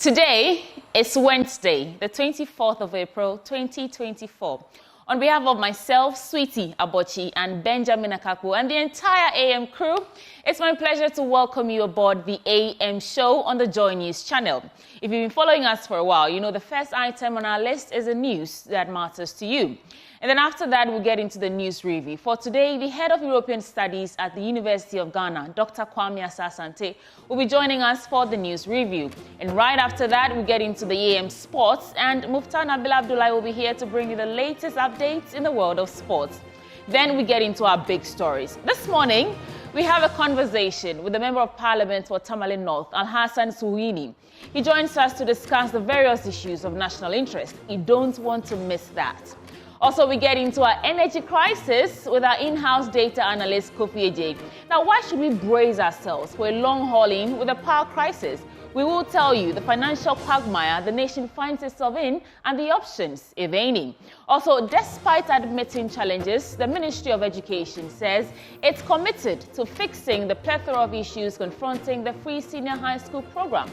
Today is Wednesday, the 24th of April, 2024. On behalf of myself, Cedi Depreciation, and Benjamin Akakwo, and the entire AM crew, it's my pleasure to welcome you aboard the AM show on the Joy News channel. If you've been following us for a while, you know the first item on our list is the news that matters to you. And then after that, we'll get into the news review. For today, the head of European Studies at the University of Ghana, Dr. Kwame Asasante, will be joining us for the news review. And right after that, we'll get into the AM sports, and Muftar Nabil Abdullah will be here to bring you the latest updates in the world of sports. Then we get into our big stories. This morning, we have a conversation with the Member of Parliament for Tamale North, Alhassan Suhuyini. He joins us to discuss the various issues of national interest. You don't want to miss that. Also, we get into our energy crisis with our in-house data analyst, Akufo-Addo. Now, why should we brace ourselves for a long hauling with a power crisis? We will tell you the financial quagmire the nation finds itself in and the options, if any. Also, despite admitting challenges, the Ministry of Education says it's committed to fixing the plethora of issues confronting the free senior high school program.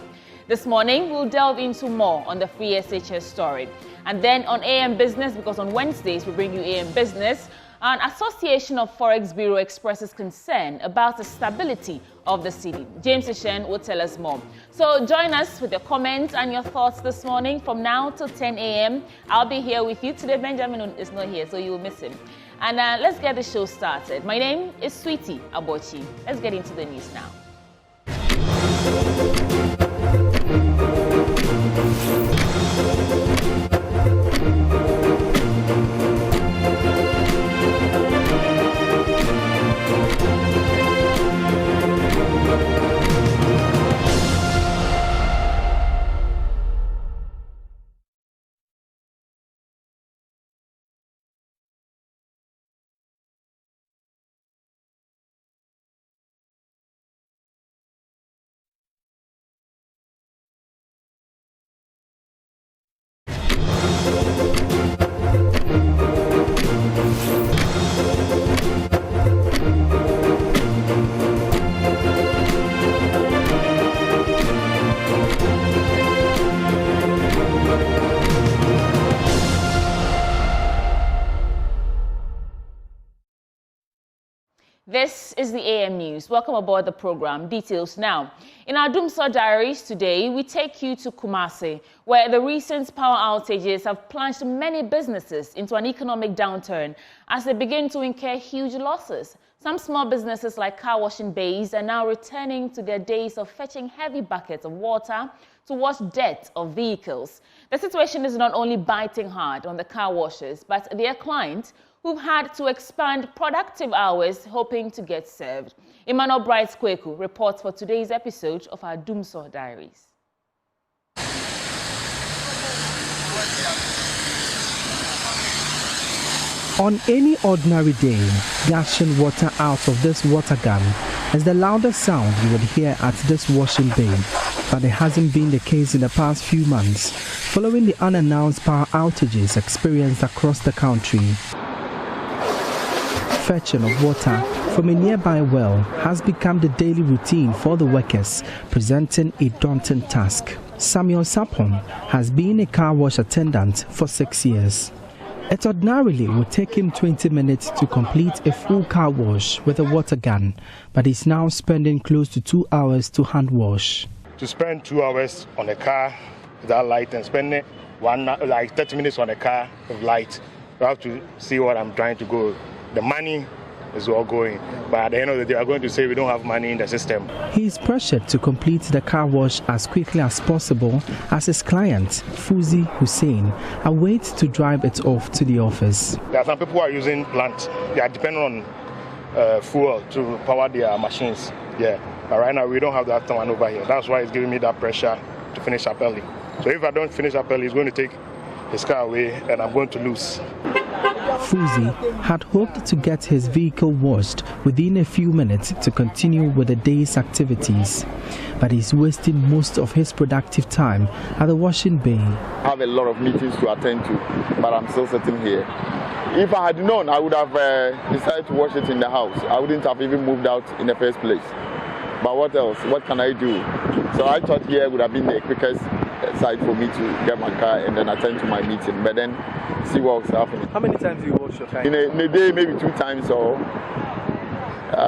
This morning, we'll delve into more on the free SHS story. And then on AM Business, because on Wednesdays we bring you AM Business, an Association of Forex Bureau expresses concern about the stability of the city. James Ishen will tell us more. So join us with your comments and your thoughts this morning from now till 10 a.m. I'll be here with you. Today, Benjamin is not here, so you will miss him. And let's get the show started. My name is Cedi Depreciation. Let's get into the news now. This is the AM News. Welcome aboard the program. Details now. In our Doomsday Diaries today, we take you to Kumasi, where the recent power outages have plunged many businesses into an economic downturn as they begin to incur huge losses. Some small businesses like car washing bays are now returning to their days of fetching heavy buckets of water to wash dirt of vehicles. The situation is not only biting hard on the car washers, but their clients who've had to expand productive hours hoping to get served. Emmanuel Bright-Kweku reports for today's episode of our Doomsday Diaries. On any ordinary day, gushing water out of this water gun is the loudest sound you would hear at this washing bay. But it hasn't been the case in the past few months, following the unannounced power outages experienced across the country. Fetching of water from a nearby well has become the daily routine for the workers, presenting a daunting task. Samuel Sapon has been a car wash attendant for 6 years. It ordinarily would take him 20 minutes to complete a full car wash with a water gun, but he's now spending close to 2 hours to hand wash. To spend 2 hours on a car without light and spend 30 minutes on a car with light, you have to see what I'm trying to go. The money is all going, but at the end of the day, we are going to say we don't have money in the system. He is pressured to complete the car wash as quickly as possible as his client, Fuzi Hussein, awaits to drive it off to the office. There are some people who are using plant. They are dependent on fuel to power their machines. Yeah, but right now we don't have that one over here. That's why it's giving me that pressure to finish up early. So if I don't finish up early, he's going to take his car away and I'm going to lose. Fuzi had hoped to get his vehicle washed within a few minutes to continue with the day's activities, but he's wasting most of his productive time at the washing bay. I have a lot of meetings to attend to, but I'm still sitting here. If I had known, I would have decided to wash it in the house. I wouldn't have even moved out in the first place. But what else? What can I do? So I thought here would have been the quickest side for me to get my car and then attend to my meeting, but then see what's happening. How many times do you wash your car? In a day, maybe 2 times, or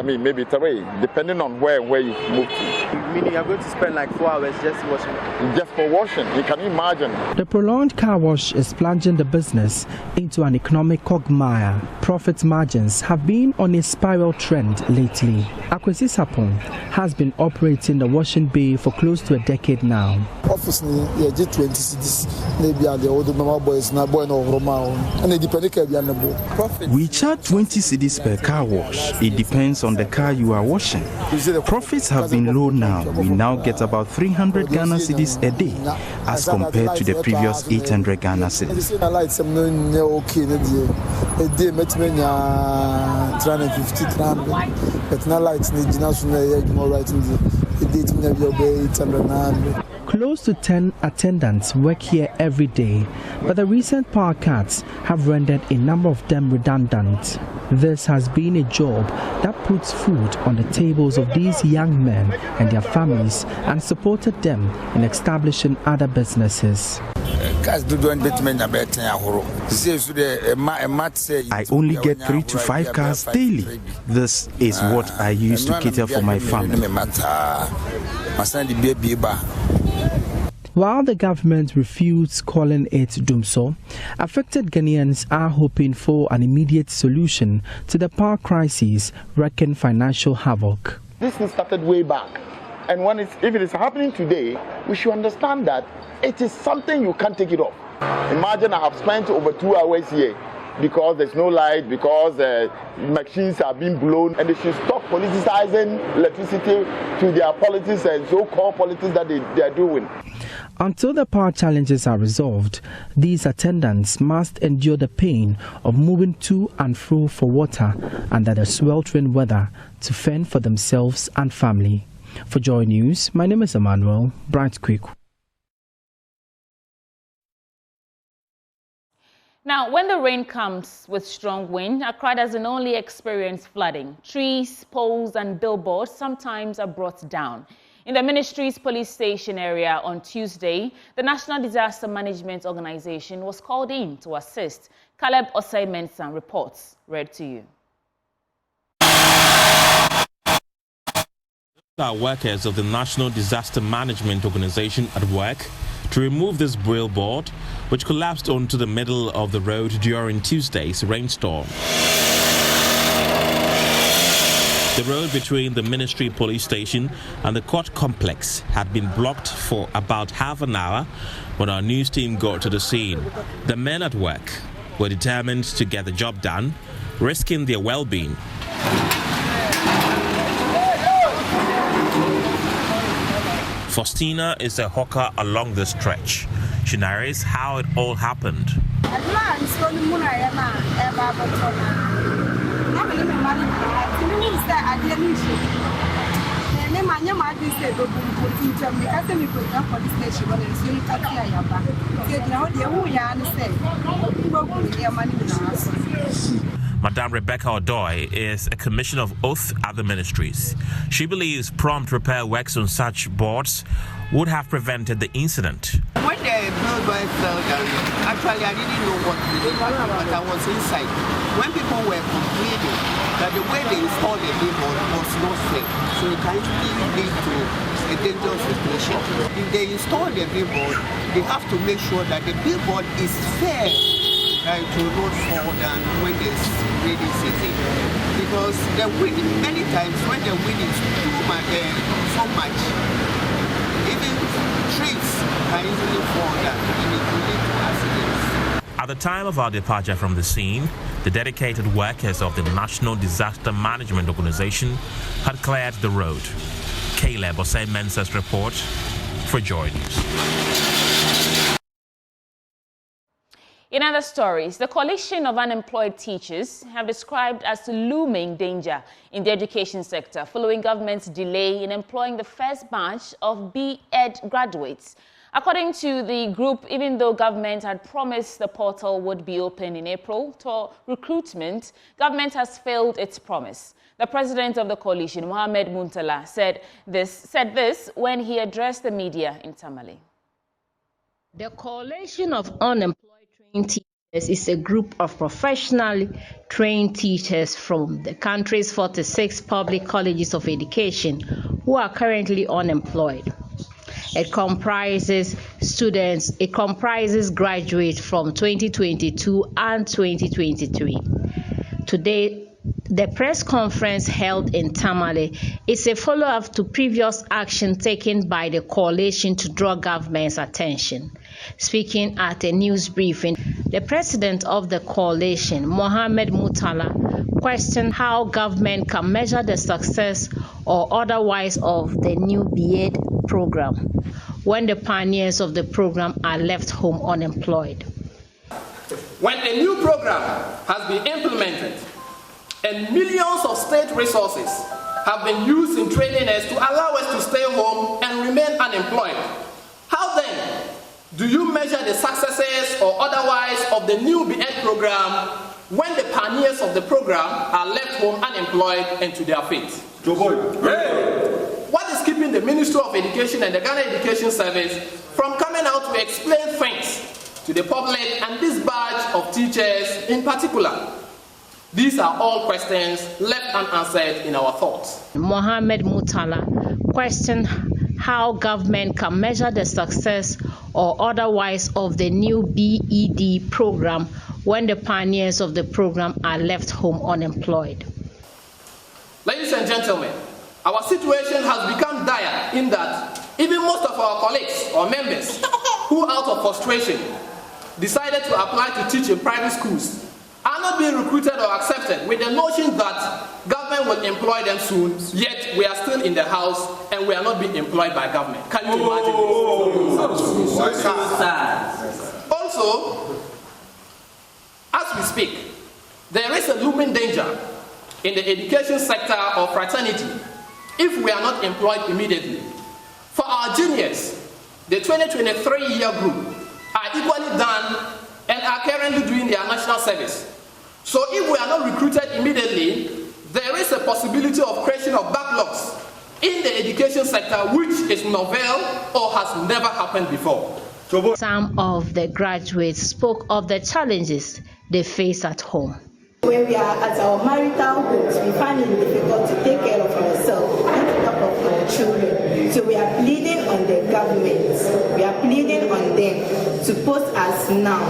maybe 3, depending on where you move to. Meaning you're going to spend like 4 hours just washing? Just for washing, you can imagine. The prolonged car wash is plunging the business into an economic quagmire. Profit margins have been on a spiral trend lately. Akufo-Addo has been operating the washing bay for close to a decade now. Office ni ye 20 cedis maybe the older mama boys na boy no Roma and it depends on We charge 20 cedis per car wash. It depends on the car you are washing. Profits have been low now. We now get about 300 Ghana cedis a day as compared to the previous 800 Ghana cedis. A day met me 350 but now lights need more right in the Close to 10 attendants work here every day, but the recent power cuts have rendered a number of them redundant. This has been a job that puts food on the tables of these young men and their families and supported them in establishing other businesses. I only get 3 to 5 cars daily. This is what I use to cater for my family. While the government refutes calling it Dumso, affected Ghanaians are hoping for an immediate solution to the power crisis wreaking financial havoc. This thing started way back, and if it is happening today, we should understand that it is something you can't take it off. Imagine I have spent over 2 hours here because there's no light, because machines are being blown, and they should stop politicizing electricity to their politics and so-called politics that they are doing. Until the power challenges are resolved, these attendants must endure the pain of moving to and fro for water under the sweltering weather to fend for themselves and family. For Joy News, my name is Emmanuel Bright Quick. Now, when the rain comes with strong wind, Accra doesn't only experience flooding. Trees, poles and billboards sometimes are brought down. In the ministry's police station area on Tuesday, the National Disaster Management Organization was called in to assist. Caleb Osei-Mensah reports. Read to you. Workers of the National Disaster Management Organization at work to remove this billboard, which collapsed onto the middle of the road during Tuesday's rainstorm. The road between the Ministry Police Station and the court complex had been blocked for about half an hour when our news team got to the scene. The men at work were determined to get the job done, risking their well-being. Faustina is a hawker along the stretch. She narrates how it all happened. Madame Rebecca Odoy is a commissioner of oath at the ministries. She believes prompt repair works on such boards would have prevented the incident. When the billboard fell down, actually I didn't know what to do, but I was inside. When people were complaining that the way they installed the billboard was not safe, so it can easily lead to a dangerous situation. If they install the billboard, they have to make sure that the billboard is fair. To not fall down when there's rainy season, because the wind, many times when the wind is too much, so much, even trees can easily fall down and it will lead to accidents. At the time of our departure from the scene, the dedicated workers of the National Disaster Management Organization had cleared the road. Caleb Osei-Mensah's report for Joy News. In other stories, the coalition of unemployed teachers have described as looming danger in the education sector following government's delay in employing the first batch of B.Ed graduates. According to the group, even though government had promised the portal would be open in April to recruitment, government has failed its promise. The president of the coalition, Mohammed Muntala, said this when he addressed the media in Tamale. The coalition of unemployed trained teachers is a group of professionally trained teachers from the country's 46 public colleges of education who are currently unemployed. It comprises graduates from 2022 and 2023. Today, the press conference held in Tamale is a follow-up to previous action taken by the coalition to draw government's attention. Speaking at a news briefing, the president of the coalition, Mohammed Muntala, questioned how government can measure the success or otherwise of the new B.Ed program when the pioneers of the program are left home unemployed. When a new program has been implemented and millions of state resources have been used in training us to allow us to stay home and remain unemployed, how then do you measure the successes or otherwise of the new B.Ed program when the pioneers of the program are left home unemployed and to their fate? What is keeping the Ministry of Education and the Ghana Education Service from coming out to explain things to the public and this batch of teachers in particular? These are all questions left unanswered in our thoughts. Mohammed Muntala questioned how government can measure the success or otherwise of the new B.Ed program when the pioneers of the program are left home unemployed. Ladies and gentlemen, our situation has become dire in that even most of our colleagues or members who, out of frustration, decided to apply to teach in private schools are not being recruited or accepted with the notion that government will employ them soon, yet we are still in the house and we are not being employed by government. Can you imagine this? Also, as we speak, there is a looming danger in the education sector of fraternity if we are not employed immediately. For our juniors, the 2023-year group are equally done and are currently doing their national service. So if we are not recruited immediately, there is a possibility of creation of backlogs in the education sector which is novel or has never happened before. Some of the graduates spoke of the challenges they face at home. When we are at our marital homes, we find it difficult to take care of ourselves and to top of our children. So we are pleading on the government, we are pleading on them to post us now.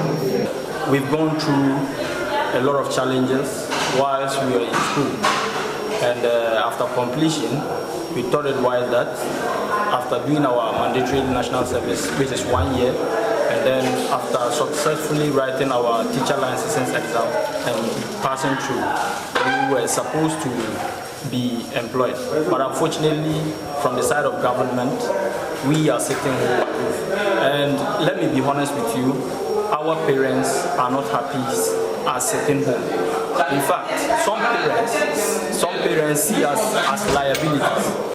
We've gone through a lot of challenges whilst we were in school. And after completion, we thought it wise that after doing our mandatory national service, which is 1 year, and then after successfully writing our teacher license exam and passing through, we were supposed to be employed. But unfortunately, from the side of government, we are sitting home. And let me be honest with you, our parents are not happy as sitting home. In fact, some parents see us as liabilities.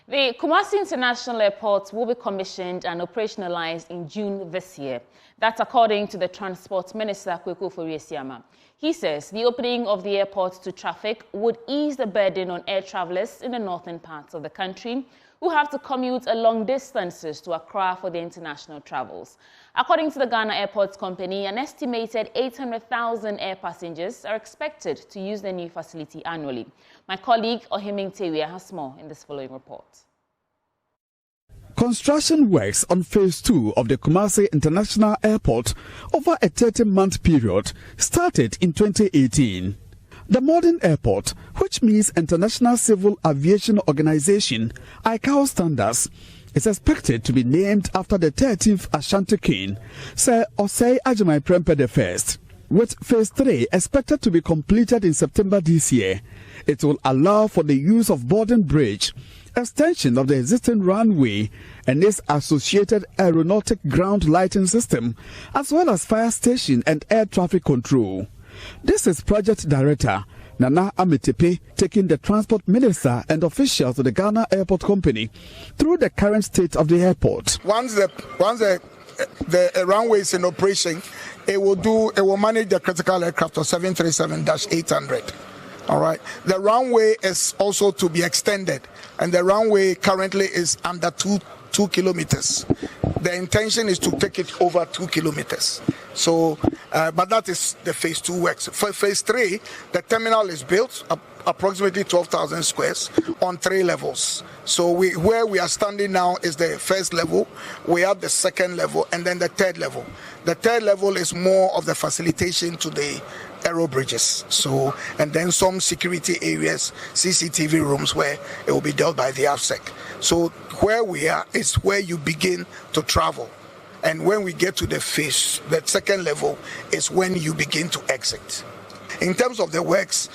The Kumasi International Airport will be commissioned and operationalized in June this year. That's according to the Transport Minister, Akufo-Addo. He says the opening of the airport to traffic would ease the burden on air travelers in the northern parts of the country who have to commute a long distances to Accra for their international travels. According to the Ghana Airports Company, an estimated 800,000 air passengers are expected to use the new facility annually. My colleague Ohiming Tewia has more in this following report. Construction works on Phase 2 of the Kumasi International Airport over a 30-month period started in 2018. The modern airport, which meets International Civil Aviation Organization (ICAO) standards, is expected to be named after the 13th Ashanti king, Sir Osei Ajimai Prempeh I, with Phase 3 expected to be completed in September this year. It will allow for the use of boarding bridge, extension of the existing runway and its associated aeronautic ground lighting system, as well as fire station and air traffic control. This is Project Director Nana Amitepe taking the Transport Minister and officials of the Ghana Airport Company through the current state of the airport. Once the runway is in operation, it will manage the critical aircraft of 737-800. All right. The runway is also to be extended, and the runway currently is under 2 kilometers. The intention is to take it over 2 kilometers. So, but that is the Phase 2 works. For Phase 3, the terminal is built approximately 12,000 squares on 3 levels. So where we are standing now is the first level. We have the second level and then the third level. The third level is more of the facilitation to the aero bridges. So, and then some security areas, CCTV rooms where it will be dealt by the AFSEC. So where we are is where you begin to travel. And when we get to the second level is when you begin to exit. In terms of the works,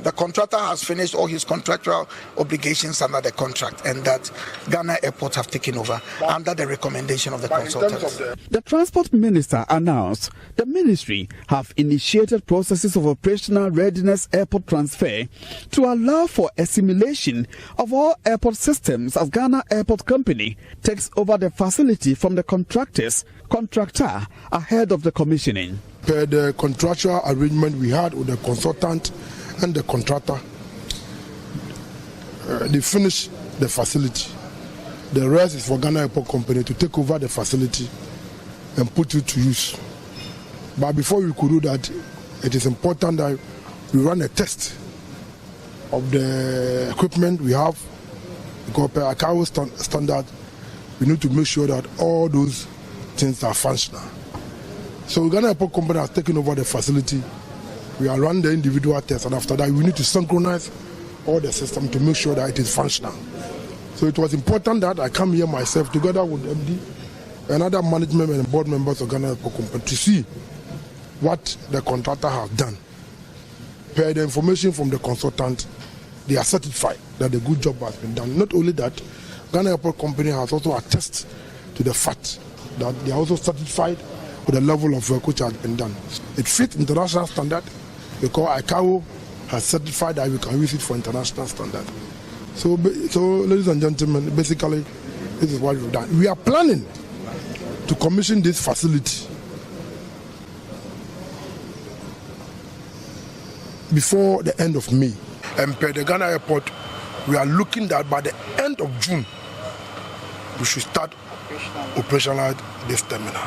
the contractor has finished all his contractual obligations under the contract, and that Ghana Airport have taken over under the recommendation of the consultants. The Transport Minister announced the ministry have initiated processes of operational readiness airport transfer to allow for assimilation of all airport systems as Ghana Airport Company takes over the facility from the contractor ahead of the commissioning. Per the contractual arrangement we had with the consultant and the contractor, they finish the facility. The rest is for Ghana Airport Company to take over the facility and put it to use. But before we could do that, it is important that we run a test of the equipment we have, because per ICAO standard, we need to make sure that all those things are functional. So Ghana Airport Company has taken over the facility. We are running the individual tests, and after that, we need to synchronize all the system to make sure that it is functional. So it was important that I come here myself together with MD and other management and board members of Ghana Airport Company to see what the contractor has done. Per the information from the consultant, they are certified that the good job has been done. Not only that, Ghana Airport Company has also attested to the fact that they are also certified with the level of work which has been done. It fits international standard because ICAO has certified that we can use it for international standard. So ladies and gentlemen, basically, this is what we've done. We are planning to commission this facility before the end of May. And per the Ghana Airport, we are looking that by the end of June, we should start operationalize this terminal.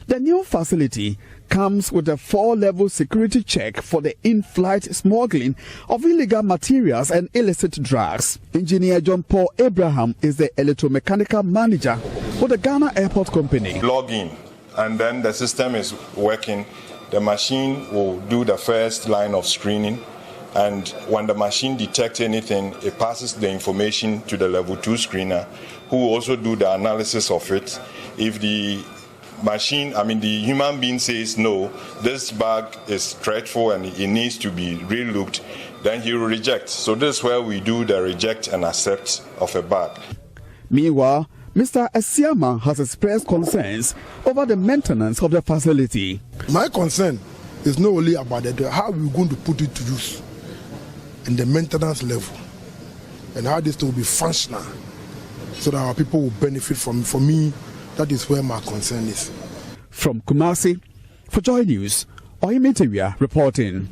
The new facility comes with a 4-level security check for the in-flight smuggling of illegal materials and illicit drugs. Engineer John Paul Abraham is the electromechanical manager for the Ghana Airport Company. Log in, and then the system is working. The machine will do the first line of screening, and when the machine detects anything, it passes the information to the level 2 screener, who will also do the analysis of it. If the the human being says, no, this bag is dreadful and it needs to be re-looked, then he will reject. So this is where we do the reject and accept of a bag. Meanwhile, Mr. Asiama has expressed concerns over the maintenance of the facility. My concern is not only about how we're going to put it to use in the maintenance level and how this will be functional so that our people will benefit from it. For me, that is where my concern is. From Kumasi, for Joy News, Oyemiteria reporting.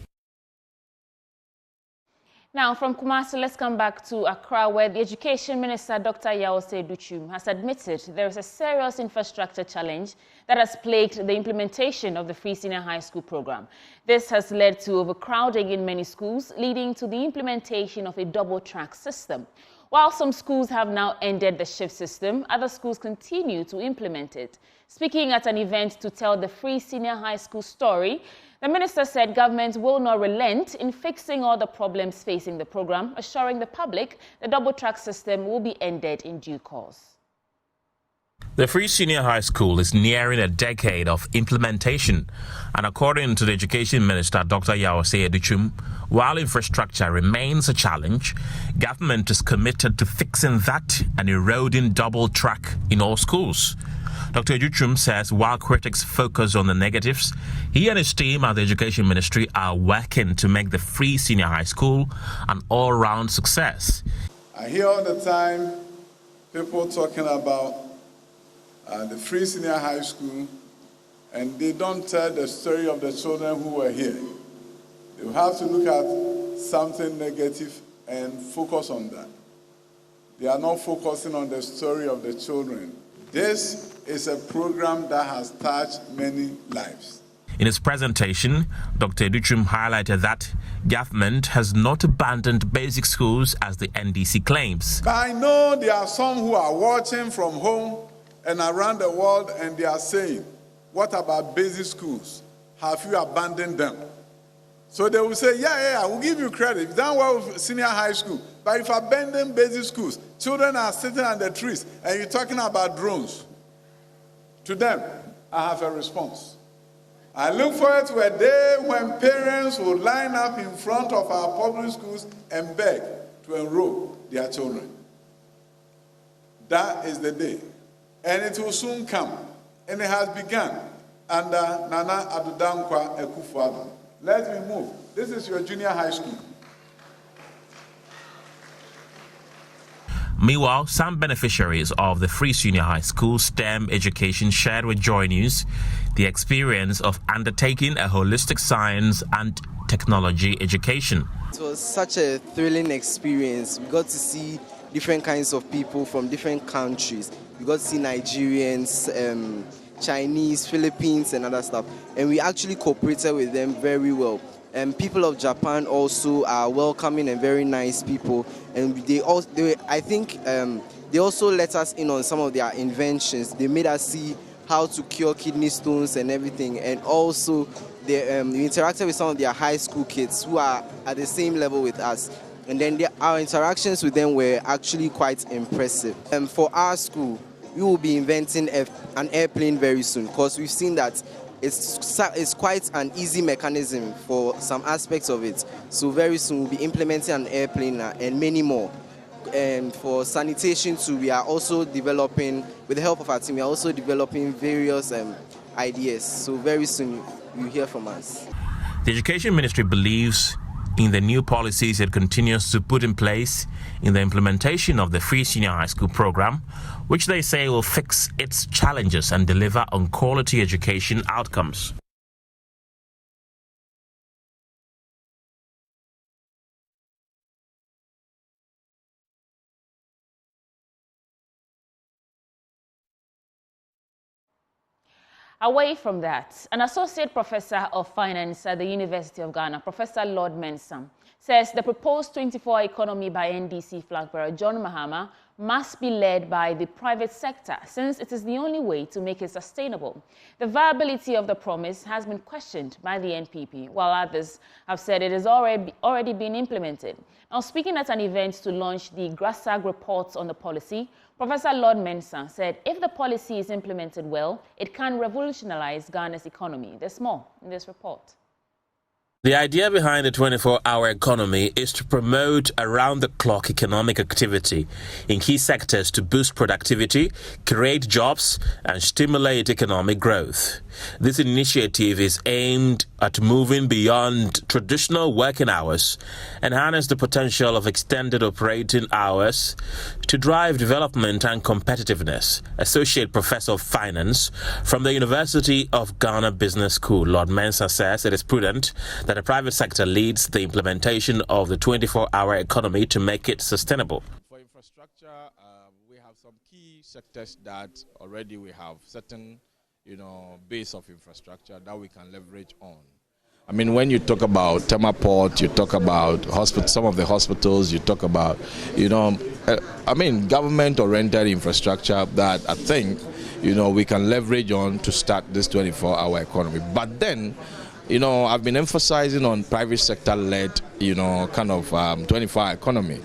Now, from Kumasi, let's come back to Accra, where the Education Minister, Dr. Yaosey Duchum, has admitted there is a serious infrastructure challenge that has plagued the implementation of the Free Senior High School program. This has led to overcrowding in many schools, leading to the implementation of a double-track system. While some schools have now ended the shift system, other schools continue to implement it. Speaking at an event to tell the Free Senior High School story, the minister said government will not relent in fixing all the problems facing the program, assuring the public the double-track system will be ended in due course. The Free Senior High School is nearing a decade of implementation, and according to the Education Minister, Dr. Cedi Depreciation, while infrastructure remains a challenge, government is committed to fixing that and eroding double track in all schools. Dr. Depreciation says while critics focus on the negatives, he and his team at the Education Ministry are working to make the Free Senior High School an all-round success. I hear all the time people talking about the Free Senior High School, and they don't tell the story of the children who were here. You have to look at something negative and focus on that. They are not focusing on the story of the children. This is a program that has touched many lives. In his presentation, Dr. Depreciation highlighted that government has not abandoned basic schools as the NDC claims. But I know there are some who are watching from home and around the world, and they are saying, what about basic schools? Have you abandoned them? So they will say, yeah, we'll give you credit. You've done well with senior high school. But if you abandon basic schools, children are sitting on the trees, and you're talking about drones. To them, I have a response. I look forward to a day when parents will line up in front of our public schools and beg to enroll their children. That is the day. And it will soon come. And it has begun under Nana Addo Akufo-Addo. Let me move. This is your junior high school. Meanwhile, some beneficiaries of the Free Senior High School STEM education shared with Joy News the experience of undertaking a holistic science and technology education. It was such a thrilling experience. We got to see different kinds of people from different countries. We got to see Nigerians, Chinese, Philippines, and other stuff. And we actually cooperated with them very well. And people of Japan also are welcoming and very nice people. And they also let us in on some of their inventions. They made us see how to cure kidney stones and everything. And also, we interacted with some of their high school kids who are at the same level with us. And then our interactions with them were actually quite impressive. And for our school, we will be inventing an airplane very soon, because we've seen that it's quite an easy mechanism for some aspects of it. So very soon we'll be implementing an airplane and many more. And for sanitation too, we are also developing, with the help of our team, we are also developing various ideas. So very soon you'll hear from us. The Education Ministry believes in the new policies it continues to put in place in the implementation of the Free Senior High School program, which they say will fix its challenges and deliver on quality education outcomes. Away from that, an associate professor of finance at the University of Ghana, Professor Lord Mensah, says the proposed 24-hour economy by NDC flag bearer John Mahama must be led by the private sector, since it is the only way to make it sustainable. The viability of the promise has been questioned by the NPP, while others have said it has already been implemented. Now, speaking at an event to launch the GRA-SML reports on the policy, Professor Lord Mensah said if the policy is implemented well, it can revolutionize Ghana's economy. There's more in this report. The idea behind the 24-hour economy is to promote around-the-clock economic activity in key sectors to boost productivity, create jobs, and stimulate economic growth. This initiative is aimed at moving beyond traditional working hours and harness the potential of extended operating hours to drive development and competitiveness. Associate Professor of Finance from the University of Ghana Business School, Lord Mensah, says it is prudent that the private sector leads the implementation of the 24-hour economy to make it sustainable. For infrastructure, we have some key sectors that already we have certain base of infrastructure that we can leverage on. I mean, when you talk about Timecodes, you talk about some of the hospitals, you talk about, government-oriented infrastructure that I think, we can leverage on to start this 24-hour economy. But then, You know, I've been emphasizing on private sector-led, you know, kind of 24-hour economy.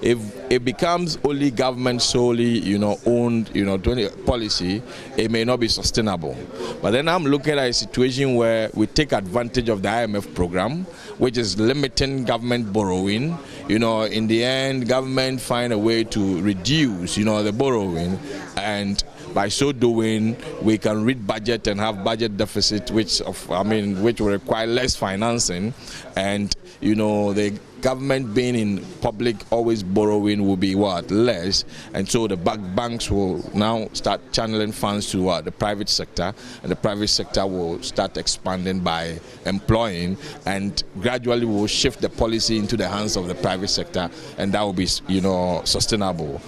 If it becomes only government solely, you know, owned, you know, policy, it may not be sustainable. But then I'm looking at a situation where we take advantage of the IMF program, which is limiting government borrowing. You know, in the end, government find a way to reduce, you know, the borrowing, and by so doing, we can read budget and have budget deficit, which will require less financing, and you know the government being in public always borrowing will be less, and so the banks will now start channeling funds to the private sector, and the private sector will start expanding by employing, and gradually will shift the policy into the hands of the private sector, and that will be, you know, sustainable.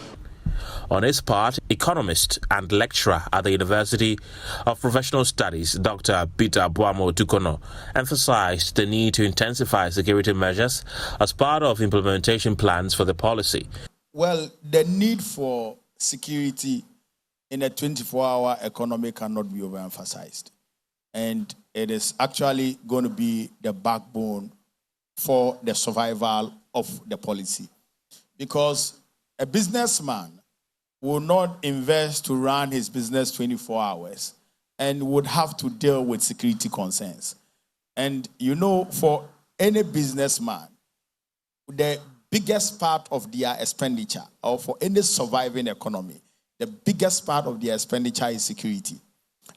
On his part, economist and lecturer at the University of Professional Studies, Dr. Peter Buamo Tukono, emphasized the need to intensify security measures as part of implementation plans for the policy. Well, the need for security in a 24-hour economy cannot be overemphasized. And it is actually going to be the backbone for the survival of the policy. Because a businessman will not invest to run his business 24 hours and would have to deal with security concerns. And you know, for any businessman, the biggest part of their expenditure, or for any surviving economy, the biggest part of their expenditure is security.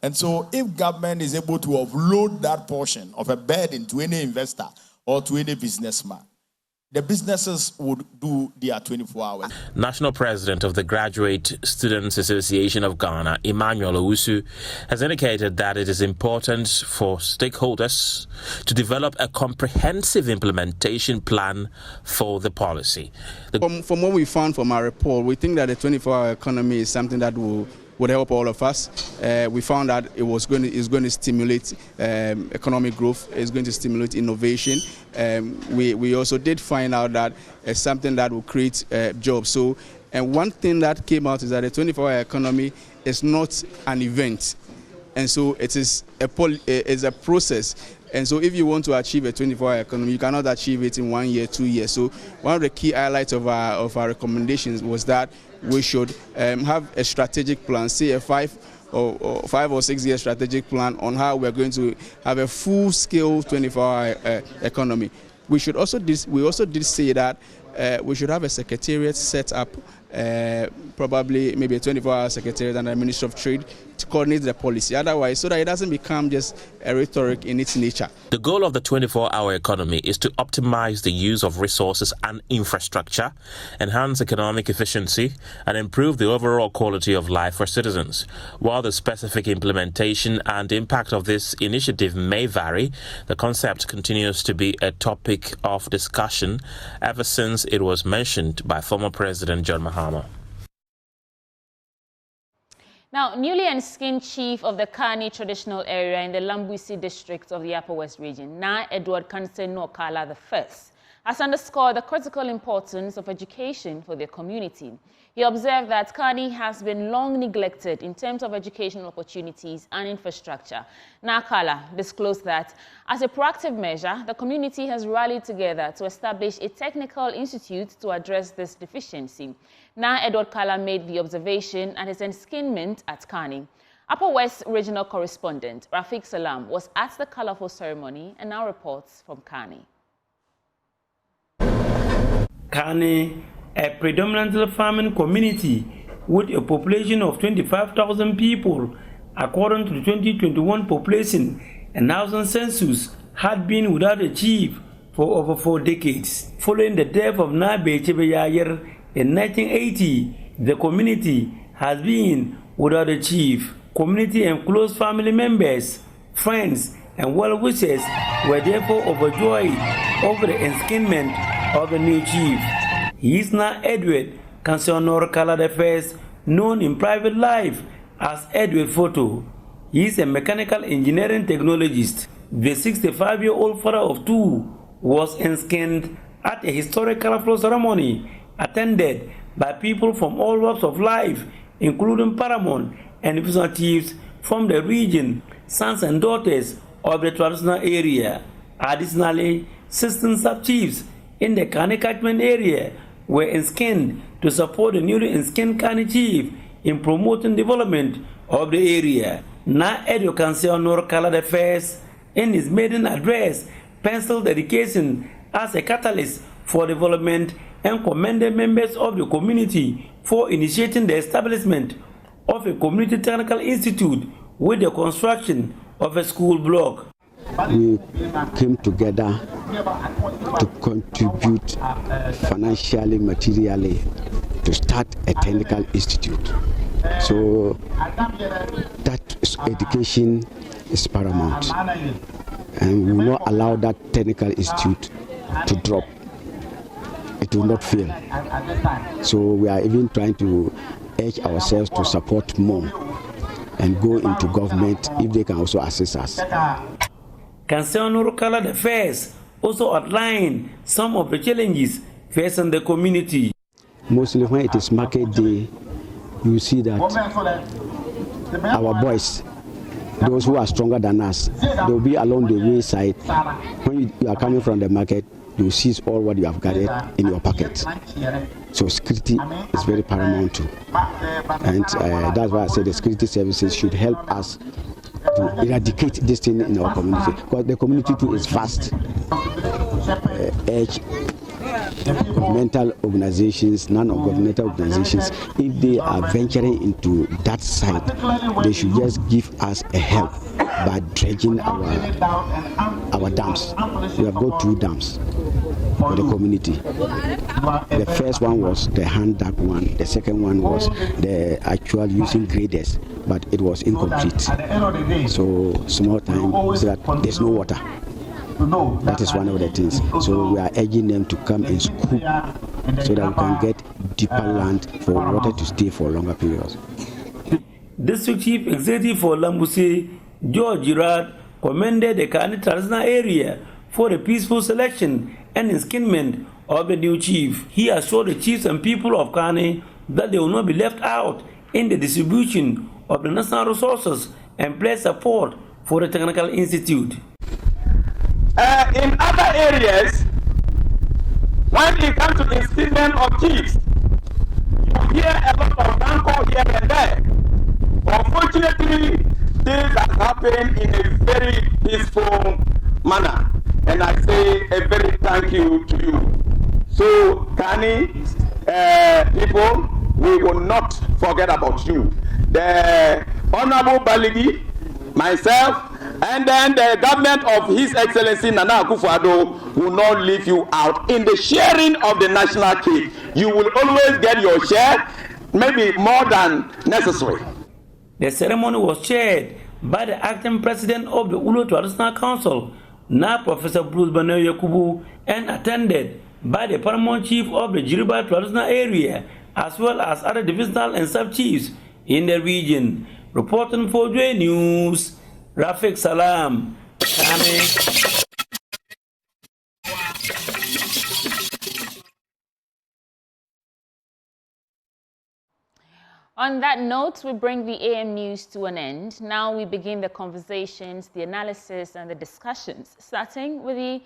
And so if government is able to offload that portion of a burden to any investor or to any businessman, the businesses would do their 24 hours. National President of the Graduate Students Association of Ghana, Emmanuel Owusu, has indicated that it is important for stakeholders to develop a comprehensive implementation plan for the policy. From what we found from our report, we think that the 24-hour economy is something that would help all of us. We found that it's going to stimulate economic growth. It's going to stimulate innovation. We also did find out that it's something that will create jobs. So, and one thing that came out is that the 24-hour economy is not an event, and so it is a process. And so if you want to achieve a 24-hour economy, you cannot achieve it in 1 year, 2 years. So one of the key highlights of our recommendations was that we should have a strategic plan, say a 5 or 6 year strategic plan on how we're going to have a full-scale 24-hour economy. We also did say that we should have a secretariat set up, probably maybe a 24-hour secretariat and a Ministry of Trade to coordinate the policy. Otherwise, so that it doesn't become just a rhetoric in its nature. The goal of the 24-hour economy is to optimize the use of resources and infrastructure, enhance economic efficiency, and improve the overall quality of life for citizens. While the specific implementation and impact of this initiative may vary, the concept continues to be a topic of discussion ever since it was mentioned by former President John Mahama. Now, newly enskinned chief of the Kani traditional area in the Lambuisi district of the Upper West region, Na Edward Kanse Nokala I, has underscored the critical importance of education for their community. He observed that Kani has been long neglected in terms of educational opportunities and infrastructure. Nakala disclosed that, as a proactive measure, the community has rallied together to establish a technical institute to address this deficiency. Na Edward Kala made the observation at his enskinment at Kani. Upper West regional correspondent Rafiq Salam was at the colorful ceremony and now reports from Kani. Kani, a predominantly farming community with a population of 25,000 people, according to the 2021 population and housing census, had been without a chief for over 4 decades. Following the death of Nabe Chebeyayer in 1980, the community has been without a chief. Community and close family members, friends, and well-wishers were therefore overjoyed over the enskinment of the new chief. He is now Edward Kanse Kala I, known in private life as Edward Photo. He is a mechanical engineering technologist. The 65-year-old father of 2 was enskinned at a historic colorful ceremony attended by people from all walks of life, including paramount and representatives from the region, sons and daughters of the traditional area. Additionally, 16 sub-chiefs in the Kani catchment area were skinned to support the newly skinned Kani chief in promoting development of the area. Na Edo Council Nor Kala the First, in his maiden address, penciled education as a catalyst for development and commended members of the community for initiating the establishment of a community technical institute with the construction of a school block. We came together to contribute financially, materially, to start a technical institute. So that education is paramount, and we will not allow that technical institute to drop. It will not fail. So we are even trying to urge ourselves to support more and go into government if they can also assist us. Councillor Nurukala the First also outlined some of the challenges facing the community. Mostly when it is market day, you see that our boys, those who are stronger than us, they will be along the wayside. When you are coming from the market, you seize all what you have gathered in your pocket. So security is very paramount too. And that's why I say the security services should help us to eradicate this thing in our community. Because the community too is vast. Governmental organizations, non-governmental organizations, if they are venturing into that side, they should just give us a help by dredging our dams. We have got 2 dams for the community. The first one was the hand dug one. The second one was the actual using graders, but it was incomplete. So small time so that there's no water. That is one of the things. So we are urging them to come and scoop so that we can get deeper land for water to stay for longer periods. District Chief Executive for Lambuse, George Girard, commended the Kani traditional area for the peaceful selection and enskinment of the new chief. He assured the chiefs and people of Kani that they will not be left out in the distribution of the national resources and pledged support for the Technical Institute. In other areas, when it comes to the incident of chiefs, you hear a lot of rancor here and there. Unfortunately, this has happened in a very peaceful manner, and I say a very thank you to you. So, Kani people, we will not forget about you. The Honorable Baligi, myself, and then the government of His Excellency Nana Akufo-Addo will not leave you out. In the sharing of the national cake, you will always get your share, maybe more than necessary. The ceremony was chaired by the acting president of the Ulo Traditional Council, now Professor Bruce Banel Yakubu, and attended by the paramount chief of the Jiriba Traditional Area, as well as other divisional and sub-chiefs in the region. Reporting for J News, Rafiq Salam, Kani. On that note, we bring the AM News to an end. Now we begin the conversations, the analysis, and the discussions, starting with the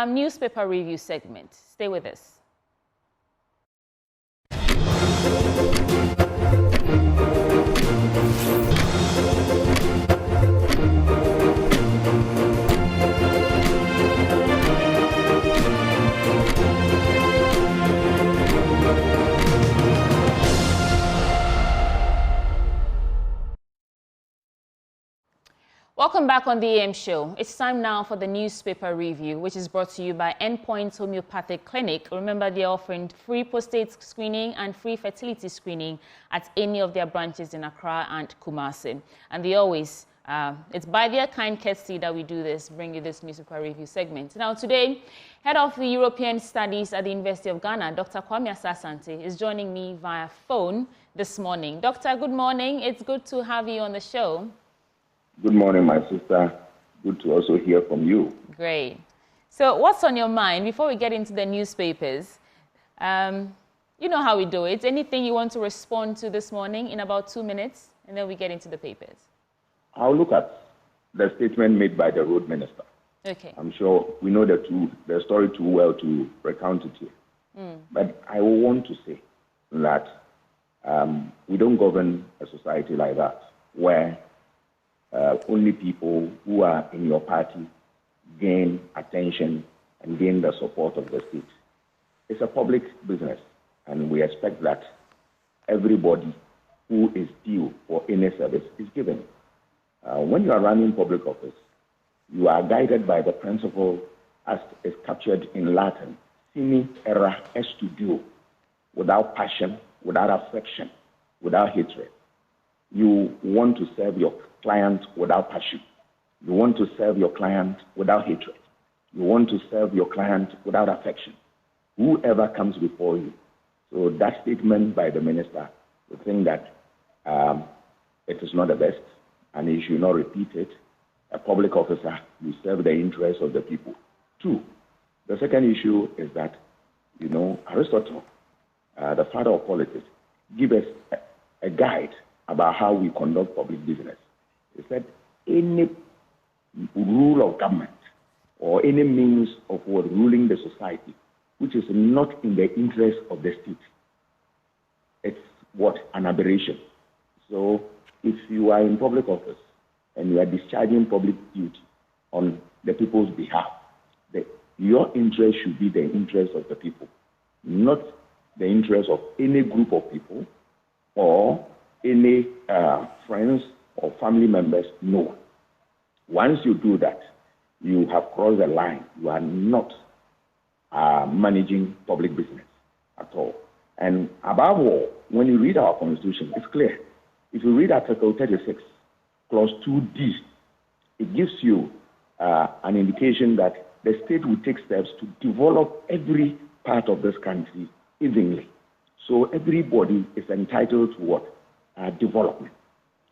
newspaper review segment. Stay with us. Welcome back on the AM show. It's time now for the newspaper review, which is brought to you by Endpoint Homeopathic Clinic. Remember, they're offering free prostate screening and free fertility screening at any of their branches in Accra and Kumasi. And they always, it's by their kind courtesy that we do this, bring you this newspaper review segment. Now today, Head of the European Studies at the University of Ghana, Dr. Kwame Asasante, is joining me via phone this morning. Doctor, good morning. It's good to have you on the show. Good morning, my sister. Good to also hear from you. Great. So what's on your mind before we get into the newspapers? You know how we do it. Anything you want to respond to this morning in about 2 minutes, and then we get into the papers. I'll look at the statement made by the road minister. Okay. I'm sure we know the story too well to recount it here. But I want to say that we don't govern a society like that, where only people who are in your party gain attention and gain the support of the state. It's a public business, and we expect that everybody who is due for any service is given. When you are running public office, you are guided by the principle as is captured in Latin, sine ira est studio, without passion, without affection, without hatred. You want to serve your client without passion. You want to serve your client without hatred. You want to serve your client without affection. Whoever comes before you. So that statement by the minister, we think that it is not the best, and he should not repeat it. A public officer, you serve the interests of the people. 2, the second issue is that, Aristotle, the father of politics, give us a guide about how we conduct public business. He said, any rule of government or any means of ruling the society which is not in the interest of the state, it's an aberration. So if you are in public office and you are discharging public duty on the people's behalf, your interest should be the interest of the people, not the interest of any group of people or any friends or family members. No. Once you do that, you have crossed the line. You are not managing public business at all. And above all, when you read our Constitution, it's clear. If you read Article 36, Clause 2D, it gives you an indication that the state will take steps to develop every part of this country evenly. So everybody is entitled to development.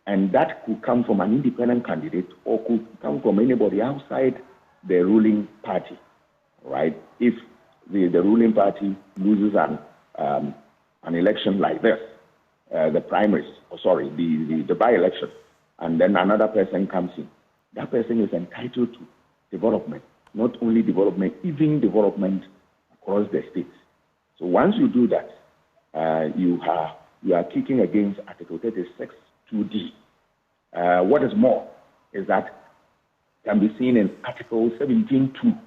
And that could come from an independent candidate or could come from anybody outside the ruling party, right? If the ruling party loses an election like this, the primaries, the by-election, and then another person comes in, that person is entitled to development, not only development, even development across the states. So once you do that, you are kicking against Article 36 2D. What is more is that can be seen in Article 17.2,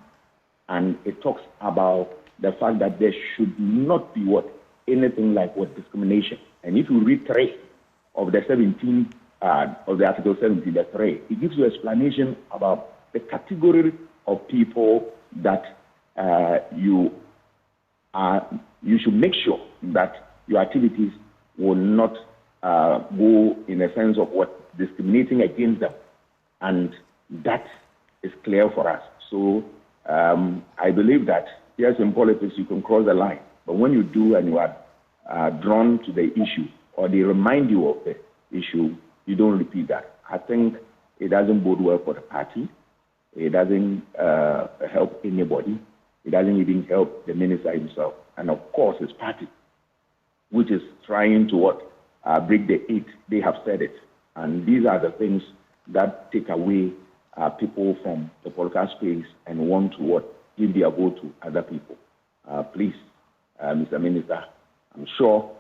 and it talks about the fact that there should not be anything like discrimination. And if you read 3 of the 17 of the Article 17, the 3, it gives you explanation about the category of people that you should make sure that your activities will not go in a sense of discriminating against them. And that is clear for us. So I believe that, yes, in politics you can cross the line, but when you do and you are drawn to the issue or they remind you of the issue, you don't repeat that. I think it doesn't bode well for the party. It doesn't help anybody. It doesn't even help the minister himself. And of course, his party, which is trying to break the 8. They have said it. And these are the things that take away people from the political space and want to give their vote to other people. Please, Mr. Minister, I'm sure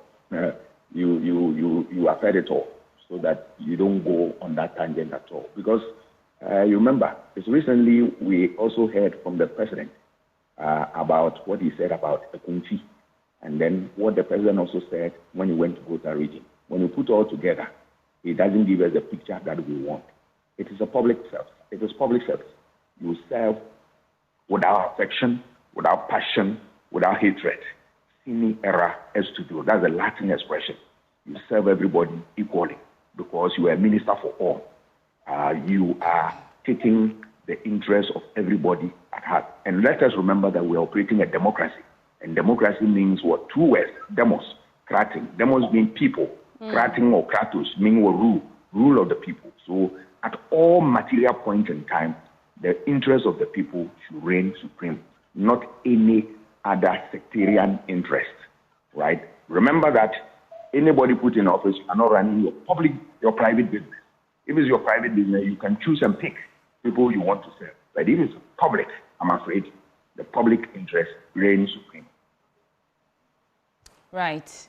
you have heard it all, so that you don't go on that tangent at all. Because you remember, just recently we also heard from the president about what he said about the Kunti, and then what the president also said when he went to Gota region. When you put all together, it doesn't give us the picture that we want. It is a public service. It is public service. You serve without affection, without passion, without hatred. Sine ira est studio. That's the Latin expression. You serve everybody equally because you are a minister for all. You are taking the interests of everybody at heart. And let us remember that we are operating a democracy. And democracy means 2 words, demos, krating. Demos mean people. Krating or kratos mean rule of the people. So at all material points in time, the interests of the people should reign supreme, not any other sectarian interest, right? Remember that anybody put in office are not running your private business. If it's your private business, you can choose and pick people you want to serve. But if it's public, I'm afraid the public interest reigns supreme. Right.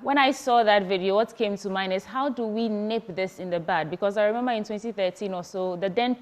When I saw that video, what came to mind is how do we nip this in the bud? Because I remember in 2013 or so, the then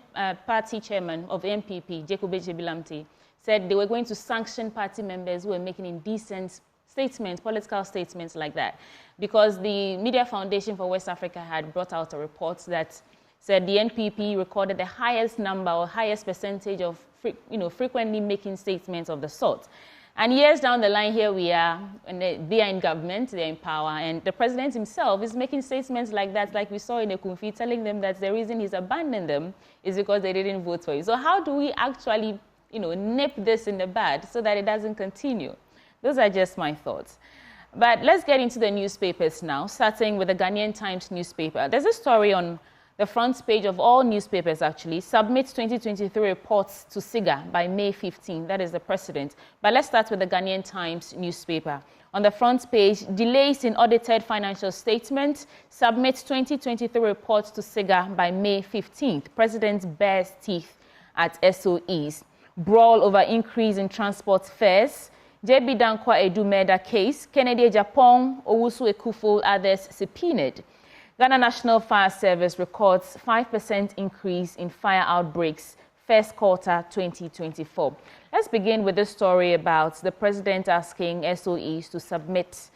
party chairman of NPP, Jacob Echebilamte, said they were going to sanction party members who were making indecent statements, political statements like that. Because the Media Foundation for West Africa had brought out a report that said the NPP recorded the highest number or highest percentage of frequently making statements of the sort. And years down the line, here we are, and they are in government, they're in power, and the president himself is making statements like that, like we saw in Ekumfi, telling them that the reason he's abandoned them is because they didn't vote for him. So how do we actually, nip this in the bud so that it doesn't continue? Those are just my thoughts. But let's get into the newspapers now, starting with the Ghanaian Times newspaper. There's a story on the front page of all newspapers, actually. Submit 2023 reports to SIGA by May 15. That is the precedent. But let's start with the Ghanaian Times newspaper. On the front page, delays in audited financial statements. Submit 2023 reports to SIGA by May 15th. President bears teeth at SOEs. Brawl over increase in transport fares. JB Dankwa-Edu murder case. Kennedy Japan, Owusu Ekufo, others subpoenaed. Ghana National Fire Service records 5% increase in fire outbreaks first quarter 2024. Let's begin with this story about the president asking SOEs to submit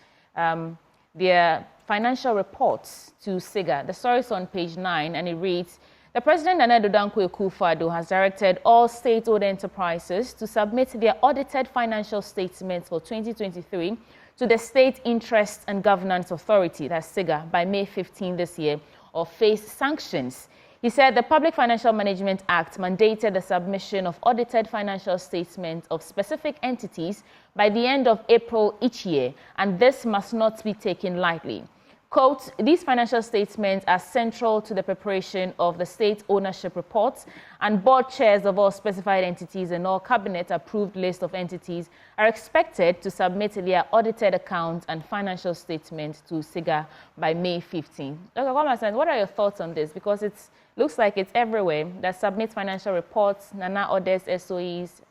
their financial reports to SIGA. The story is on page 9 and it reads, the President Nana Dankwa Akufo-Addo has directed all state-owned enterprises to submit their audited financial statements for 2023 to the State Interest and Governance Authority, that's SIGA, by May 15 this year, or face sanctions. He said the Public Financial Management Act mandated the submission of audited financial statements of specific entities by the end of April each year, and this must not be taken lightly. Quote, these financial statements are central to the preparation of the state ownership reports, and board chairs of all specified entities and all cabinet-approved list of entities are expected to submit their audited accounts and financial statements to SIGA by May 15. Dr. Kwame, what are your thoughts on this? Because it looks like it's everywhere that submit financial reports, Nana orders, SOEs.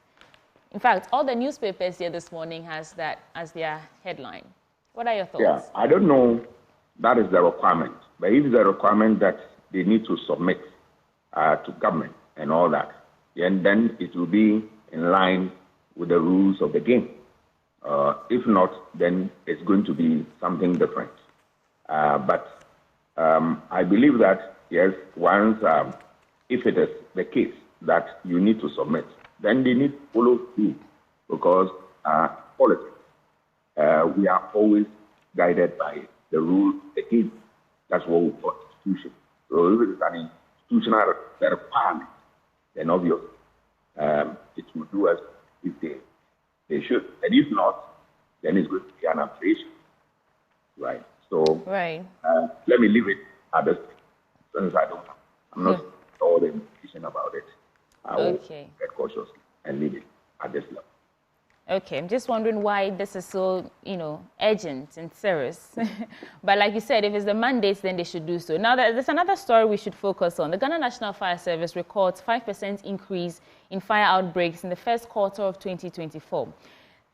In fact, all the newspapers here this morning has that as their headline. What are your thoughts? Yeah, I don't know. That is the requirement. But if the requirement that they need to submit to government and all that, and then it will be in line with the rules of the game. If not, then it's going to be something different. But I believe that, yes, once, if it is the case that you need to submit, then they need to follow through because politics, we are always guided by the rules, the game. That's what we call institution. So if it is an institutional requirement, then obviously it will do as if they should. And if not, then it's going to be an arbitration. Right. So let me leave it at this, since I'm not all the information about it. I will get cautious and leave it at this level. Okay, I'm just wondering why this is so, urgent and serious. But like you said, if it's the mandates, then they should do so. Now, there's another story we should focus on. The Ghana National Fire Service records 5% increase in fire outbreaks in the first quarter of 2024.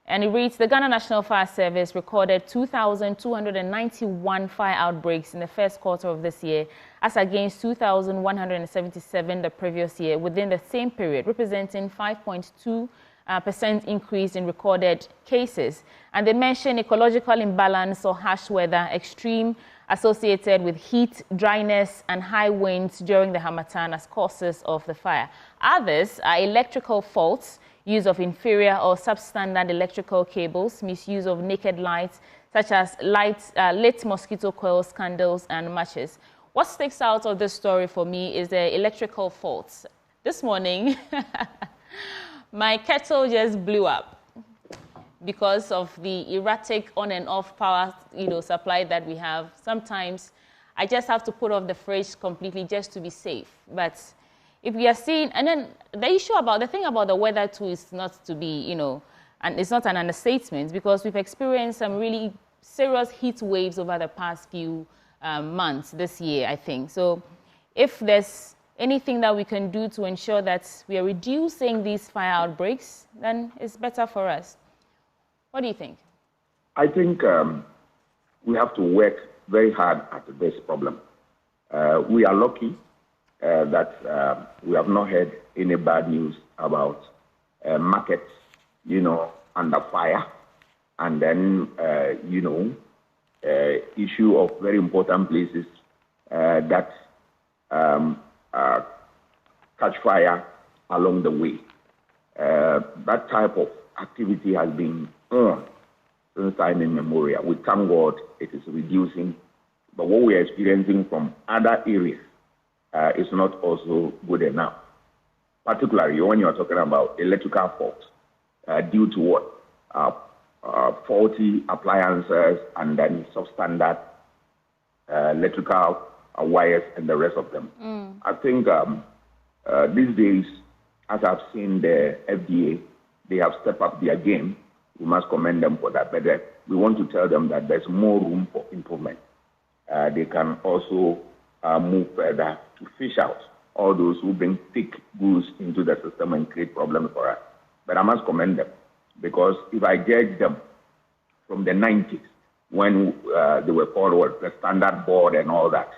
And it reads, the Ghana National Fire Service recorded 2,291 fire outbreaks in the first quarter of this year, as against 2,177 the previous year within the same period, representing 5.2% increase in recorded cases. And they mention ecological imbalance or harsh weather, extreme associated with heat, dryness, and high winds during the Harmattan as causes of the fire. Others are electrical faults, use of inferior or substandard electrical cables, misuse of naked lights, such as lit mosquito coils, candles, and matches. What sticks out of this story for me is the electrical faults. This morning, my kettle just blew up because of the erratic on and off power, supply that we have. Sometimes I just have to put off the fridge completely just to be safe. But if we are seeing, and then the thing about the weather too is not to be, and it's not an understatement because we've experienced some really serious heat waves over the past few months this year, I think. So if there's anything that we can do to ensure that we are reducing these fire outbreaks, then it's better for us. What do you think? I think we have to work very hard at this problem. We are lucky that we have not heard any bad news about markets, under fire, and then, issue of very important places that catch fire along the way. That type of activity has been on since time immemorial. We thank God it is reducing, but what we are experiencing from other areas is not also good enough. Particularly when you are talking about electrical faults due to what? Faulty appliances and then substandard electrical wires and the rest of them. I think these days, as I've seen the FDA, they have stepped up their game. We must commend them for that. But we want to tell them that there's more room for improvement. They can also move further to fish out all those who bring thick goods into the system and create problems for us. But I must commend them, because if I judge them from the 90s, when they were called the Standard Board and all that,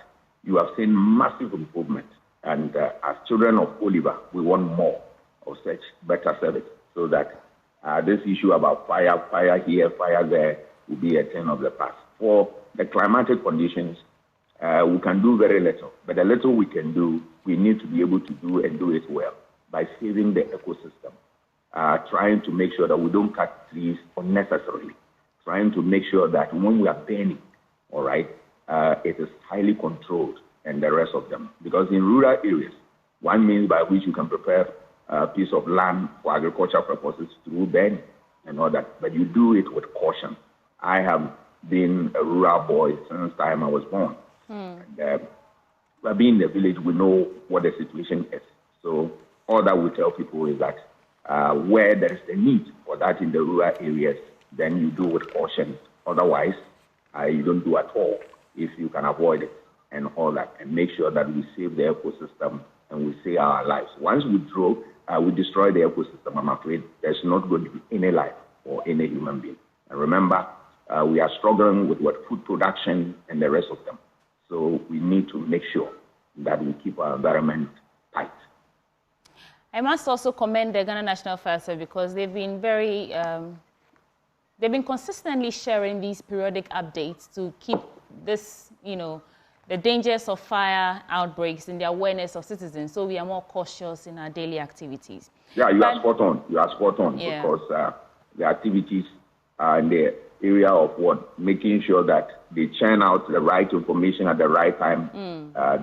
you have seen massive improvement. And as children of Oliver, we want more of such better service, so that this issue about fire here, fire there, will be a thing of the past. For the climatic conditions, we can do very little, but the little we can do, we need to be able to do and do it well by saving the ecosystem, trying to make sure that we don't cut trees unnecessarily, trying to make sure that when we are burning, all right, it is highly controlled and the rest of them. Because in rural areas, one means by which you can prepare a piece of land for agricultural purposes through burning and all that, but you do it with caution. I have been a rural boy since the time I was born. And, by being in the village, we know what the situation is. So all that we tell people is that where there is a need for that in the rural areas, then you do with caution. Otherwise, you don't do at all if you can avoid it and all that, and make sure that we save the ecosystem and we save our lives. Once we destroy the ecosystem, I'm afraid there's not going to be any life or any human being. And remember, we are struggling with food production and the rest of them. So we need to make sure that we keep our environment tight. I must also commend the Ghana National Fire Service, because they've been they've been consistently sharing these periodic updates to keep this, the dangers of fire outbreaks and the awareness of citizens, so we are more cautious in our daily activities. Yeah, you are spot on. Yeah. Because the activities are in the area of making sure that they churn out the right information at the right time,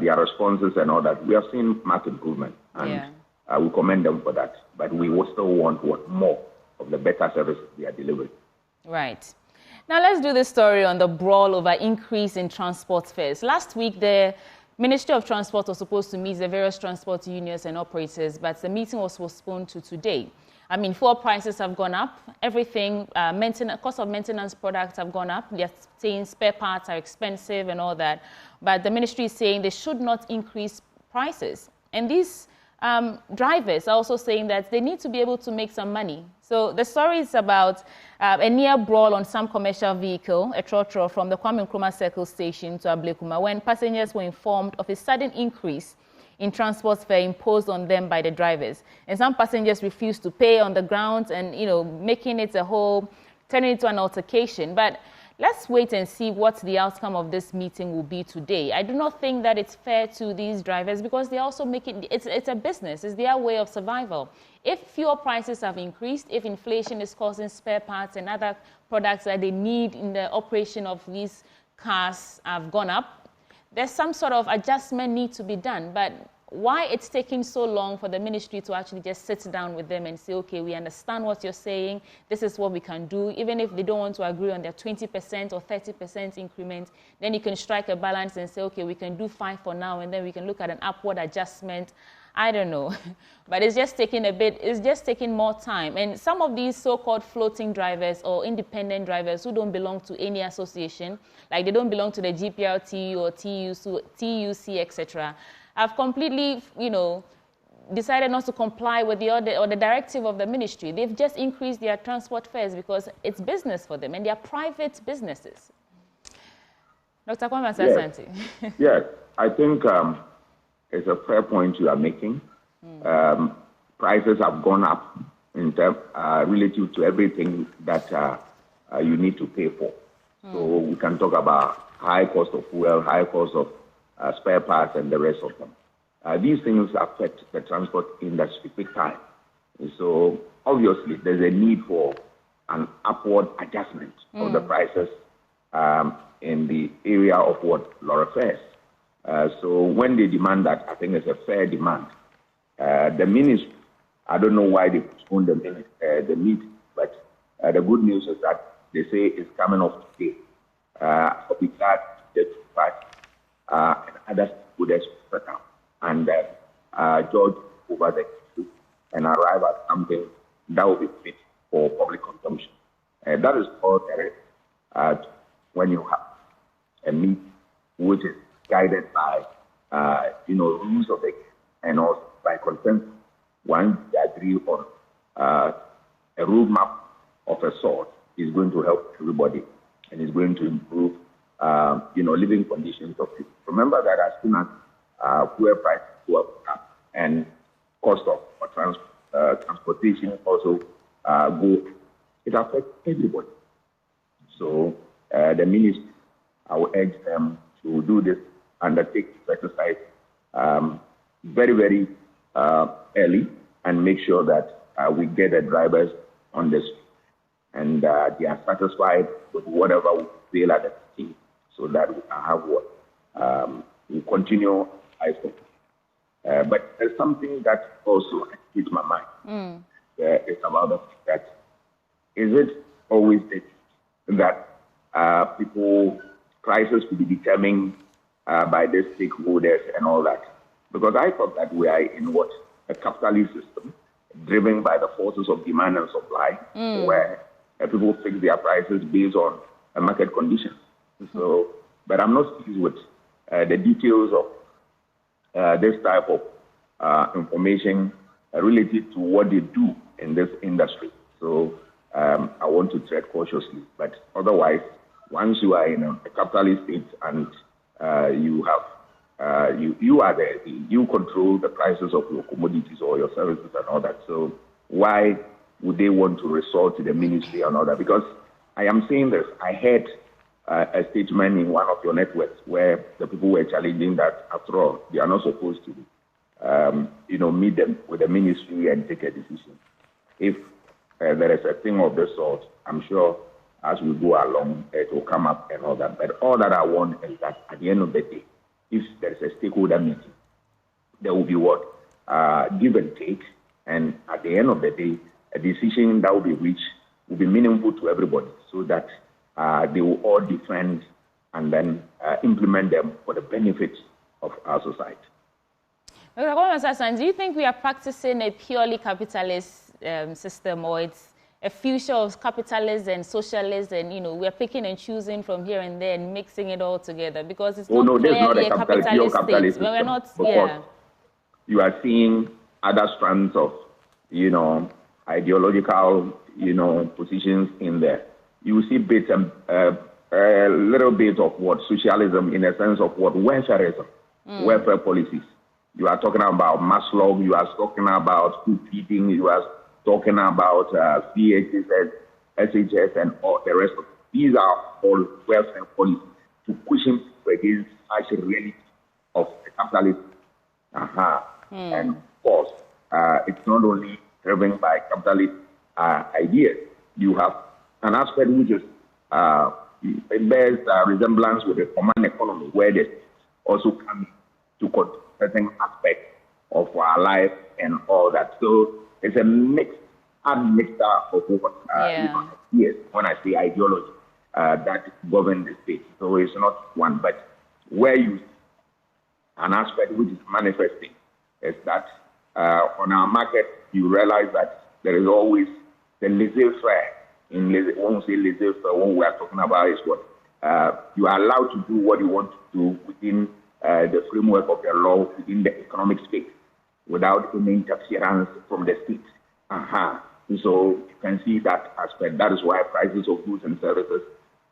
their responses and all that. We have seen marked improvement, and we commend them for that. But we will still want more of the better service they are delivering. Right. Now let's do this story on the brawl over increase in transport fares. Last week, the Ministry of Transport was supposed to meet the various transport unions and operators, but the meeting was postponed to today. Fuel prices have gone up. Everything, cost of maintenance products have gone up. They're saying spare parts are expensive and all that. But the ministry is saying they should not increase prices. And these drivers are also saying that they need to be able to make some money. So the story is about a near brawl on some commercial vehicle, a trotro from the Kwame Nkrumah Circle Station to Ablekuma, when passengers were informed of a sudden increase in transport fare imposed on them by the drivers. And some passengers refused to pay on the grounds and, making it turning it into an altercation. But let's wait and see what the outcome of this meeting will be today. I do not think that it's fair to these drivers, because they also it's a business. It's their way of survival. If fuel prices have increased, if inflation is causing spare parts and other products that they need in the operation of these cars have gone up, there's some sort of adjustment need to be done. But why it's taking so long for the ministry to actually just sit down with them and say, okay, we understand what you're saying, this is what we can do, even if they don't want to agree on their 20% or 30% increment, then you can strike a balance and say, okay, we can do 5 for now, and then we can look at an upward adjustment. I don't know, but it's just taking more time. And some of these so-called floating drivers or independent drivers who don't belong to any association, like they don't belong to the GPRT or TUC, etc., have completely, decided not to comply with the directive of the ministry. They've just increased their transport fares because it's business for them and they are private businesses. Dr. Kwame Sasanti. Yes, I think it's a fair point you are making. Prices have gone up in relative to everything that you need to pay for. So we can talk about high cost of fuel, high cost of spare parts, and the rest of them. These things affect the transport industry big time. So obviously there's a need for an upward adjustment of the prices in the area of what lorry fares. So when they demand that, I think it's a fair demand. The ministry, I don't know why they postponed the meeting, but the good news is that they say it's coming off today. With that, the and others would expect and judge over the issue and arrive at something that will be fit for public consumption. That is all there is when you have a meeting which is guided by rules of the game and also by consensus. Once they agree on a roadmap of a sort, is going to help everybody and is going to improve living conditions of people. Remember that as soon as fuel prices go up and cost of transportation also go, it affects everybody. So the ministry, I will urge them to do this, undertake this exercise very, very early and make sure that we get the drivers on the street and they are satisfied with whatever we feel at the team so that we can have what we continue iPhone. But there's something that also hits my mind. It's about the fact that is it always that prices to be determined by the stakeholders and all that? Because I thought that we are in a capitalist system driven by the forces of demand and supply, where people fix their prices based on market conditions. So, but I'm not pleased with the details of this type of information related to what they do in this industry. So I want to tread cautiously. But otherwise, once you are in a capitalist state and you control the prices of your commodities or your services and all that. So why would they want to resort to the ministry and all that? Because I am saying this, I heard a statement in one of your networks where the people were challenging that after all, they are not supposed to meet them with the ministry and take a decision. If there is a thing of this sort, I'm sure as we go along, it will come up and all that. But all that I want is that at the end of the day, if there is a stakeholder meeting, there will be give and take. And at the end of the day, a decision that will be reached will be meaningful to everybody so that they will all defend and then implement them for the benefit of our society. Dr. Kwame, do you think we are practicing a purely capitalist system, or it's a future of capitalists and socialists, and we're picking and choosing from here and there and mixing it all together? Because it's not clearly a capitalist state. But we're not, you are seeing other strands of, ideological, positions in there. You see bits and a little bit of socialism in the sense of welfareism, welfare policies. You are talking about Maslow, you are talking about food feeding, you are talking about SHS, SHS, and all the rest of it. These are all welfare policies to cushion against actual reality of the capitalism. And of course, it's not only driven by capitalist ideas. You have an aspect which is it bears resemblance with the command economy, where they also come to certain aspects of our life and all that. So it's a mixture of ideas, when I say ideology, that govern the state. So it's not one, but where you an aspect which is manifesting is that on our market, you realize that there is always the laissez-faire. When we say laissez-faire, what we are talking about is what you are allowed to do what you want to do within the framework of the law within the economic space without any interference from the state. So you can see that aspect. That is why prices of goods and services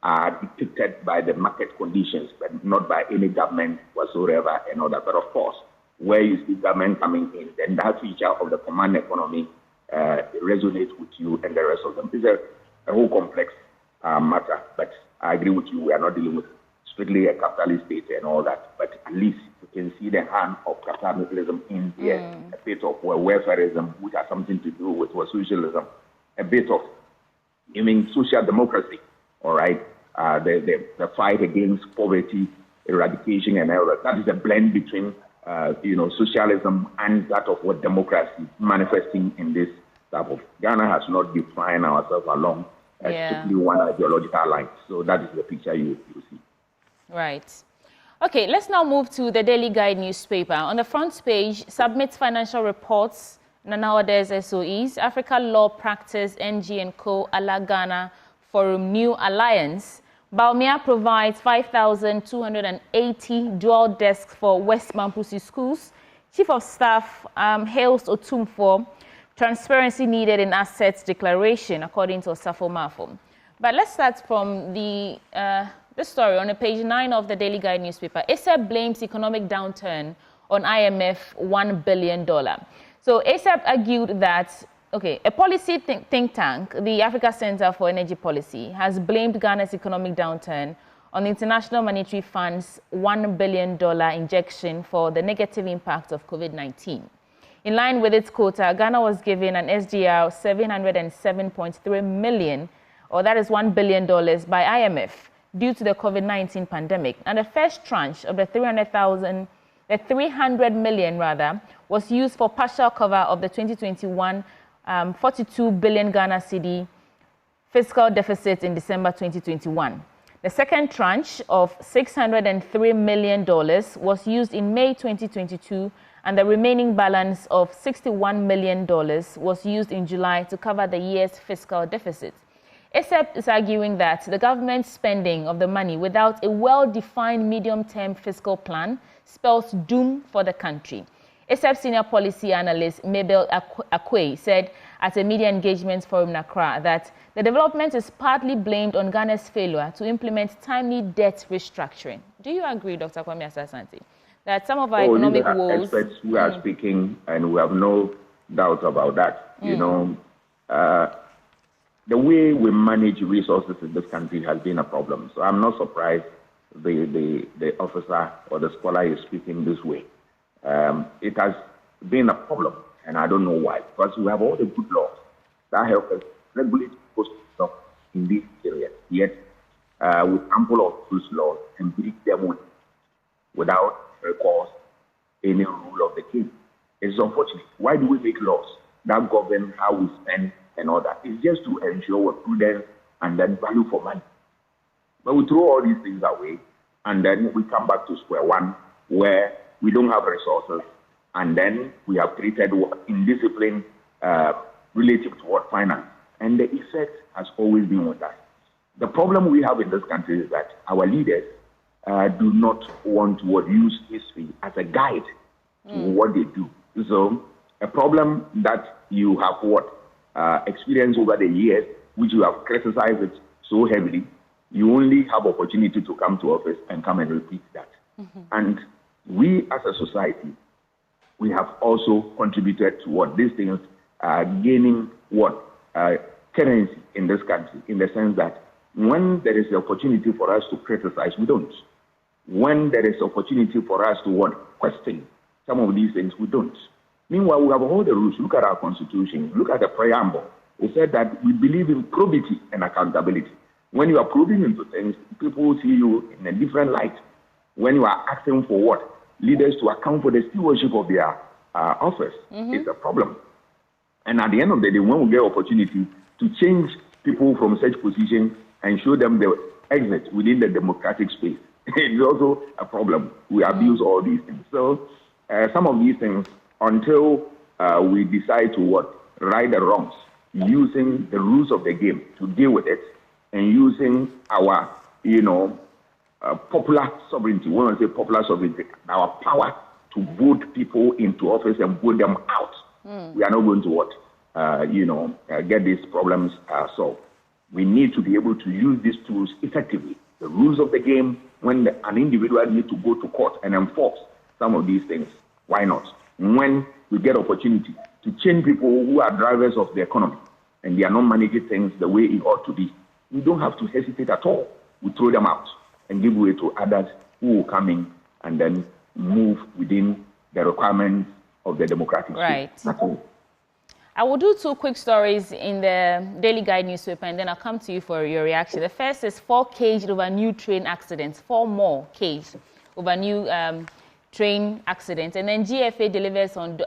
are dictated by the market conditions, but not by any government whatsoever and all that. But of course, where you see government coming in, then that feature of the command economy resonates with you and the rest of them. It's a whole complex matter, but I agree with you. We are not dealing with strictly a capitalist state and all that, but at least you can see the hand of capitalism in here, a bit of welfareism, which has something to do with socialism, a bit of even social democracy, all right, the fight against poverty, eradication and all that. That is a blend between, socialism and that of what democracy manifesting in this type of. Ghana has not defined ourselves along strictly one ideological line. So that is the picture you see. Right. Okay, let's now move to the Daily Guide newspaper. On the front page, submits financial reports, nowadays SOEs, Africa Law Practice, NG & Co, Ala Ghana Forum New Alliance. Baumia provides 5,280 dual desks for West Mampusi schools. Chief of Staff hails Otum for transparency needed in assets declaration, according to Osafo Mafo. But let's start from the story on page 9 of the Daily Guide newspaper. ASAP blames economic downturn on IMF $1 billion. So ASAP argued that, a policy think tank, the Africa Center for Energy Policy, has blamed Ghana's economic downturn on the International Monetary Fund's $1 billion injection for the negative impact of COVID-19. In line with its quota, Ghana was given an SDR 707.3 million, or that is $1 billion, by IMF due to the COVID-19 pandemic. And the first tranche of the 300 million was used for partial cover of the 2021 42 billion Ghana cedi fiscal deficit in December 2021. The second tranche of $603 million was used in May 2022, and the remaining balance of $61 million was used in July to cover the year's fiscal deficit. ASAP is arguing that the government's spending of the money without a well-defined medium-term fiscal plan spells doom for the country. ASAP senior policy analyst Mabel Akwe said at a media engagement forum in Accra that the development is partly blamed on Ghana's failure to implement timely debt restructuring. Do you agree, Dr. Kwame Asasante, that some of our economic woes... experts who are speaking, and we have no doubt about that. The way we manage resources in this country has been a problem. So I'm not surprised the officer or the scholar is speaking this way. It has been a problem, and I don't know why. Because we have all the good laws that help us regulate stuff in this area. Yet, with ample of those laws and break them without recourse any rule of the king. It's unfortunate. Why do we make laws that govern how we spend and all that? It's just to ensure prudence and then value for money. But we throw all these things away, and then we come back to square one, where we don't have resources, and then we have created indiscipline relative to what finance. And the effect has always been with us. The problem we have in this country is that our leaders do not want to use history as a guide to what they do. So a problem that you have experienced over the years, which you have criticized it so heavily, you only have opportunity to come to office and come and repeat that. And we as a society, we have also contributed to what these things are gaining currency in this country, in the sense that when there is the opportunity for us to criticize, we don't. When there is opportunity for us to question some of these things, we don't. Meanwhile, we have all the rules. Look at our constitution. Look at the preamble. We said that we believe in probity and accountability. When you are probing into things, people will see you in a different light. When you are asking for leaders to account for the stewardship of their office, it's a problem. And at the end of the day, when we get opportunity to change people from such positions and show them the exit within the democratic space, it's also a problem. We abuse all these things. So some of these things, until we decide to right the wrongs, using the rules of the game to deal with it, and using our, popular sovereignty. When I say popular sovereignty, our power to vote people into office and vote them out. We are not going to get these problems solved. We need to be able to use these tools effectively. The rules of the game, when an individual needs to go to court and enforce some of these things, why not? When we get opportunity to change people who are drivers of the economy and they are not managing things the way it ought to be, we don't have to hesitate at all. We throw them out and give way to others who will come in and then move within the requirements of the democratic right. state. That's all. I will do 2 quick stories in the Daily Guide newspaper, and then I'll come to you for your reaction. The first is 4 caged over new train accidents, 4 more caged over new train accidents, and then GFA delivers on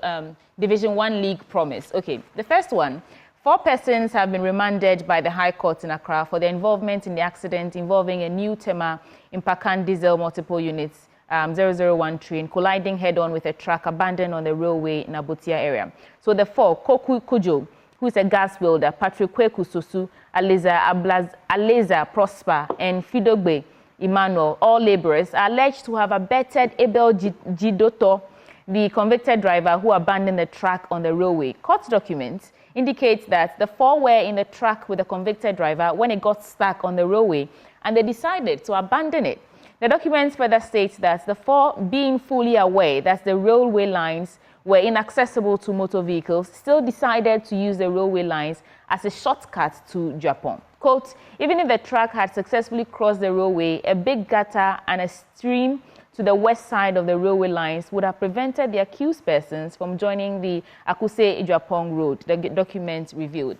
Division 1 League promise. Okay, the first one, 4 persons have been remanded by the High Court in Accra for their involvement in the accident involving a new Tema Impakan diesel multiple units 001 train colliding head-on with a truck abandoned on the railway in Abotia area. So the 4, Koku Kujo, who is a gas welder, Patrick Kweku Susu, Aleza Prosper, and Fidogbe Emmanuel, all laborers, are alleged to have abetted Abel Jidoto, the convicted driver who abandoned the truck on the railway. Court documents indicate that the 4 were in the truck with the convicted driver when it got stuck on the railway, and they decided to abandon it. The documents further state that the 4, being fully aware that the railway lines were inaccessible to motor vehicles, still decided to use the railway lines as a shortcut to Japan. Quote, even if the truck had successfully crossed the railway, a big gutter and a stream to the west side of the railway lines would have prevented the accused persons from joining the Akuse-Japan road, the document revealed.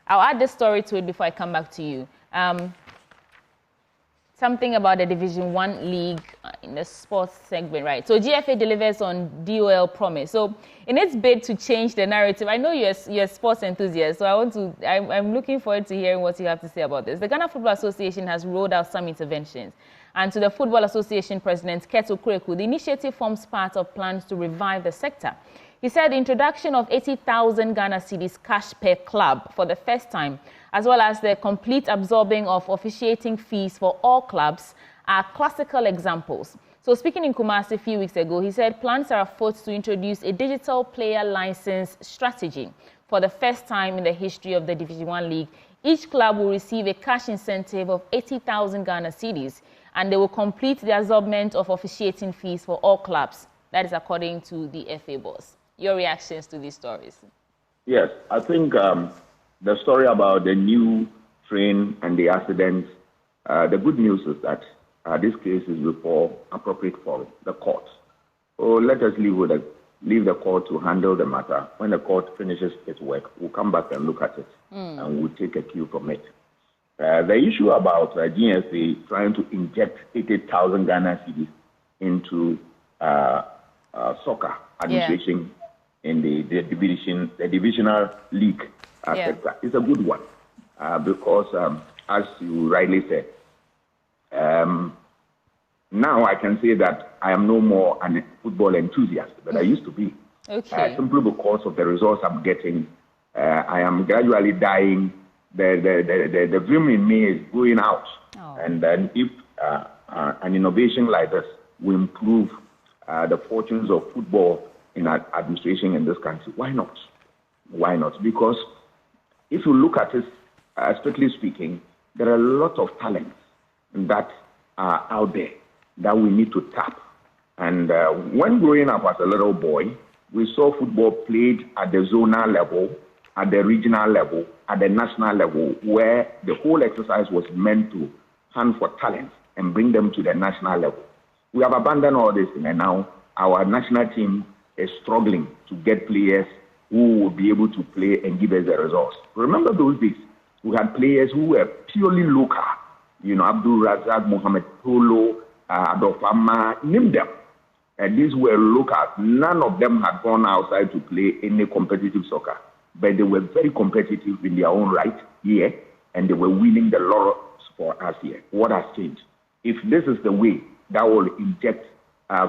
I'll add this story to it before I come back to you. Something about the Division 1 League in the sports segment, right? So GFA delivers on DOL promise. So in its bid to change the narrative, I know you're a sports enthusiast, so I'm looking forward to hearing what you have to say about this. The Ghana Football Association has rolled out some interventions. And to the Football Association President, Keto Kureku, the initiative forms part of plans to revive the sector. He said the introduction of 80,000 Ghana cedis cash per club for the first time, as well as the complete absorbing of officiating fees for all clubs, are classical examples. So speaking in Kumasi a few weeks ago, he said plans are afoot to introduce a digital player license strategy for the first time in the history of the Division 1 League. Each club will receive a cash incentive of 80,000 Ghana cedis, and they will complete the absorbment of officiating fees for all clubs. That is according to the FA boss. Your reactions to these stories? Yes, I think the story about the new train and the accidents, the good news is that this case is before appropriate forum, the court. So let us leave the court to handle the matter. When the court finishes its work, we'll come back and look at it, and we'll take a cue from it. The issue about GSA trying to inject 80,000 Ghana cedis into soccer administration in the divisional league sector is a good one because, as you rightly said, now I can say that I am no more a football enthusiast, but I used to be. Okay. Simply because of the results I'm getting, I am gradually dying. The dream in me is going out. And then if an innovation like this will improve the fortunes of football in administration in this country, why not? Why not? Because if you look at it, strictly speaking, there are a lot of talents that are out there that we need to tap. And when growing up as a little boy, we saw football played at the zonal level, at the regional level, at the national level, where the whole exercise was meant to hunt for talent and bring them to the national level. We have abandoned all this, and now our national team is struggling to get players who will be able to play and give us the results. Remember those days? We had players who were purely local. You know, Abdul Razak, Mohamed Polo, Adofama, name them. And these were locals. None of them had gone outside to play any competitive soccer. But they were very competitive in their own right here, and they were winning the laurels for us here. What has changed? If this is the way that will inject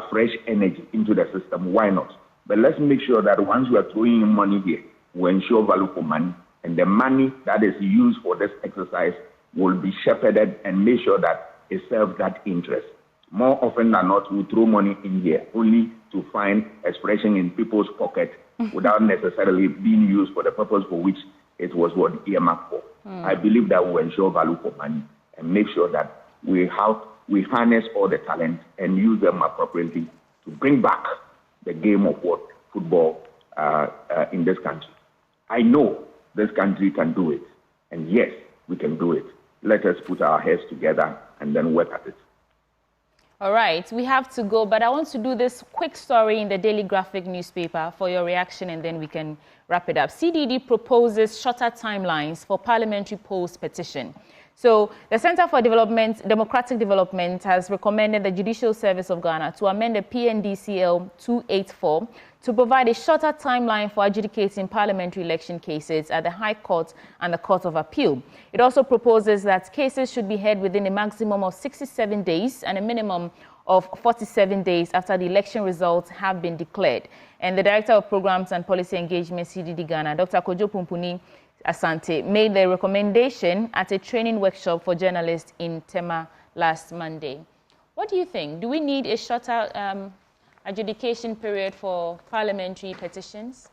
fresh energy into the system, why not? But let's make sure that once we are throwing in money here, we ensure value for money, and the money that is used for this exercise will be shepherded and make sure that it serves that interest. More often than not, we throw money in here only to find expression in people's pocket without necessarily being used for the purpose for which it was earmarked for. I believe that will ensure value for money and make sure that we harness all the talent and use them appropriately to bring back the game of football in this country. I know this country can do it, and yes, we can do it. Let us put our heads together and then work at it. All right, we have to go, but I want to do this quick story in the Daily Graphic newspaper for your reaction, and then we can wrap it up. CDD proposes shorter timelines for parliamentary polls petition. So the Center for Democratic Development has recommended the Judicial Service of Ghana to amend the PNDCL 284 to provide a shorter timeline for adjudicating parliamentary election cases at the High Court and the Court of Appeal. It also proposes that cases should be heard within a maximum of 67 days and a minimum of 47 days after the election results have been declared. And the Director of Programs and Policy Engagement, CDD Ghana, Dr. Kojo Pumpuni Asante, made the recommendation at a training workshop for journalists in Tema last Monday. What do you think? Do we need a shorter adjudication period for parliamentary petitions?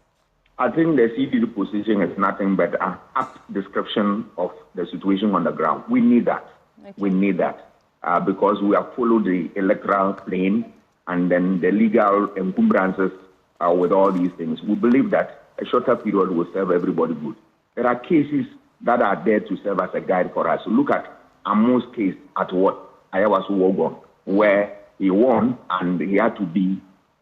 I think the CDD position is nothing but an apt description of the situation on the ground. We need that. Okay. We need that because we have followed the electoral plane and then the legal encumbrances with all these things. We believe that a shorter period will serve everybody good. There are cases that are there to serve as a guide for us. So look at Amon's case at Ayawasu Wogon, where he won and he had to be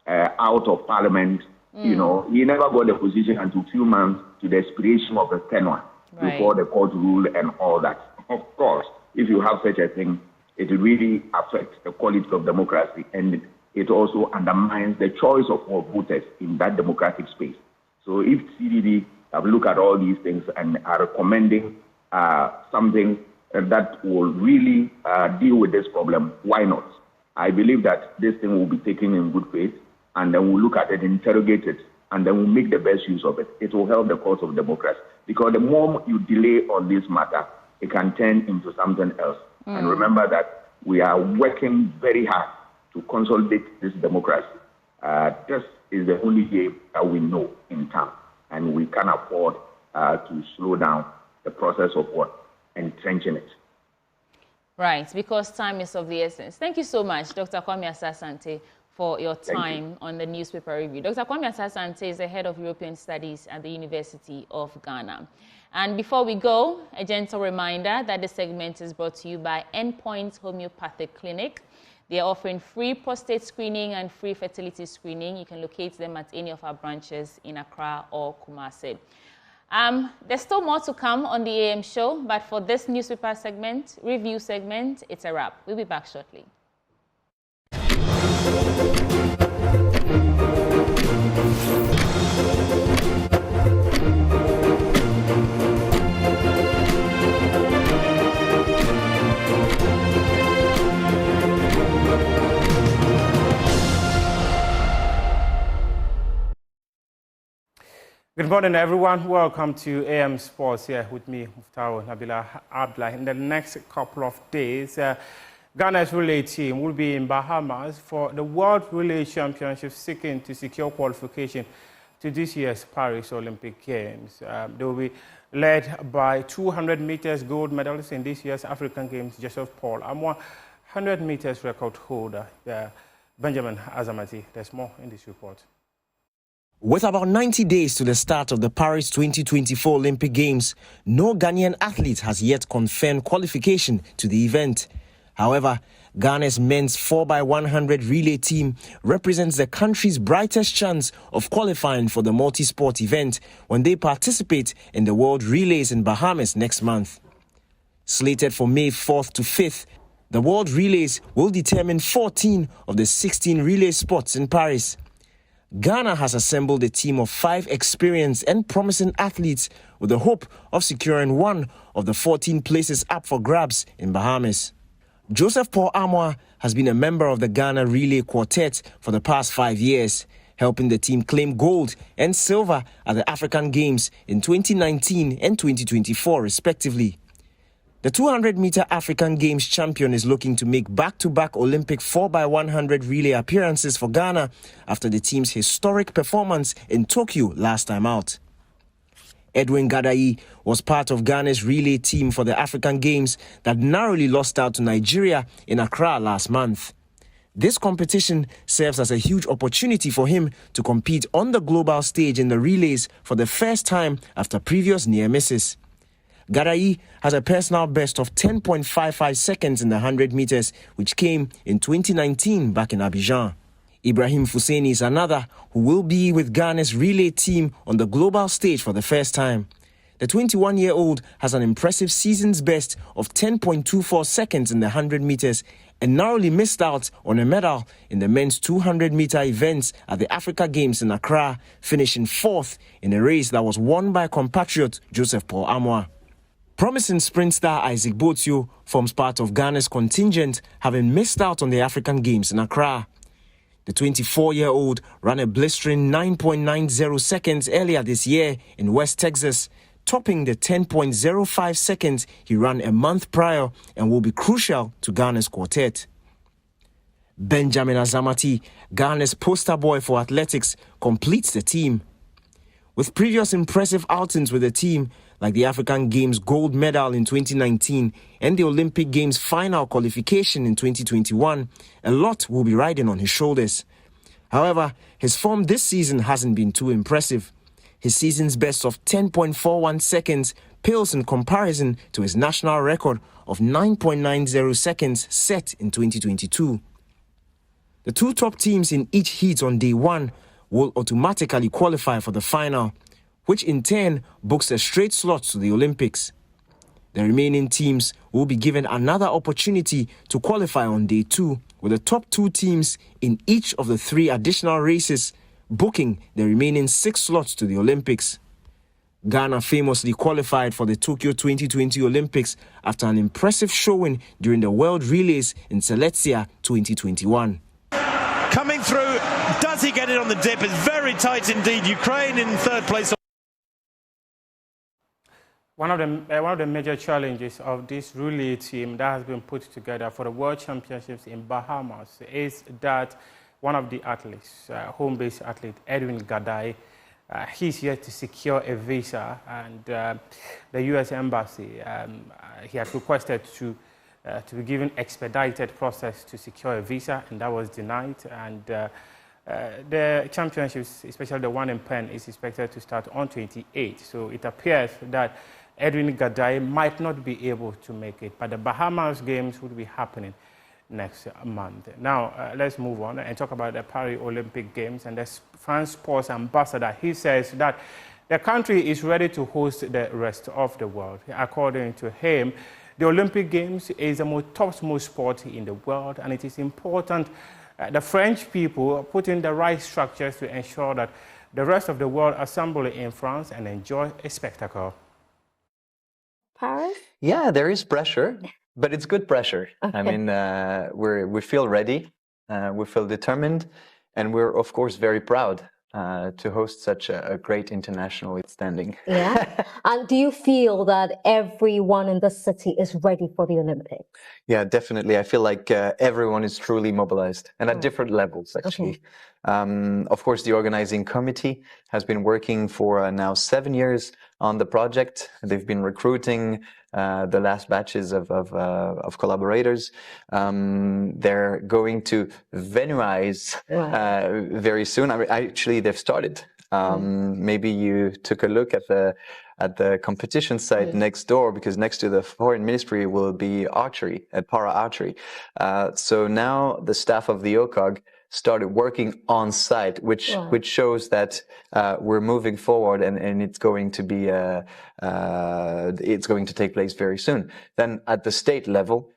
out of parliament. You know, he never got the position until 2 months to the expiration of the tenure before the court ruled and all that. Of course, if you have such a thing, it really affects the quality of democracy, and it also undermines the choice of all voters in that democratic space. So if CDD have looked at all these things and are recommending something that will really deal with this problem, why not? I believe that this thing will be taken in good faith, and then we'll look at it, interrogate it, and then we'll make the best use of it. It will help the cause of democracy. Because the more you delay on this matter, it can turn into something else. And remember that we are working very hard to consolidate this democracy. This is the only game that we know in town, and we can't afford to slow down the process of entrenching it. Right, because time is of the essence. Thank you so much, Dr. Kwame Asante, for your time on the newspaper review. Dr. Kwame Asante is the head of European Studies at the University of Ghana. And before we go, a gentle reminder that this segment is brought to you by Endpoint Homeopathic Clinic. They are offering free prostate screening and free fertility screening. You can locate them at any of our branches in Accra or Kumasi. There's still more to come on the AM show, but for this newspaper segment, review segment, it's a wrap. We'll be back shortly. Good morning, everyone. Welcome to AM Sports here with me, Muftaro Nabila Abdullah. In the next couple of days, Ghana's relay team will be in Bahamas for the World Relay Championship, seeking to secure qualification to this year's Paris Olympic Games. They will be led by 200 meters gold medalist in this year's African Games, Joseph Paul. I'm 100 meters record holder, Benjamin Azamati. There's more in this report. With about 90 days to the start of the Paris 2024 Olympic Games, no Ghanaian athlete has yet confirmed qualification to the event. However, Ghana's men's 4x100 relay team represents the country's brightest chance of qualifying for the multi-sport event when they participate in the World Relays in Bahamas next month. Slated for May 4th to 5th, the World Relays will determine 14 of the 16 relay spots in Paris. Ghana has assembled a team of 5 experienced and promising athletes with the hope of securing one of the 14 places up for grabs in Bahamas. Joseph Paul Amoah has been a member of the Ghana Relay Quartet for the past 5 years, helping the team claim gold and silver at the African Games in 2019 and 2024, respectively. The 200-meter African Games champion is looking to make back-to-back Olympic 4x100 relay appearances for Ghana after the team's historic performance in Tokyo last time out. Edwin Gadai was part of Ghana's relay team for the African Games that narrowly lost out to Nigeria in Accra last month. This competition serves as a huge opportunity for him to compete on the global stage in the relays for the first time after previous near misses. Gadai has a personal best of 10.55 seconds in the 100 meters, which came in 2019 back in Abidjan. Ibrahim Fuseni is another who will be with Ghana's relay team on the global stage for the first time. The 21-year-old has an impressive season's best of 10.24 seconds in the 100 meters and narrowly missed out on a medal in the men's 200-meter events at the Africa Games in Accra, finishing fourth in a race that was won by compatriot Joseph Paul Amoah. Promising sprint star Isaac Botio forms part of Ghana's contingent, having missed out on the African Games in Accra. The 24-year-old ran a blistering 9.90 seconds earlier this year in West Texas, topping the 10.05 seconds he ran a month prior and will be crucial to Ghana's quartet. Benjamin Azamati, Ghana's poster boy for athletics, completes the team. With previous impressive outings with the team, like the African Games gold medal in 2019 and the Olympic Games final qualification in 2021, a lot will be riding on his shoulders. However, his form this season hasn't been too impressive. His season's best of 10.41 seconds pales in comparison to his national record of 9.90 seconds set in 2022. The two top teams in each heat on day one will automatically qualify for the final, which in turn books a straight slot to the Olympics. The remaining teams will be given another opportunity to qualify on day two, with the top two teams in each of the three additional races booking the remaining 6 slots to the Olympics. Ghana famously qualified for the Tokyo 2020 Olympics after an impressive showing during the World Relays in Silesia 2021. Coming through, does he get it on the dip? It's very tight indeed. Ukraine in third place. One of the major challenges of this relay team that has been put together for the World Championships in Bahamas is that one of the athletes, home-based athlete Edwin Gadai, he's yet to secure a visa, and the U.S. Embassy, he had requested to be given expedited process to secure a visa, and that was denied. And the championships, especially the one in Penn, is expected to start on 28. So it appears that Edwin Gadai might not be able to make it, but the Bahamas Games will be happening next month. Now, let's move on and talk about the Paris Olympic Games and the France sports ambassador. He says that the country is ready to host the rest of the world. According to him, the Olympic Games is the topmost sport in the world, and it is important the French people put in the right structures to ensure that the rest of the world assemble in France and enjoy a spectacle. Paris? Yeah, there is pressure, but it's good pressure. Okay. I mean, we feel ready, we feel determined, and we're of course very proud to host such a great international standing. Yeah. And do you feel that everyone in the city is ready for the Olympics? Yeah, definitely. I feel like everyone is truly mobilized, and at different levels, actually. Okay. Of course, the organizing committee has been working for now 7 years on the project. They've been recruiting the last batches of collaborators. They're going to venueize very soon. Actually, they've started. Maybe you took a look at the competition site next door, because next to the foreign ministry will be archery, para archery. So now the staff of the OCOG started working on site, which shows that we're moving forward, and it's going to be it's going to take place very soon. Then at the state level,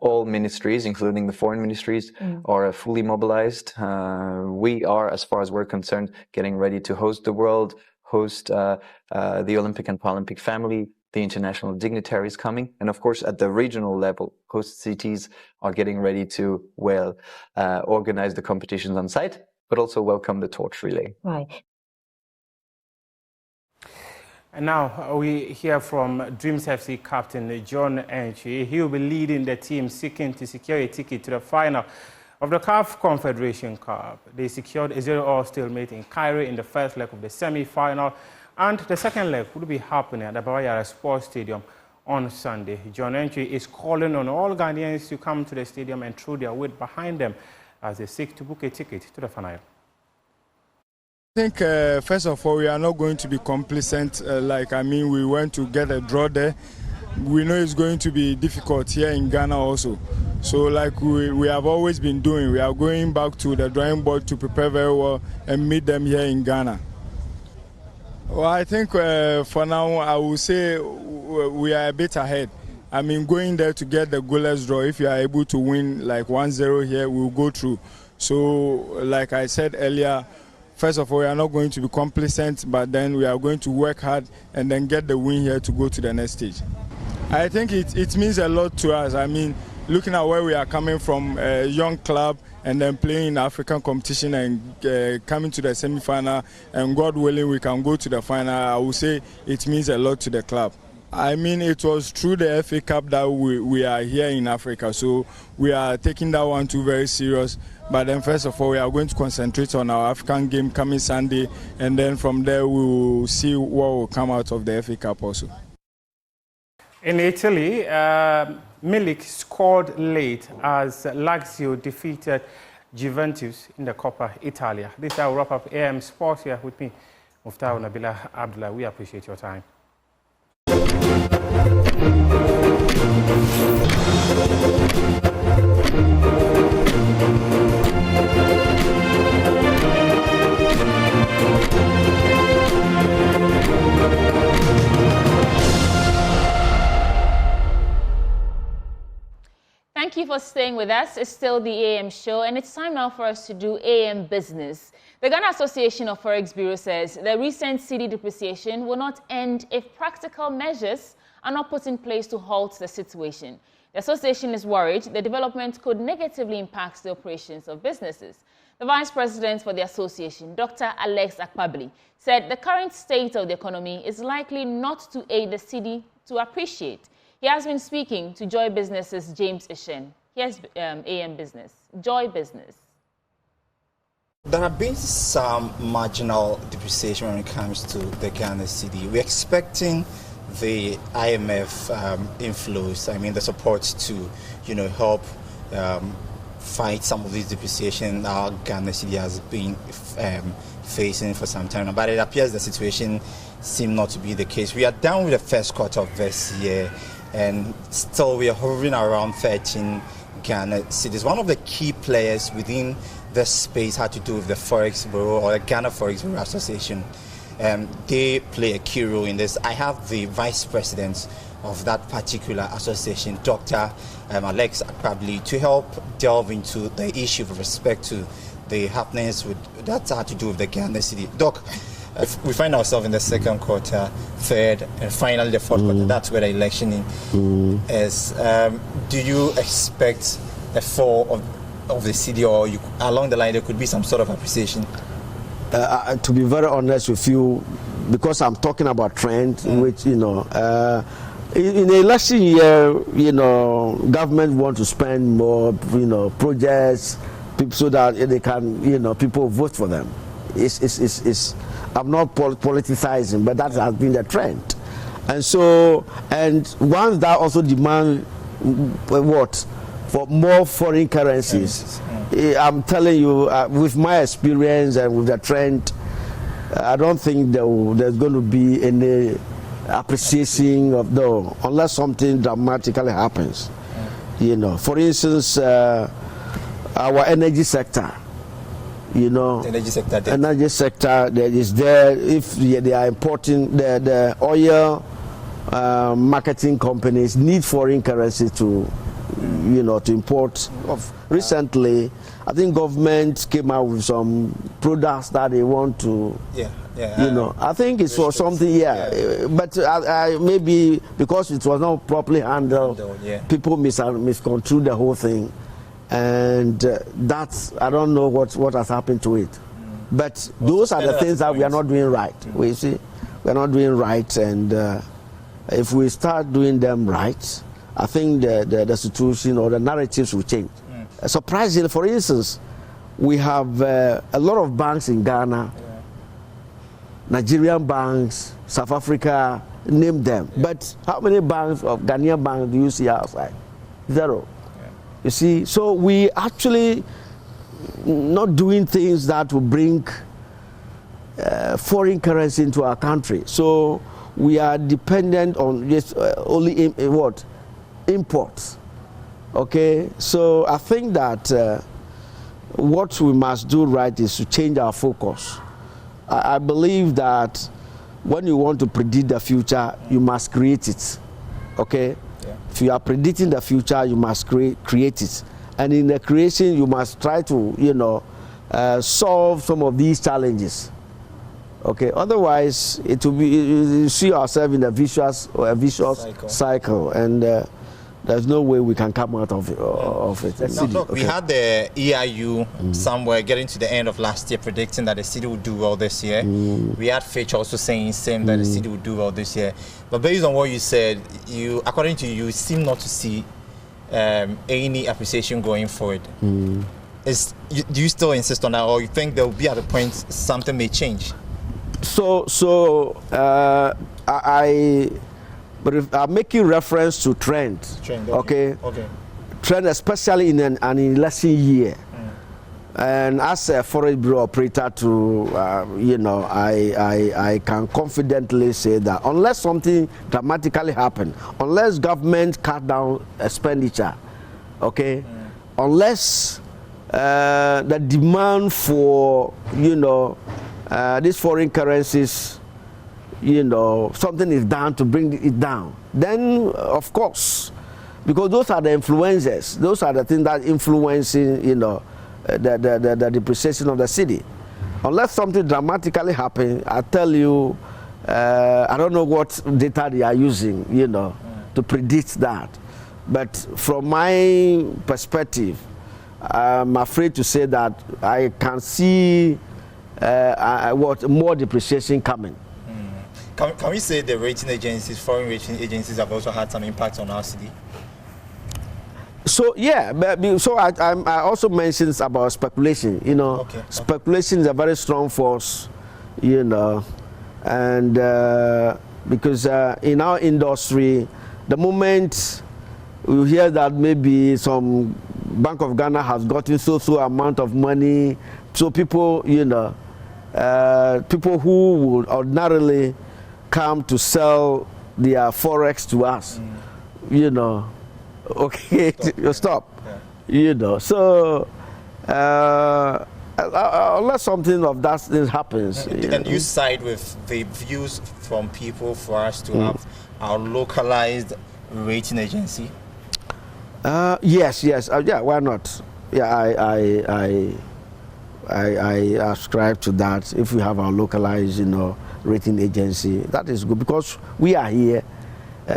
all ministries, including the foreign ministries, are fully mobilized. We are, as far as we're concerned, getting ready to host the world, host the Olympic and Paralympic family, the international dignitaries coming, and of course at the regional level, host cities are getting ready to organize the competitions on site, but also welcome the torch relay. Right. And now we hear from Dreams FC captain John Enchi. He will be leading the team seeking to secure a ticket to the final of the CAF Confederation Cup. They secured a 0-0 stalemate in Cairo in the first leg of the semi-final, and the second leg will be happening at the Barayara Sports Stadium on Sunday. John Enchi is calling on all Ghanaians to come to the stadium and throw their weight behind them as they seek to book a ticket to the final. I think, first of all, we are not going to be complacent. We went to get a draw there. We know it's going to be difficult here in Ghana also. So like we have always been doing, we are going back to the drawing board to prepare very well and meet them here in Ghana. Well, I think for now, I will say we are a bit ahead. Going there to get the goalless draw, if you are able to win like 1-0 here, we will go through. So like I said earlier, first of all, we are not going to be complacent, but then we are going to work hard and then get the win here to go to the next stage. I think it means a lot to us. Looking at where we are coming from, a young club, and then playing in African competition and coming to the semi-final, and God willing, we can go to the final. I would say it means a lot to the club. It was through the FA Cup that we are here in Africa, so we are taking that one too very serious. But then first of all, we are going to concentrate on our African game coming Sunday, and then from there we will see what will come out of the FA Cup also. In Italy, Milik scored late as Lazio defeated Juventus in the Coppa Italia. This is our wrap up AM Sports here with me, Muftau Nabila Abdullah. We appreciate your time. Thank you for staying with us. It's still the AM show, and it's time now for us to do AM business. The Ghana Association of Forex Bureau says the recent Cedi depreciation will not end if practical measures are not put in place to halt the situation. The association is worried the development could negatively impact the operations of businesses. The Vice President for the association, Dr. Alex Akpabili, said the current state of the economy is likely not to aid the Cedi to appreciate. He has been speaking to Joy Business's James Ishen. Here's AM Business. Joy Business. There have been some marginal depreciation when it comes to the Ghana Cedi. We're expecting the IMF inflows, the support to, help fight some of this depreciation our Ghana Cedi has been facing for some time now. But it appears the situation seems not to be the case. We are down with the first quarter of this year, and still we are hovering around 13 Ghana Cedis. One of the key players within this space had to do with the Forex Bureau, or the Ghana Forex Bureau Association. They play a key role in this. I have the vice president of that particular association, Dr. Alex Akpabili, to help delve into the issue with respect to the happenings that had to do with the Ghana Cedi. Doc, we find ourselves in the second quarter, third, and finally the fourth quarter. That's where the election is. Do you expect a fall of the Cedi, or along the line there could be some sort of appreciation? To be very honest with you, because I'm talking about trend, which in the election year, government want to spend more, projects, so that they can, people vote for them. I'm not politicizing, but that has been the trend. And so, once that also demand what? For more foreign currencies. I'm telling you, with my experience and with the trend, I don't think there's going to be any appreciation of unless something dramatically happens. For instance, our energy sector. The energy sector that is there. If they are importing the oil marketing companies need foreign currency to import. Recently, I think government came out with some products that they want to. I think it's for something. But maybe because it was not properly handled, people misconstrued the whole thing. And that's, I don't know what has happened to it. But those are the things that we are not doing right. We see, we're not doing right, and if we start doing them right, I think the situation or the narratives will change. Surprisingly, for instance, we have a lot of banks in Ghana, Nigerian banks, South Africa, name them. But how many banks of Ghanaian banks do you see outside? Zero. You see, so we actually not doing things that will bring foreign currency into our country. So we are dependent on just only imports. Okay, so I think that what we must do right is to change our focus. I believe that when you want to predict the future, you must create it. Okay, if you are predicting the future, you must create it, and in the creation, you must try to solve some of these challenges. Okay, otherwise it will be you see ourselves in a vicious cycle, and there's no way we can come out of it. Now, look, we had the EIU somewhere getting to the end of last year predicting that the city would do well this year. We had Fitch also saying same that the city would do well this year. But based on what you said, according to you, seem not to see any appreciation going forward. Do you still insist on that, or you think there will be at a point something may change? But if I'm making reference to trend, okay? Trend, especially in an election year. And as a foreign bureau operator, I can confidently say that unless something dramatically happens, unless government cut down expenditure, okay, unless the demand for these foreign currencies, something is done to bring it down, then of course, because those are the influences, those are the things that influencing, the depreciation of the city. Unless something dramatically happens, I tell you, I don't know what data they are using, to predict that. But from my perspective, I'm afraid to say that I can see more depreciation coming. Can we say the rating agencies, foreign rating agencies, have also had some impact on our city? So yeah, so I also mentioned about speculation. Speculation is a very strong force, and because in our industry, the moment we hear that maybe some Bank of Ghana has gotten so amount of money, so people, people who would ordinarily come to sell their forex to us, okay, stop. So unless something of that thing happens. And you side with the views from people for us to have our localized rating agency? Yes, yeah, why not? Yeah, I ascribe to that. If we have our localized, rating agency, that is good, because we are here.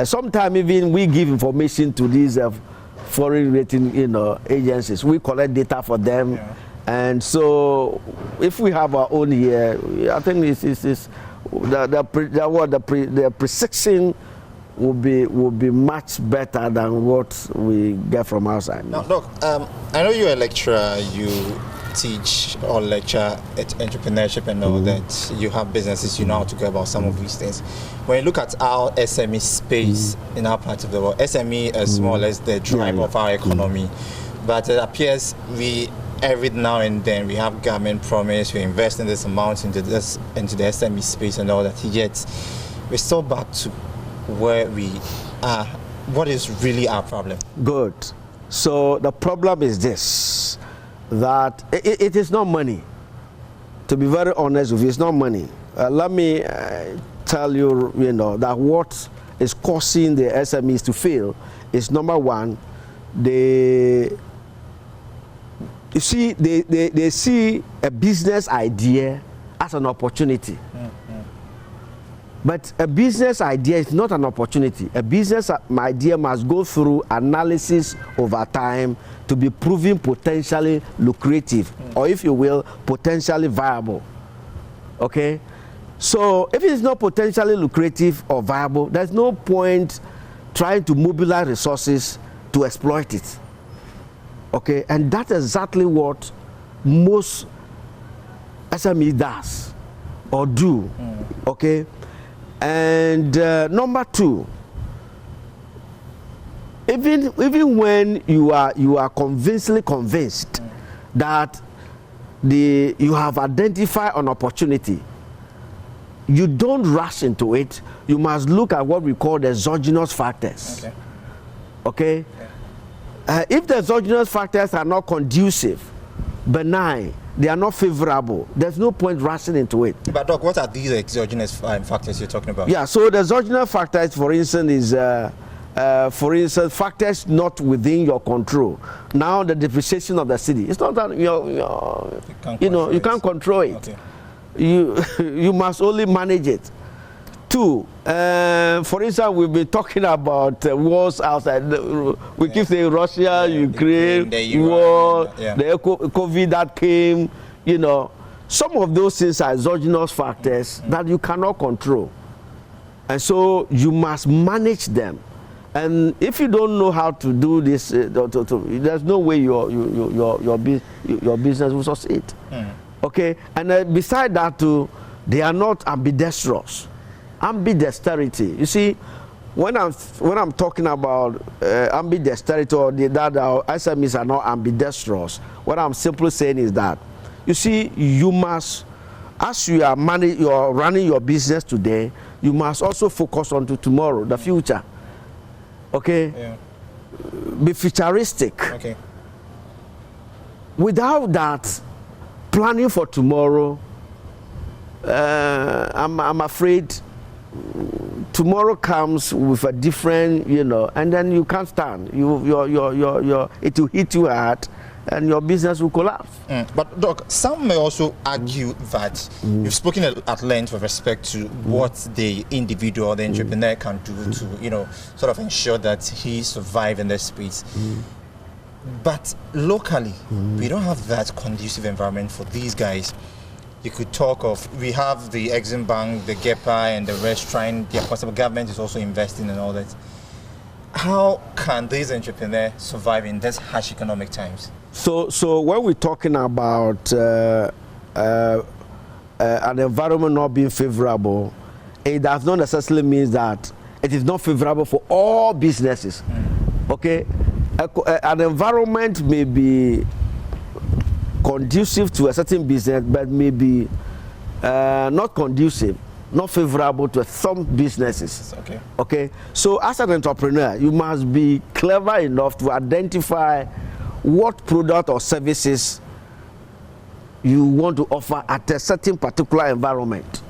Sometimes even we give information to these foreign rating agencies. We collect data for them, and so if we have our own here, I think the precision will be much better than what we get from outside. Now, look, I know you're a lecturer. You teach or lecture at entrepreneurship and all that. You have businesses, you know how to go about some of these things. When you look at our SME space in our part of the world, SME is more or less the drive of our economy. But it appears every now and then we have government promise, we invest in this amount into the SME space and all that. Yet we're still back to where we are. What is really our problem? Good. So the problem is this, that it is not money. To be very honest with you, it's not money. Let me tell you, that what is causing the SMEs to fail is, number one, they see a business idea as an opportunity. But a business idea is not an opportunity. A business idea must go through analysis over time to be proven potentially lucrative, or if you will, potentially viable. Okay? So if it is not potentially lucrative or viable, there's no point trying to mobilize resources to exploit it. Okay, and that's exactly what most SME does or do. Okay, and number two, even when you are convincingly convinced that you have identified an opportunity, you don't rush into it. You must look at what we call the exogenous factors. Okay. If the exogenous factors are not conducive, benign, they are not favorable, there's no point rushing into it. But Doc, what are these exogenous factors you're talking about? Yeah, so the exogenous factors, for instance, is factors not within your control. Now the depreciation of the city, it's not that you can't control it. Okay. You must only manage it. Two, for instance, we've been talking about wars outside. We keep saying Russia, Ukraine, the war, the COVID that came. You know, some of those things are exogenous factors that you cannot control, and so you must manage them. And if you don't know how to do this, there's no way your business will succeed. Okay, and beside that too, they are not ambidextrous. Ambidexterity. You see, when I'm talking about ambidexterity or that our SMEs are not ambidextrous, what I'm simply saying is that, you see, you must, as you are running your business today, you must also focus on to tomorrow, the future. Okay? Yeah. Be futuristic. Okay. Without that, planning for tomorrow, I'm afraid tomorrow comes with a different, and then you can't stand. It will hit you hard, and your business will collapse. But Doc, some may also argue that you've spoken at length with respect to what the individual, the entrepreneur can do to, sort of ensure that he survives in this space. But locally, we don't have that conducive environment for these guys. You could talk of, we have the Exim Bank, the GEPA, and the rest trying, the possible government is also investing in all that. How can these entrepreneurs survive in these harsh economic times? So when we're talking about an environment not being favorable, it does not necessarily mean that it is not favorable for all businesses. Okay, an environment may be conducive to a certain business, but maybe not conducive, not favorable to some businesses. Okay. Okay. So as an entrepreneur, you must be clever enough to identify what product or services you want to offer at a certain particular environment.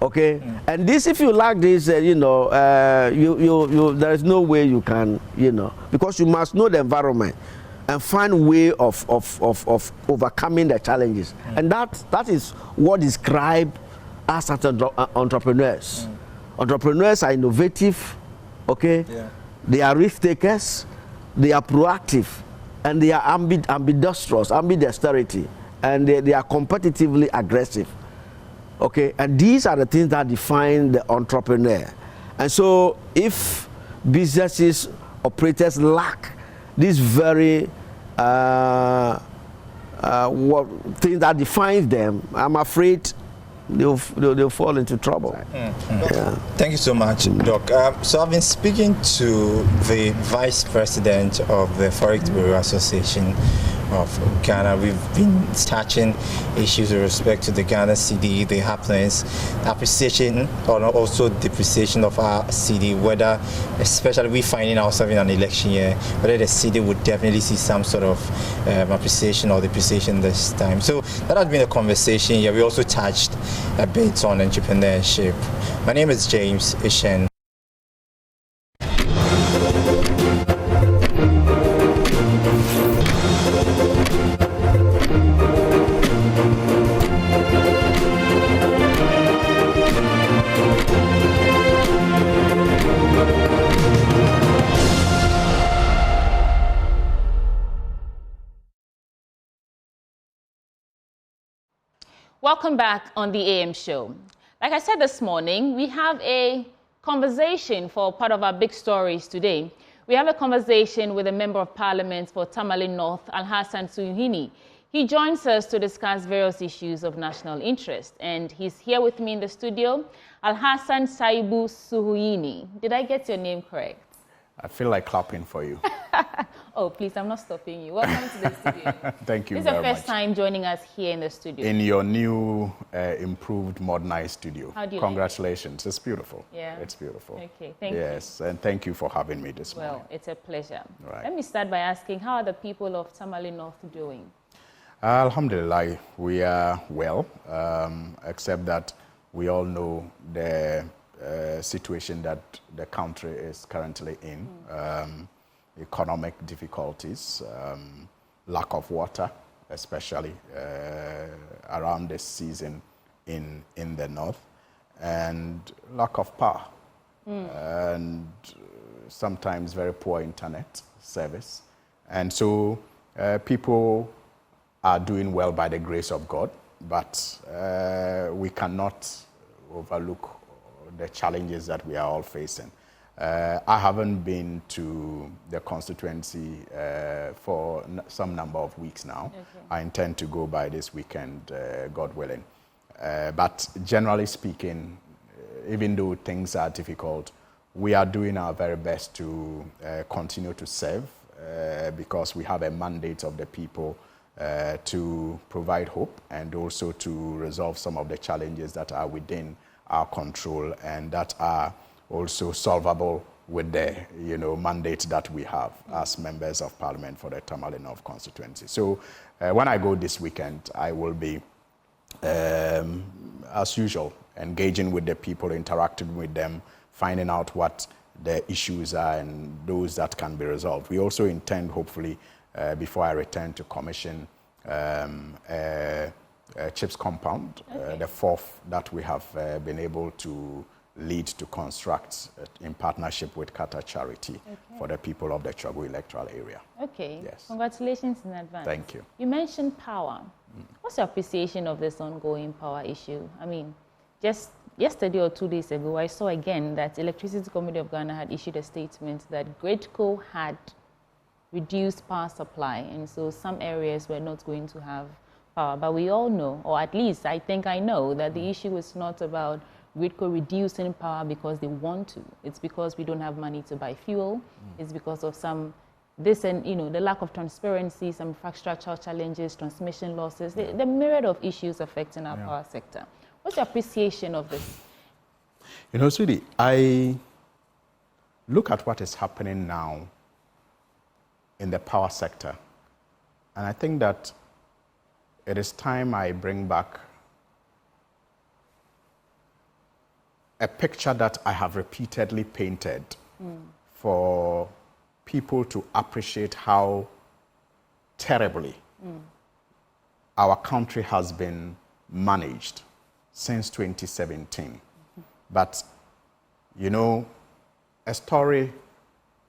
Okay. And this, if you like this, there is no way you can, because you must know the environment and find a way of overcoming the challenges. And that is what describes us as entrepreneurs. Entrepreneurs are innovative, okay? Yeah. They are risk takers, they are proactive, and they are ambidextrous, ambidexterity, and they are competitively aggressive. Okay, and these are the things that define the entrepreneur. And so if businesses, operators lack these very things that define them, I'm afraid they'll fall into trouble. Yeah. Thank you so much, Doc. So I've been speaking to the Vice President of the Forex Bureau Association of Ghana. We've been touching issues with respect to the Ghana cedi, the happenings, appreciation or also depreciation of our cedi, whether, especially we finding ourselves in an election year, whether the cedi would definitely see some sort of appreciation or depreciation this time. So that has been a conversation here. We also touched a bit on entrepreneurship. My name is James Ishen. Welcome back on the AM show. Like I said this morning, we have a conversation for part of our big stories today. We have a conversation with a Member of Parliament for Tamale North, Alhassan Suhuyini. He joins us to discuss various issues of national interest, and he's here with me in the studio, Alhassan Suhuyini. Did I get your name correct? I feel like clapping for you. Oh, please, I'm not stopping you. Welcome to the studio. Thank you very much. This is your first time joining us here in the studio. In your new, improved, modernized studio. How do you Congratulations. It's beautiful. Yeah. It's beautiful. Okay, thank you. Yes, and thank you for having me this morning. Well, it's a pleasure. Right. Let me start by asking, how are the people of Tamale North doing? Alhamdulillah, we are well, except that we all know the situation that the country is currently in. Economic difficulties, lack of water, especially around this season in the north, and lack of power, and sometimes very poor internet service. And so people are doing well by the grace of God, but we cannot overlook the challenges that we are all facing. I haven't been to the constituency for some number of weeks now. Okay. I intend to go by this weekend, God willing. But generally speaking, even though things are difficult, we are doing our very best to continue to serve because we have a mandate of the people to provide hope and also to resolve some of the challenges that are within our control and that are also solvable with the mandate that we have as members of Parliament for the Tamale North constituency. So when I go this weekend, I will be, as usual, engaging with the people, interacting with them, finding out what the issues are and those that can be resolved. We also intend, hopefully, before I return to commission, CHIPS compound, the fourth that we have been able to lead to construct in partnership with Qatar Charity for the people of the Chogo electoral area. Okay. Yes. Congratulations in advance. Thank you. You mentioned power. What's your appreciation of this ongoing power issue? I mean, just yesterday or 2 days ago, I saw again that Electricity Committee of Ghana had issued a statement that GRA-SML had reduced power supply, and so some areas were not going to have power. But we all know, or at least I think I know, that the issue is not about GRA-SML reducing power because they want to. It's because we don't have money to buy fuel. It's because of the lack of transparency, some infrastructural challenges, transmission losses, the myriad of issues affecting our power sector. What's your appreciation of this? Cedi, I look at what is happening now in the power sector, and I think that it is time I bring back a picture that I have repeatedly painted for people to appreciate how terribly our country has been managed since 2017. But, a story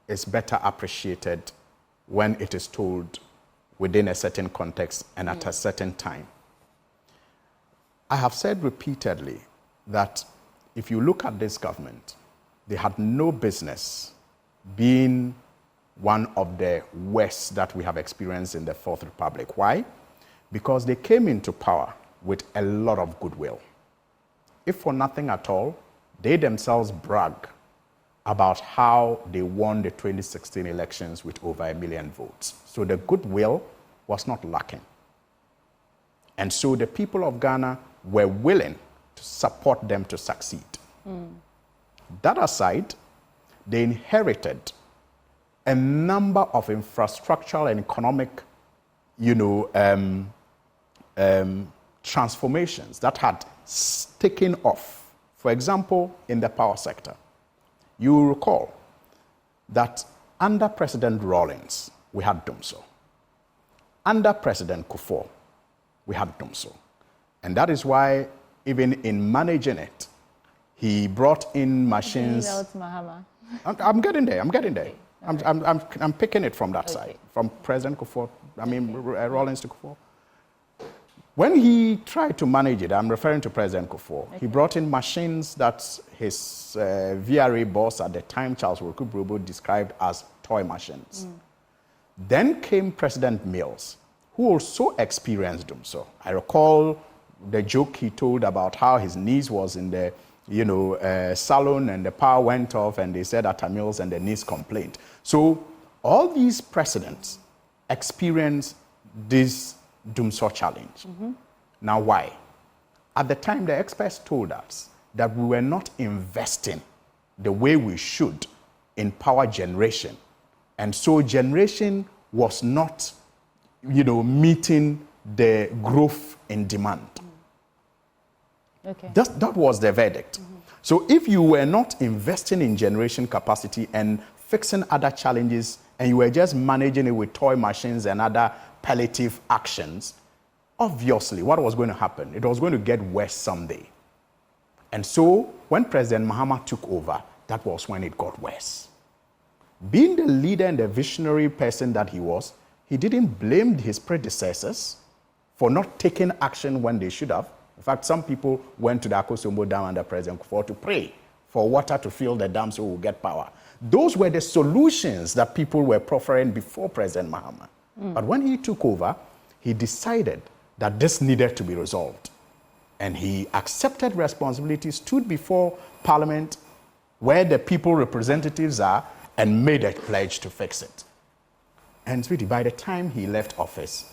is better appreciated when it is told within a certain context and at a certain time. I have said repeatedly that if you look at this government, they had no business being one of the worst that we have experienced in the Fourth Republic. Why? Because they came into power with a lot of goodwill. If for nothing at all, they themselves brag about how they won the 2016 elections with over 1 million votes. So the goodwill was not lacking. And so the people of Ghana were willing to support them to succeed. That aside, they inherited a number of infrastructural and economic, transformations that had taken off. For example, in the power sector, you will recall that under President Rawlings, we had Dumso. Under President Kufuor, we had Dumso. And that is why, even in managing it, he brought in machines. I'm getting there. Okay. I'm picking it from that side, from President Kufuor, Rawlings to Kufuor. When he tried to manage it, I'm referring to President Kufuor, he brought in machines that his VRA boss at the time, Charles Wokubu, described as toy machines. Then came President Mills, who also experienced them. So I recall the joke he told about how his niece was in the salon and the power went off and they said at Mills and the niece complained. So all these presidents experienced this Dumsor challenge. Now why? At the time, the experts told us that we were not investing the way we should in power generation. And so generation was not, meeting the growth in demand. Okay. That was the verdict. So if you were not investing in generation capacity and fixing other challenges, and you were just managing it with toy machines and other palliative actions, obviously what was going to happen? It was going to get worse someday. And so when President Mahama took over, that was when it got worse. Being the leader and the visionary person that he was, he didn't blame his predecessors for not taking action when they should have. In fact, some people went to the Akosombo Dam under President Kufuor to pray for water to fill the dam so we'll get power. Those were the solutions that people were proffering before President Mahama. But when he took over, he decided that this needed to be resolved. And he accepted responsibility, stood before Parliament, where the people representatives are, and made a pledge to fix it. And sweetie, by the time he left office,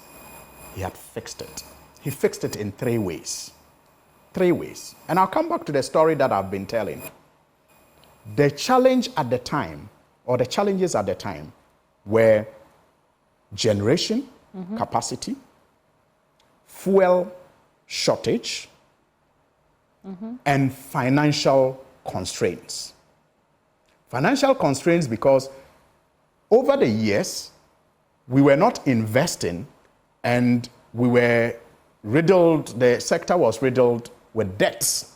he had fixed it. He fixed it in 3 ways. 3 ways. And I'll come back to the story that I've been telling. The challenge at the time, or the challenges at the time, were generation capacity, fuel shortage, and financial constraints. Financial constraints because over the years, we were not investing and we were riddled, the sector was riddled with debts.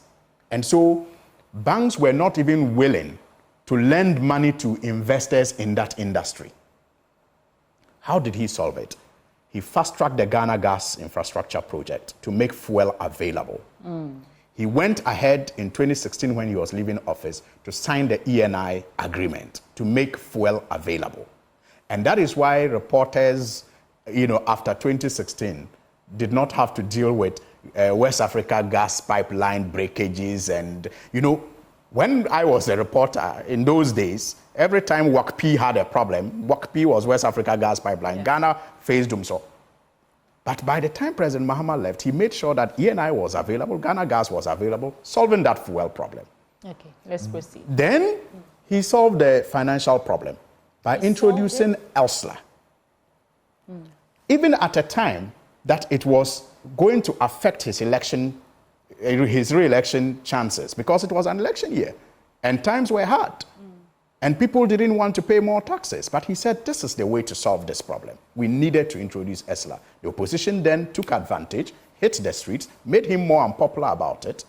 And so banks were not even willing to lend money to investors in that industry. How did he solve it? He fast-tracked the Ghana Gas Infrastructure Project to make fuel available. He went ahead in 2016 when he was leaving office to sign the ENI agreement to make fuel available. And that is why reporters, after 2016, did not have to deal with West Africa gas pipeline breakages. And, when I was a reporter in those days, every time WACP had a problem, WACP was West Africa gas pipeline. Ghana faced Dumsor. But by the time President Mahama left, he made sure that ENI was available, Ghana Gas was available, solving that fuel problem. Okay, let's proceed. Then he solved the financial problem by introducing ELSLA. Even at a time that it was going to affect his re-election chances, because it was an election year and times were hard. And people didn't want to pay more taxes. But he said, this is the way to solve this problem. We needed to introduce ESLA. The opposition then took advantage, hit the streets, made him more unpopular about it.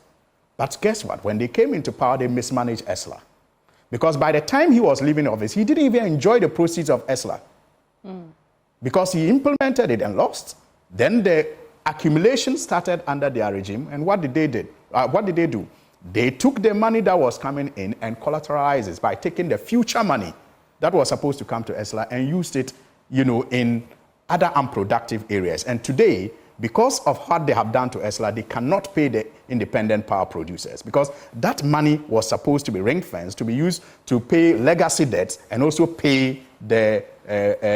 But guess what? When they came into power, they mismanaged ESLA. Because by the time he was leaving office, he didn't even enjoy the proceeds of ESLA. Because he implemented it and lost. Then the accumulation started under their regime. And what did they do? They took the money that was coming in and collateralized it by taking the future money that was supposed to come to ESLA and used it, in other unproductive areas. And today, because of what they have done to ESLA, they cannot pay the independent power producers because that money was supposed to be ring-fenced to be used to pay legacy debts and also pay the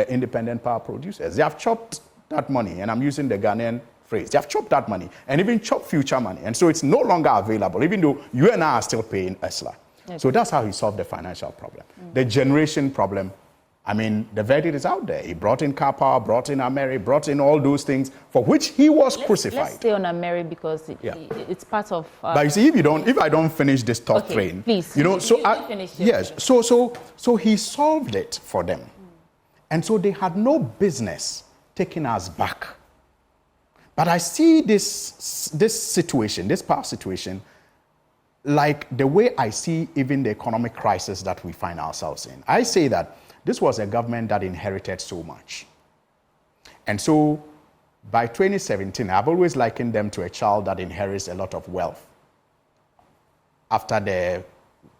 independent power producers. They have chopped that money, and I'm using the Ghanaian phrase. They have chopped that money and even chopped future money. And so it's no longer available, even though you and I are still paying ESLA. Okay. So that's how he solved the financial problem. The generation problem, the verdict is out there. He brought in car power, brought in Ameri, brought in all those things for which he was crucified. Let's stay on Ameri because it's part of... But you see, if I don't finish this top train... Please, so he solved it for them. And so they had no business taking us back. But I see this situation, this power situation, like the way I see even the economic crisis that we find ourselves in. I say that this was a government that inherited so much. And so By 2017, I've always likened them to a child that inherits a lot of wealth after their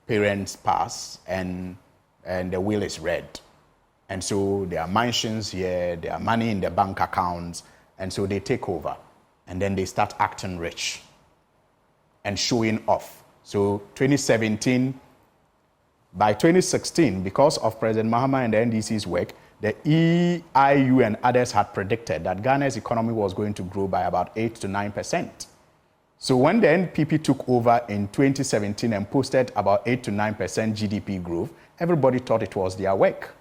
parents pass and the will is read. And so there are mansions here, there are money in the bank accounts, and so they take over. And then they start acting rich and showing off. So 2017, by 2016, because of President Mahama and the NDC's work, the EIU and others had predicted that Ghana's economy was going to grow by about 8 to 9%. So when the NPP took over in 2017 and posted about 8 to 9% GDP growth, everybody thought it was their work.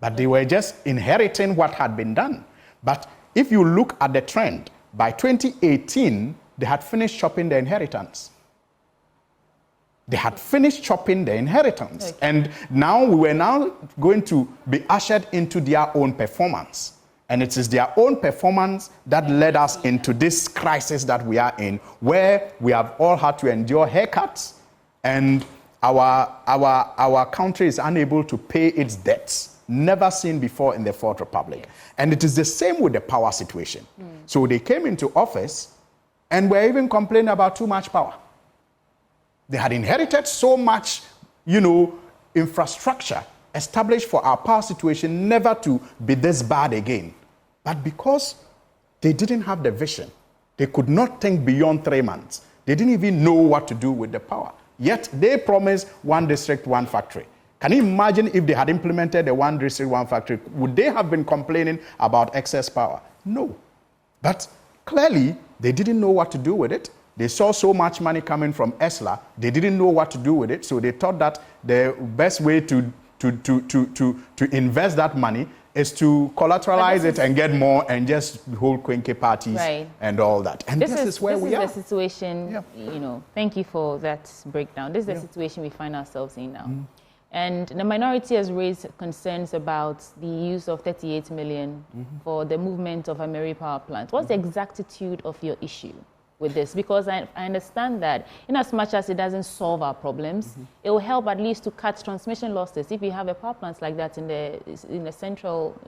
But they were just inheriting what had been done. But if you look at the trend, by 2018, they had finished chopping the inheritance. They had finished chopping the inheritance. Okay. And now we were now going to be ushered into their own performance. And it is their own performance that led us into this crisis that we are in, where we have all had to endure haircuts, and our country is unable to pay its debts, never seen before in the Fourth Republic. And it is the same with the power situation. So they came into office and were even complaining about too much power. They had inherited so much, infrastructure established for our power situation never to be this bad again. But because they didn't have the vision, they could not think beyond 3 months. They didn't even know what to do with the power. Yet they promised 1 district, 1 factory. Can you imagine if they had implemented the 1 district, 1 factory? Would they have been complaining about excess power? No. But clearly, they didn't know what to do with it. They saw so much money coming from ESLA. They didn't know what to do with it. So they thought that the best way to invest that money is to collateralize it and get more and just hold quinky parties and all that. And this is where we are. This is the situation, thank you for that breakdown. This is the situation we find ourselves in now. And the minority has raised concerns about the use of 38 million for the movement of Ameri power plant. What's the exactitude of your issue with this? Because I understand that in as much as it doesn't solve our problems, it will help at least to cut transmission losses if you have a power plant like that in the central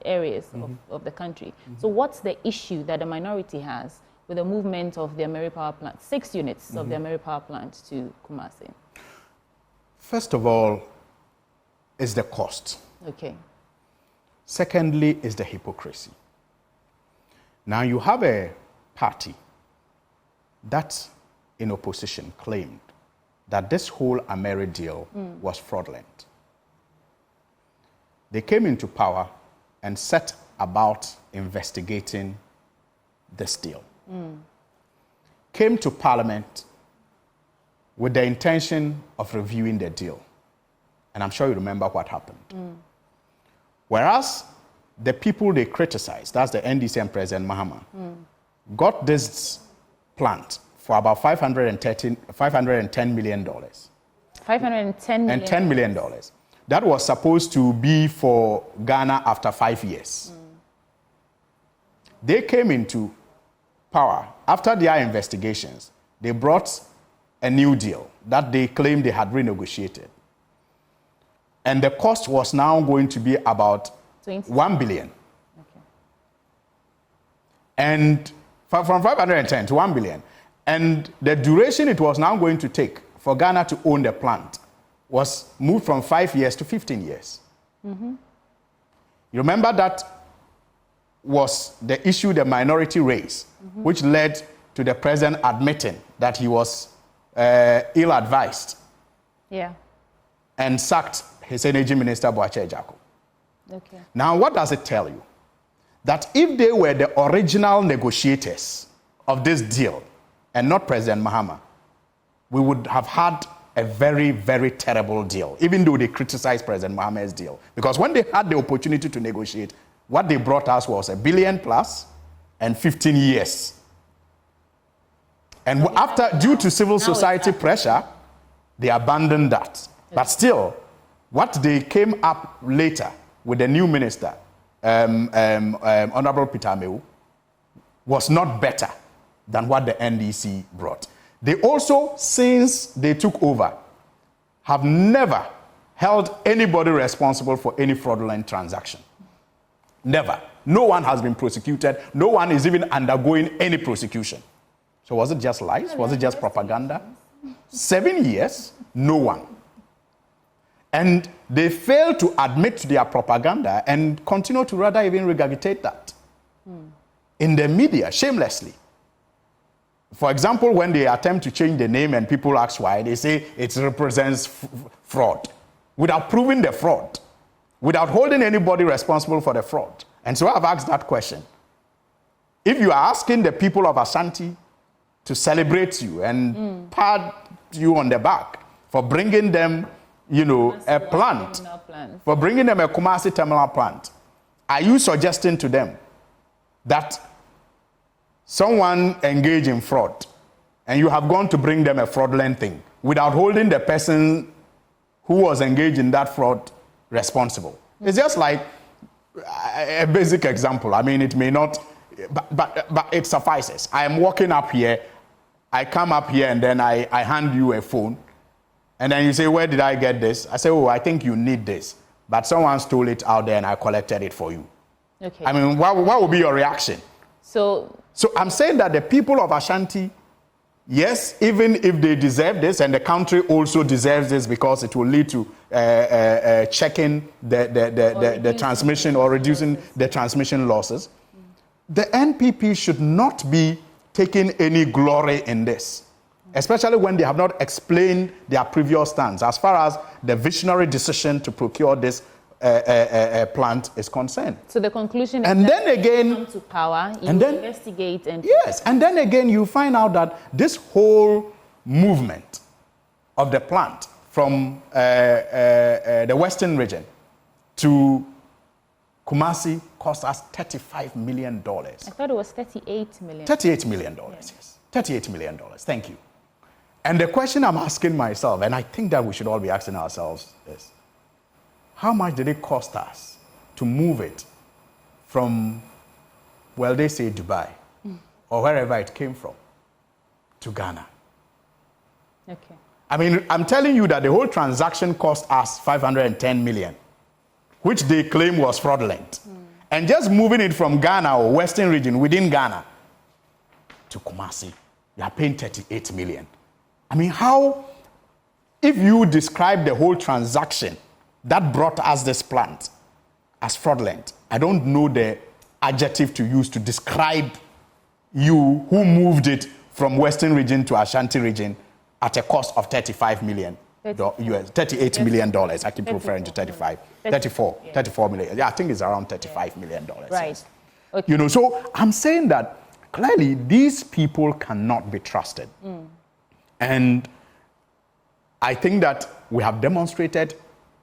areas of the country. So what's the issue that the minority has with the movement of the Ameri power plant, 6 units of the Ameri power plant to Kumasi? First of all, is the cost. Okay. Secondly, is the hypocrisy. Now you have a party that in opposition claimed that this whole Ameri deal was fraudulent. They came into power and set about investigating this deal. Came to Parliament with the intention of reviewing the deal. And I'm sure you remember what happened. Whereas the people they criticized, that's the NDC and President Mahama, got this plant for about $510 million. $510 million? That was supposed to be for Ghana after 5 years. They came into power. After their investigations, they brought a new deal that they claimed they had renegotiated. And the cost was now going to be about 1 billion. Okay. And from 510 to 1 billion. And the duration it was now going to take for Ghana to own the plant was moved from 5 years to 15 years. You remember that was the issue the minority raised, which led to the president admitting that he was ill-advised and sacked his energy minister, Boache Ejako. Okay. Now, what does it tell you? That if they were the original negotiators of this deal and not President Mahama, we would have had a very, very terrible deal, even though they criticized President Mahama's deal. Because when they had the opportunity to negotiate, what they brought us was $1 billion plus and 15 years. And after, due to civil society pressure, they abandoned that. But still, what they came up later with the new minister, Honorable Peter Amewu, was not better than what the NDC brought. They also, since they took over, have never held anybody responsible for any fraudulent transaction. Never. No one has been prosecuted. No one is even undergoing any prosecution. So was it just lies? Was it just propaganda? 7 years, no one. And they fail to admit to their propaganda and continue to rather even regurgitate that in the media, shamelessly. For example, when they attempt to change the name and people ask why, they say it represents fraud, without proving the fraud, without holding anybody responsible for the fraud. And so I've asked that question. If you are asking the people of Ashanti to celebrate you and pat you on the back for bringing them, you know, a plant, for bringing them a Kumasi terminal plant, are you suggesting to them that someone engaged in fraud and you have gone to bring them a fraudulent thing without holding the person who was engaged in that fraud responsible? It's just like a basic example. I mean, it may not, but it suffices. I am walking up here, I come up here and then I hand you a phone and then you say, where did I get this? I say, oh, I think you need this. But someone stole it out there and I collected it for you. Okay. I mean, what would be your reaction? So I'm saying that the people of Ashanti, yes, even if they deserve this, and the country also deserves this because it will lead to checking the transmission or reducing the transmission losses, the NPP should not be taking any glory in this, especially when they have not explained their previous stance as far as the visionary decision to procure this plant is concerned. So the conclusion is and that then again, you come to power, you and then, investigate and... Yes, and then again you find out that this whole movement of the plant from the western region to Kumasi cost us $35 million. I thought it was $38 million. $38 million, yes. $38 million, thank you. And the question I'm asking myself, and I think that we should all be asking ourselves is, how much did it cost us to move it from, well, they say Dubai, or wherever it came from, to Ghana? Okay. I mean, I'm telling you that the whole transaction cost us $510 million, which they claim was fraudulent. And just moving it from Ghana or Western region within Ghana to Kumasi, you are paying $38 million. I mean, how, if you describe the whole transaction that brought us this plant as fraudulent, I don't know the adjective to use to describe you who moved it from Western region to Ashanti region at a cost of $35 million. $38 million. I keep referring to 35. 34 million. Yeah, I think it's around $35 million. Right. Yes. Okay. You know, so I'm saying that clearly these people cannot be trusted. And I think that we have demonstrated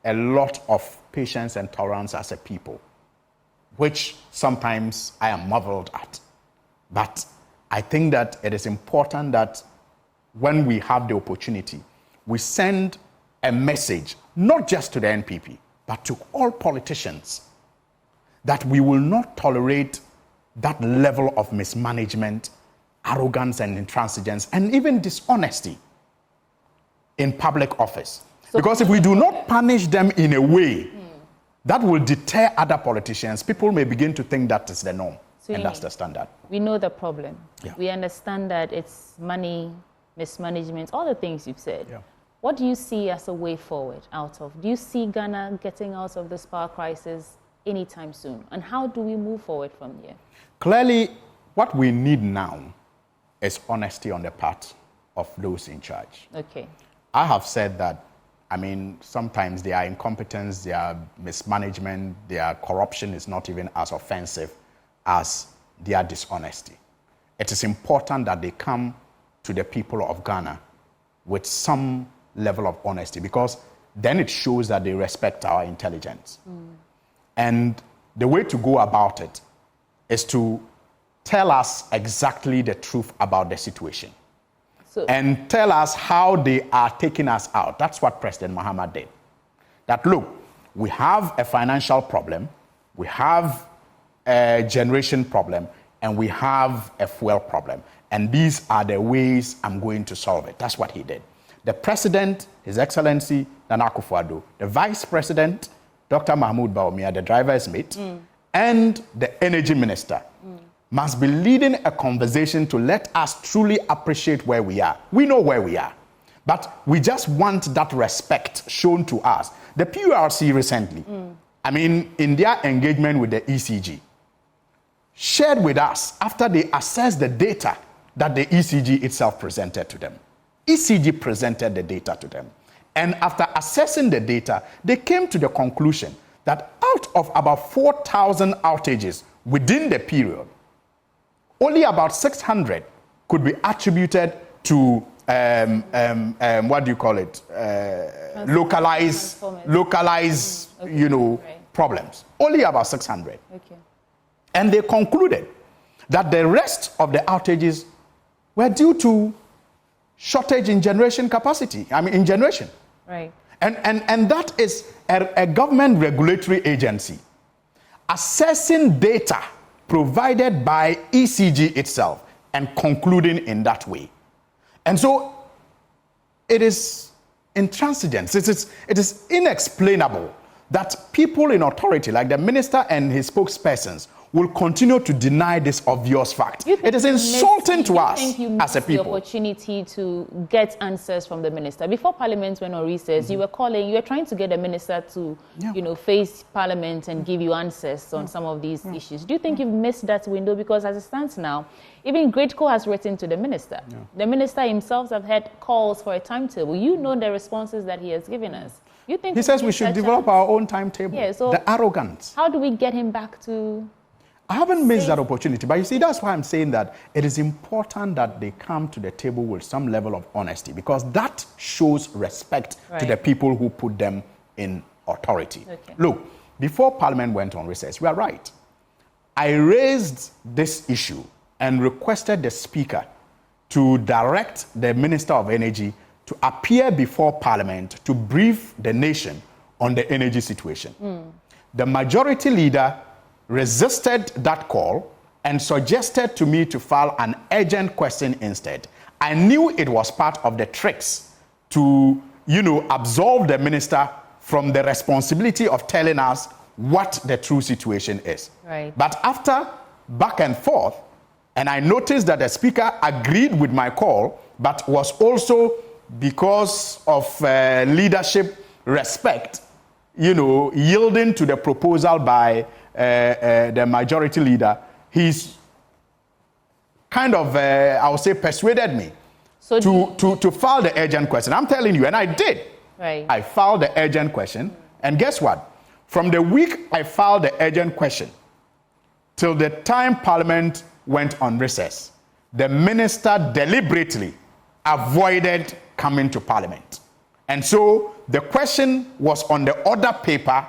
a lot of patience and tolerance as a people, which sometimes I am marveled at. But I think that it is important that when we have the opportunity, we send a message, not just to the NPP, but to all politicians, that we will not tolerate that level of mismanagement, arrogance and intransigence, and even dishonesty in public office. Because if we do not punish them in a way that will deter other politicians, people may begin to think that is the norm, and that's the standard. We know the problem. Yeah. We understand that it's money, mismanagement, all the things you've said. Yeah. What do you see as a way forward out of? Do you see Ghana getting out of this power crisis anytime soon? And how do we move forward from here? Clearly, what we need now is honesty on the part of those in charge. Okay. I have said that, I mean, sometimes their incompetence, their mismanagement, their corruption is not even as offensive as their dishonesty. It is important that they come to the people of Ghana with some level of honesty, because then it shows that they respect our intelligence. And the way to go about it is to tell us exactly the truth about the situation. And tell us how they are taking us out. That's what President Mahama did. That, look, we have a financial problem, we have a generation problem, and we have a fuel problem. And these are the ways I'm going to solve it. That's what he did. The President, His Excellency Nana Akufo-Addo, the Vice President, Dr. Mahmoud Bawumia, the driver's mate, and the energy minister must be leading a conversation to let us truly appreciate where we are. We know where we are, but we just want that respect shown to us. The PURC recently, in their engagement with the ECG, shared with us after they assessed the data that the ECG itself presented to them. ECG presented the data to them. And after assessing the data, they came to the conclusion that out of about 4,000 outages within the period, only about 600 could be attributed to localized, problems. Only about 600. Okay. And they concluded that the rest of the outages were due to shortage in generation capacity, in generation. Right. And that is a government regulatory agency assessing data provided by ECG itself and concluding in that way. And so it is intransigent. It is inexplainable that people in authority, like the minister and his spokespersons, will continue to deny this obvious fact. It is insulting to us as a people. The opportunity to get answers from the minister. Before Parliament went on recess, you were trying to get the minister to, face Parliament and give you answers on some of these issues. Do you think you've missed that window? Because as it stands now, even GRA-SML has written to the minister. The minister himself have had calls for a timetable. You know the responses that he has given us. You think he says we should develop our own timetable. Yeah, so the arrogance. How do we get him back to... I haven't missed that opportunity, but you see, that's why I'm saying that it is important that they come to the table with some level of honesty, because that shows respect to the people who put them in authority. Okay. Look, before Parliament went on recess, we are right. I raised this issue and requested the Speaker to direct the Minister of Energy to appear before Parliament to brief the nation on the energy situation. The majority leader resisted that call and suggested to me to file an urgent question instead. I knew it was part of the tricks to, absolve the minister from the responsibility of telling us what the true situation is. Right. But after back and forth, and I noticed that the speaker agreed with my call, but was also, because of leadership respect, yielding to the proposal by the majority leader, he's kind of, I would say, persuaded me to file the urgent question. I'm telling you, and I did. Right. I filed the urgent question, and guess what? From the week I filed the urgent question till the time Parliament went on recess, the minister deliberately avoided coming to Parliament. And so the question was on the order paper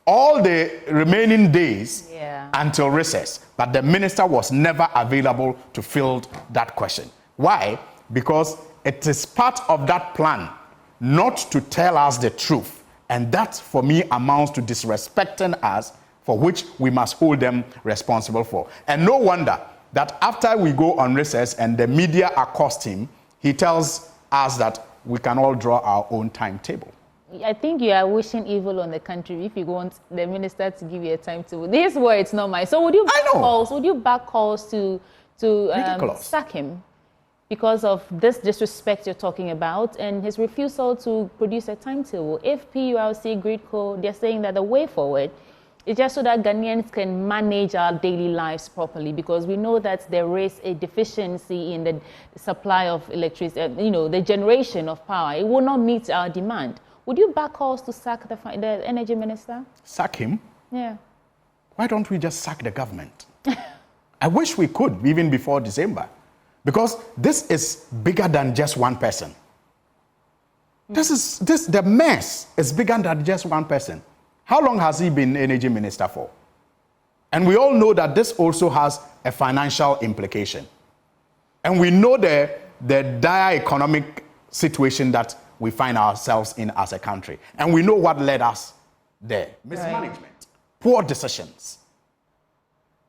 all the remaining days until recess, but the minister was never available to field that question. Why? Because it is part of that plan not to tell us the truth, and that for me amounts to disrespecting us, for which we must hold them responsible for. And no wonder that after we go on recess and the media accost him, he tells us that we can all draw our own timetable. I think you are wishing evil on the country if you want the minister to give you a timetable. These words, not mine. So would you back calls to sack him because of this disrespect you're talking about and his refusal to produce a timetable? If PURC, GRA-SML, they're saying that the way forward is just so that Ghanaians can manage our daily lives properly, because we know that there is a deficiency in the supply of electricity, the generation of power. It will not meet our demand. Would you back calls to sack the energy minister? Sack him? Yeah. Why don't we just sack the government? I wish we could, even before December, because this is bigger than just one person. The mess is bigger than just one person. How long has he been energy minister for? And we all know that this also has a financial implication. And we know the dire economic situation that we find ourselves in as a country. And we know what led us there. Mismanagement, poor decisions.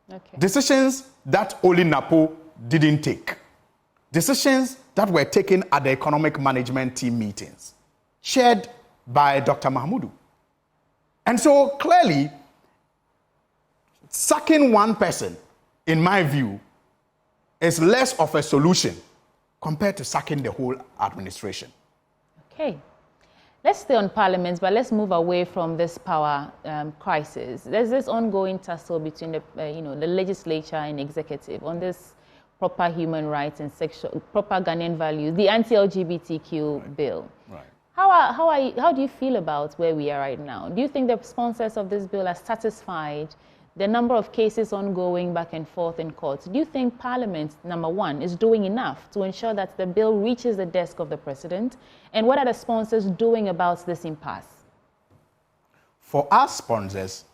Okay. Decisions that only NAPO didn't take. Decisions that were taken at the economic management team meetings, chaired by Dr. Mahmoudou. And so clearly, Sacking one person, in my view, is less of a solution compared to sacking the whole administration. Okay. Let's stay on Parliament, but let's move away from this power crisis. There's this ongoing tussle between the legislature and executive on this proper human rights and proper Ghanaian values, the anti-LGBTQ bill. Right. How do you feel about where we are right now? Do you think the sponsors of this bill are satisfied? The number of cases ongoing back and forth in courts. Do you think Parliament, number one, is doing enough to ensure that the bill reaches the desk of the President? And what are the sponsors doing about this impasse? For our sponsors,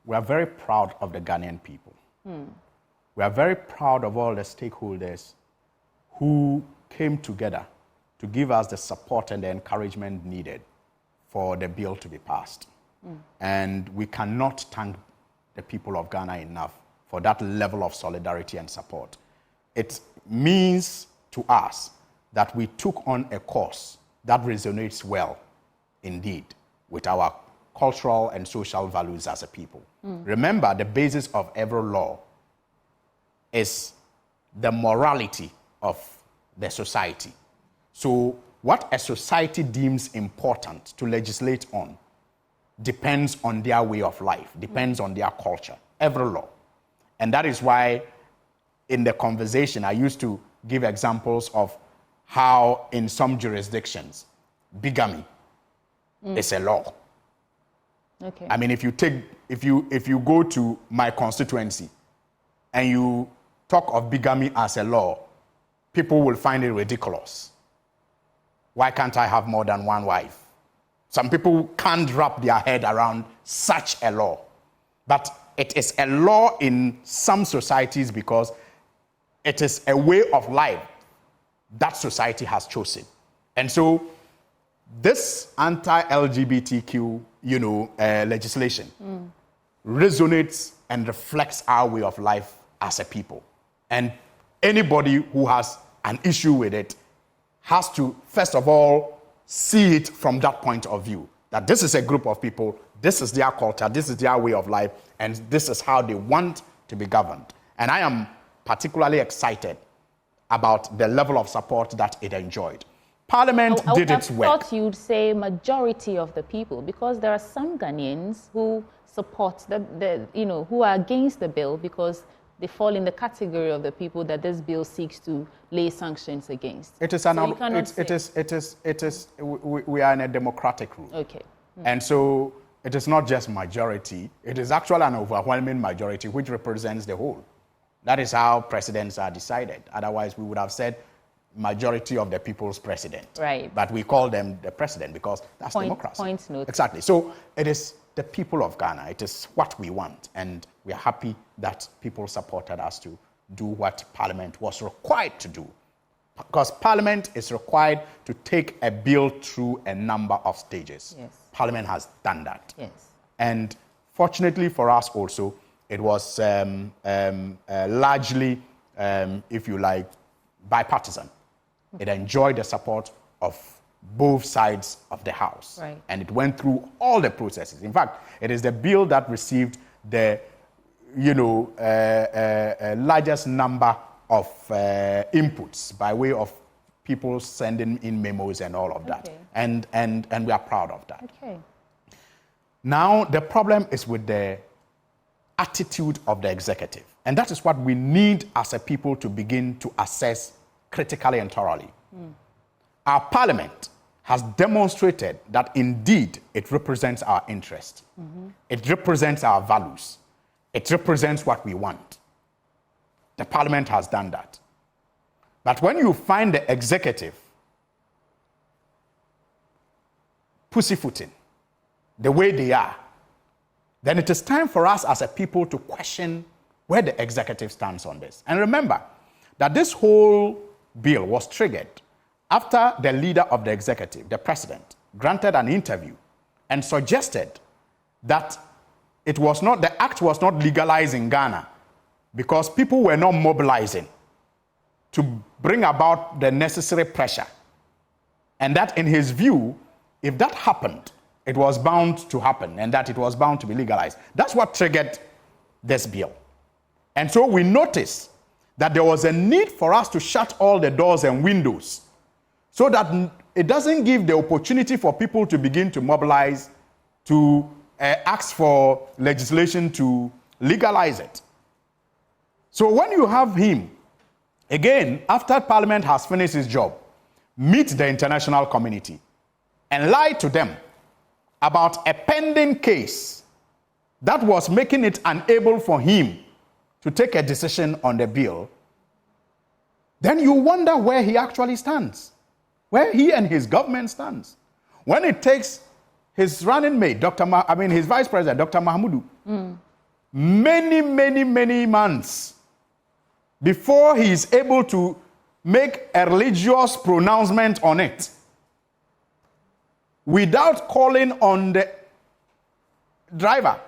we are very proud of the Ghanaian people. We are very proud of all the stakeholders who came together to give us the support and the encouragement needed for the bill to be passed. And we cannot thank the people of Ghana enough for that level of solidarity and support. It means to us that we took on a cause that resonates well, indeed, with our cultural and social values as a people. Remember, the basis of every law is the morality of the society. So what a society deems important to legislate on depends on their way of life, depends on their culture, every law. And that is why in the conversation, I used to give examples of how in some jurisdictions, bigamy is a law. Okay. I mean, if you go to my constituency and you talk of bigamy as a law, people will find it ridiculous. Why can't I have more than one wife? Some people can't wrap their head around such a law. But it is a law in some societies because it is a way of life that society has chosen. And so this anti-LGBTQ, legislation resonates and reflects our way of life as a people. And anybody who has an issue with it has to, first of all, see it from that point of view, that this is a group of people, this is their culture, this is their way of life, and this is how they want to be governed. And I am particularly excited about the level of support that it enjoyed. Parliament did its work. I thought you'd say majority of the people, because there are some Ghanaians who support who are against the bill because they fall in the category of the people that this bill seeks to lay sanctions against. We are in a democratic rule. Okay. And so it is not just majority, it is actually an overwhelming majority which represents the whole. That is how presidents are decided. Otherwise, we would have said majority of the people's president. Right. But we call them the president because that's democracy. Point note. Exactly. So it is the people of Ghana. It is what we want. And we are happy that people supported us to do what Parliament was required to do. Because Parliament is required to take a bill through a number of stages. Yes. Parliament has done that. Yes. And fortunately for us also, it was largely, if you like, bipartisan. It enjoyed the support of both sides of the House. Right. And it went through all the processes. In fact, it is the bill that received the largest number of inputs by way of people sending in memos and all of that. Okay. And we are proud of that. Okay. Now, the problem is with the attitude of the executive. And that is what we need as a people to begin to assess critically and thoroughly. Our Parliament has demonstrated that indeed it represents our interest. It represents our values. It represents what we want. The Parliament has done that. But when you find the executive pussyfooting the way they are, then it is time for us as a people to question where the executive stands on this. And remember that this whole bill was triggered after the leader of the executive, the president, granted an interview and suggested that the act was not legalized in Ghana because people were not mobilizing to bring about the necessary pressure. And that in his view, if that happened, it was bound to happen and that it was bound to be legalized. That's what triggered this bill. And so we noticed that there was a need for us to shut all the doors and windows so that it doesn't give the opportunity for people to begin to mobilize, to ask for legislation to legalize it. So when you have him, again, after Parliament has finished its job, meet the international community and lie to them about a pending case that was making it unable for him to take a decision on the bill, then you wonder where he actually stands, where he and his government stands. When it takes his running mate, his vice president, Dr. Mahmoudou, many months before he is able to make a religious pronouncement on it, without calling on the driver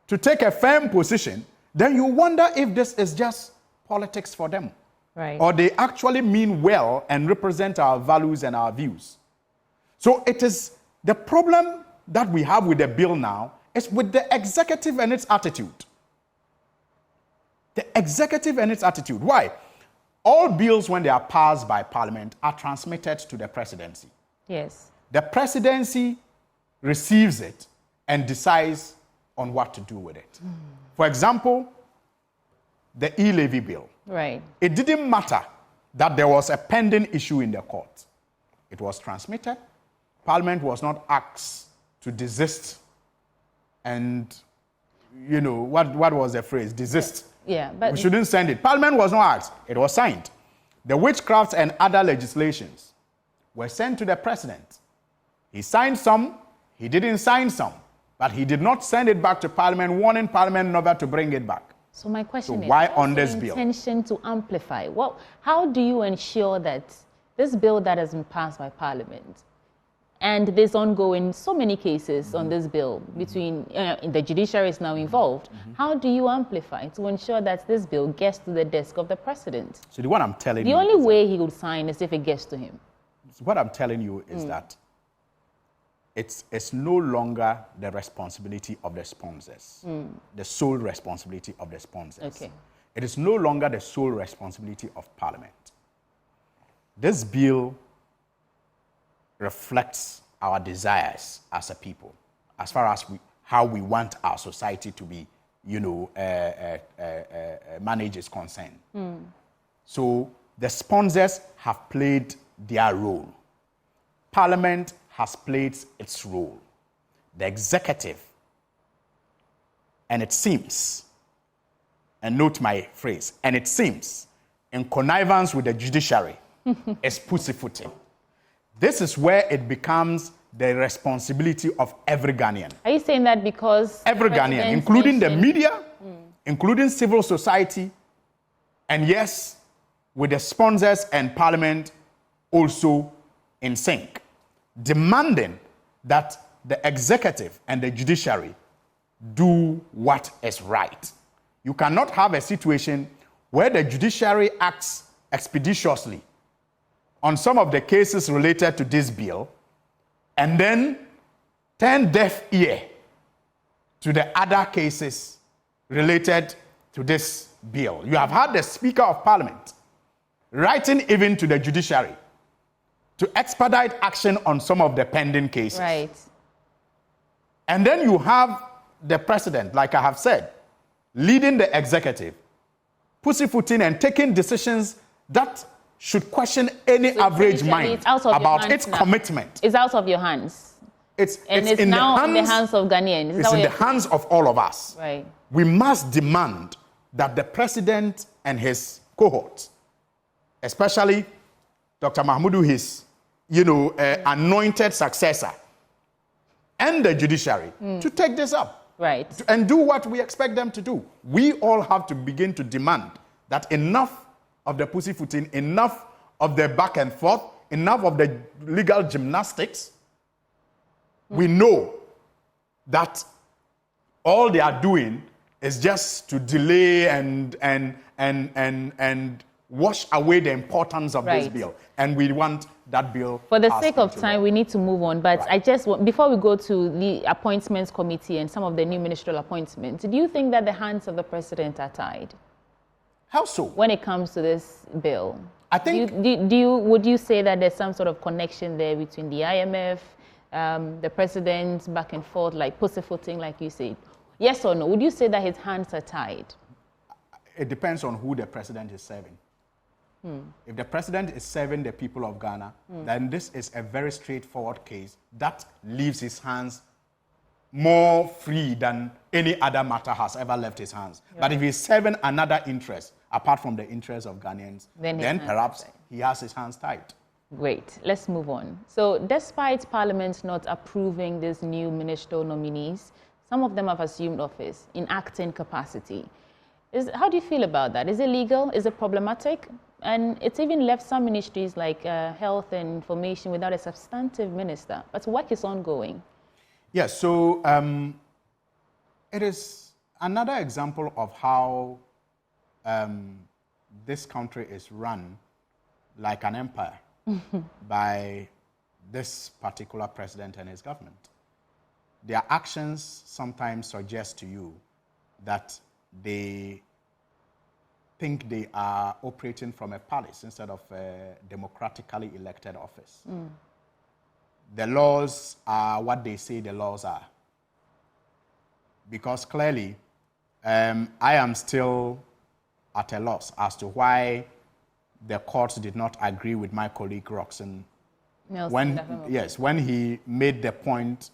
to take a firm position, then you wonder if this is just politics for them. Right. Or they actually mean well and represent our values and our views. So it is the problem that we have with the bill now is with the executive and its attitude. The executive and its attitude. Why? All bills, when they are passed by Parliament, are transmitted to the presidency. Yes. The presidency receives it and decides on what to do with it. For example, the e-levy bill. Right. It didn't matter that there was a pending issue in the court. It was transmitted. Parliament was not asked to desist and, what was the phrase? Desist. Yeah, but we shouldn't send it. Parliament was not asked. It was signed. The witchcraft and other legislations were sent to the president. He signed some, he didn't sign some, but he did not send it back to Parliament, warning Parliament never to bring it back. So my question is, why on this the bill? Intention to amplify. Well, how do you ensure that this bill that has been passed by Parliament, and there's ongoing so many cases on this bill between the judiciary is now involved, how do you amplify to ensure that this bill gets to the desk of the president? So what I'm telling you, the only way he would sign is if it gets to him. What I'm telling you is that it's no longer the responsibility of the sponsors, the sole responsibility of the sponsors. Okay. It is no longer the sole responsibility of Parliament. This bill reflects our desires as a people, as far as how we want our society to be, managed is concerned. So the sponsors have played their role. Parliament has played its role. The executive, and it seems, and note my phrase, and it seems, in connivance with the judiciary, is pussyfooting. This is where it becomes the responsibility of every Ghanaian. Are you saying that because every Ghanaian, including the media, including civil society, and yes, with the sponsors and Parliament also in sync, demanding that the executive and the judiciary do what is right. You cannot have a situation where the judiciary acts expeditiously on some of the cases related to this bill and then turn deaf ear to the other cases related to this bill. You have had the Speaker of Parliament writing even to the judiciary to expedite action on some of the pending cases. Right. And then you have the president, like I have said, leading the executive, pussyfooting and taking decisions that should question any average mind about its commitment. It's out of your hands. It's now in the hands of Ghanaians. It's in the hands of all of us. Right. We must demand that the president and his cohorts, especially Dr. Mahmoudou, his anointed successor, and the judiciary, to take this up. Right. And do what we expect them to do. We all have to begin to demand that enough of the pussyfooting, enough of the back and forth, enough of the legal gymnastics. We know that all they are doing is just to delay and wash away the importance of this bill. And we want that bill. For the sake of time, we need to move on. But I just want, before we go to the appointments committee and some of the new ministerial appointments, do you think that the hands of the president are tied? How so? When it comes to this bill, I think. Would you say that there's some sort of connection there between the IMF, the president, back and forth, like pussyfooting, like you said? Yes or no? Would you say that his hands are tied? It depends on who the president is serving. If the president is serving the people of Ghana, then this is a very straightforward case that leaves his hands more free than any other matter has ever left his hands. Yeah. But if he's serving another interest, apart from the interest of Ghanaians, then perhaps he has his hands tied. Great. Let's move on. So despite Parliament not approving these new ministerial nominees, some of them have assumed office in acting capacity. How do you feel about that? Is it legal? Is it problematic? And it's even left some ministries like health and information without a substantive minister. But work is ongoing. Yes, so it is another example of how this country is run like an empire by this particular president and his government. Their actions sometimes suggest to you that they think they are operating from a palace instead of a democratically elected office. The laws are what they say the laws are. Because clearly, I am still at a loss as to why the courts did not agree with my colleague Roxanne when he made the point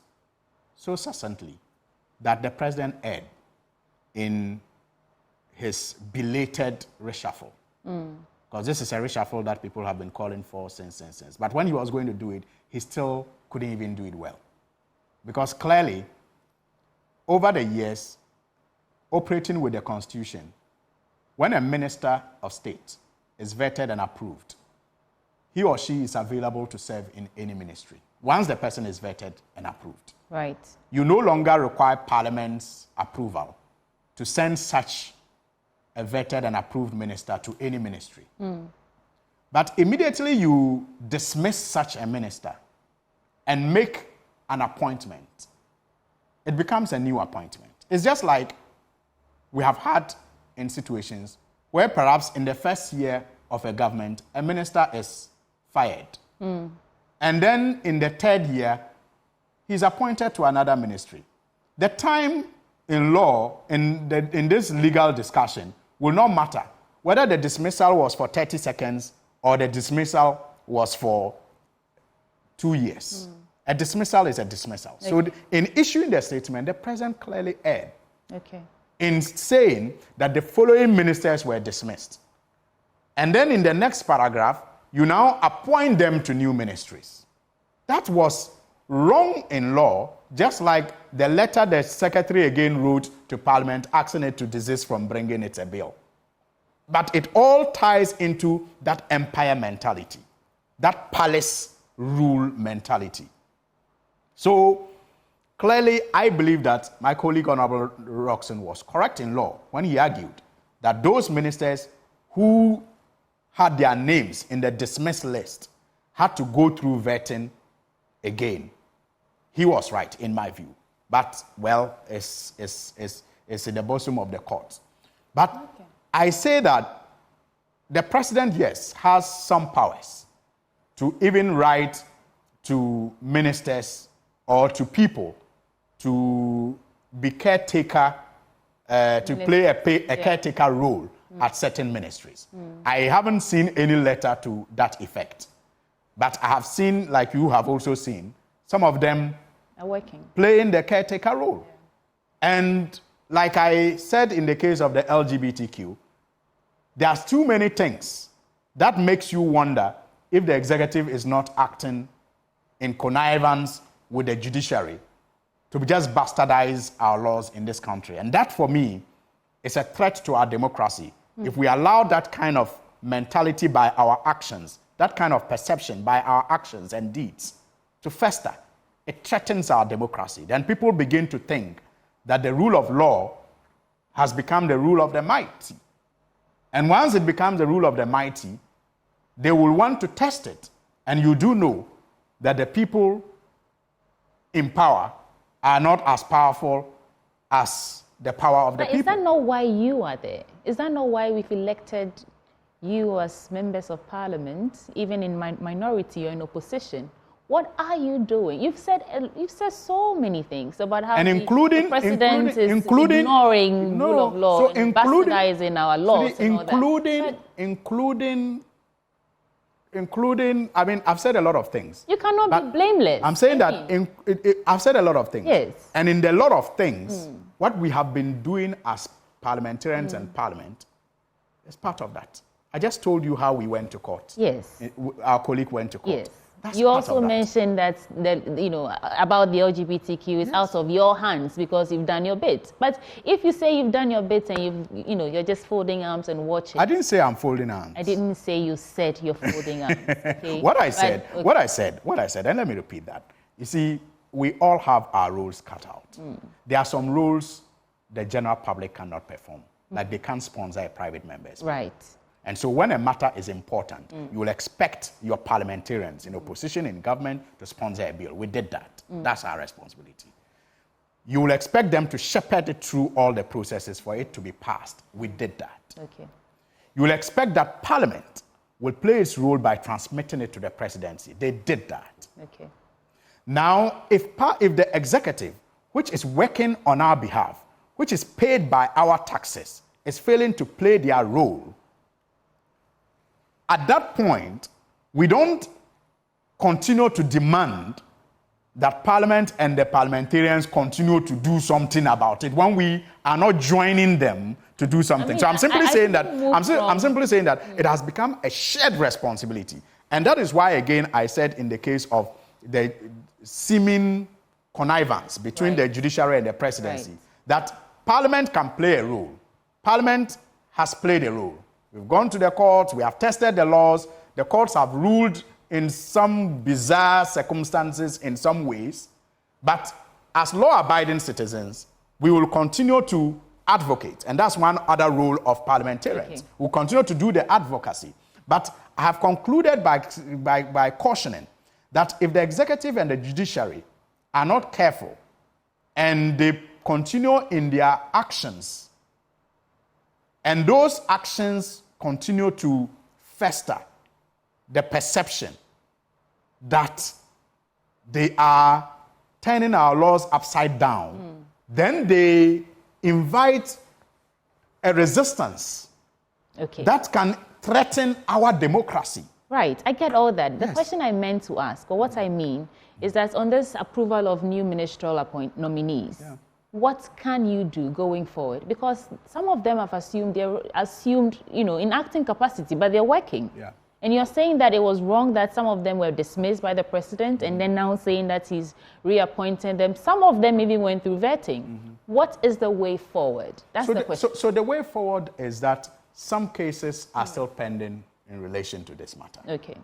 so succinctly that the president erred in his belated reshuffle. Because this is a reshuffle that people have been calling for since. But when he was going to do it, he still couldn't even do it well. Because clearly, over the years, operating with the Constitution, when a minister of state is vetted and approved, he or she is available to serve in any ministry. Once the person is vetted and approved. Right. You no longer require Parliament's approval to send such a vetted and approved minister to any ministry. But immediately you dismiss such a minister and make an appointment, it becomes a new appointment. It's just like we have had in situations where perhaps in the first year of a government, a minister is fired. And then in the third year, he's appointed to another ministry. The time in law, in this legal discussion, will not matter whether the dismissal was for 30 seconds or the dismissal was for 2 years. A dismissal is a dismissal. Okay. So in issuing the statement, the president clearly erred in saying that the following ministers were dismissed. And then in the next paragraph, you now appoint them to new ministries. That was wrong in law, just like the letter the secretary again wrote to Parliament asking it to desist from bringing it a bill. But it all ties into that empire mentality, that palace rule mentality. So clearly, I believe that my colleague Honorable Roxanne was correct in law when he argued that those ministers who had their names in the dismissed list had to go through vetting again. He was right, in my view. But, well, it's in the bosom of the courts. But I say that the president, yes, has some powers to even write to ministers or to people to be caretaker, to play a caretaker role at certain ministries. I haven't seen any letter to that effect. But I have seen, like you have also seen, some of them are working, playing the caretaker role. And like I said in the case of the LGBTQ, there's too many things that makes you wonder if the executive is not acting in connivance with the judiciary to just bastardize our laws in this country. And that, for me, is a threat to our democracy. If we allow that kind of mentality by our actions, that kind of perception by our actions and deeds to fester, it threatens our democracy. Then people begin to think that the rule of law has become the rule of the mighty. And once it becomes the rule of the mighty, they will want to test it. And you do know that the people in power are not as powerful as the power of the people. Is that not why you are there? Is that not why we've elected you as members of parliament, even in minority or in opposition? What are you doing? You've said so many things about how the president is ignoring rule of law, and bastardizing our laws, including, I mean, I've said a lot of things. You cannot be blameless. I'm saying that I've said a lot of things. Yes. And in the lot of things, what we have been doing as parliamentarians and parliament is part of that. I just told you how we went to court. Yes. Our colleague went to court. Yes. You also mentioned that about the LGBTQ is out of your hands because you've done your bit. But if you say you've done your bit and you're just folding arms and watching. I didn't say I'm folding arms. I didn't say you said you're folding arms. Okay? What I said, and let me repeat that. You see, we all have our roles cut out. There are some roles the general public cannot perform, like they can't sponsor a private members. Right. And so when a matter is important, you will expect your parliamentarians in opposition, in government, to sponsor a bill. We did that. That's our responsibility. You will expect them to shepherd it through all the processes for it to be passed. We did that. Okay. You will expect that parliament will play its role by transmitting it to the presidency. They did that. Okay. Now, if the executive, which is working on our behalf, which is paid by our taxes, is failing to play their role, at that point, we don't continue to demand that Parliament and the parliamentarians continue to do something about it when we are not joining them to do something. So I'm simply saying that it has become a shared responsibility. And that is why, again, I said in the case of the seeming connivance between the judiciary and the presidency, that Parliament can play a role. Parliament has played a role. We've gone to the courts, we have tested the laws, the courts have ruled in some bizarre circumstances in some ways, but as law-abiding citizens, we will continue to advocate, and that's one other role of parliamentarians. Okay. We'll continue to do the advocacy. But I have concluded by cautioning that if the executive and the judiciary are not careful and they continue in their actions, and those actions continue to fester the perception that they are turning our laws upside down, then they invite a resistance that can threaten our democracy. Right, I get all that. The question I meant to ask, or what I mean, is that on this approval of new ministerial nominees, what can you do going forward? Because some of them have assumed in acting capacity, but they're working. Yeah. And you're saying that it was wrong that some of them were dismissed by the president, and then now saying that he's reappointed them. Some of them even went through vetting. What is the way forward? That's the question. So the way forward is that some cases are still pending in relation to this matter. Okay.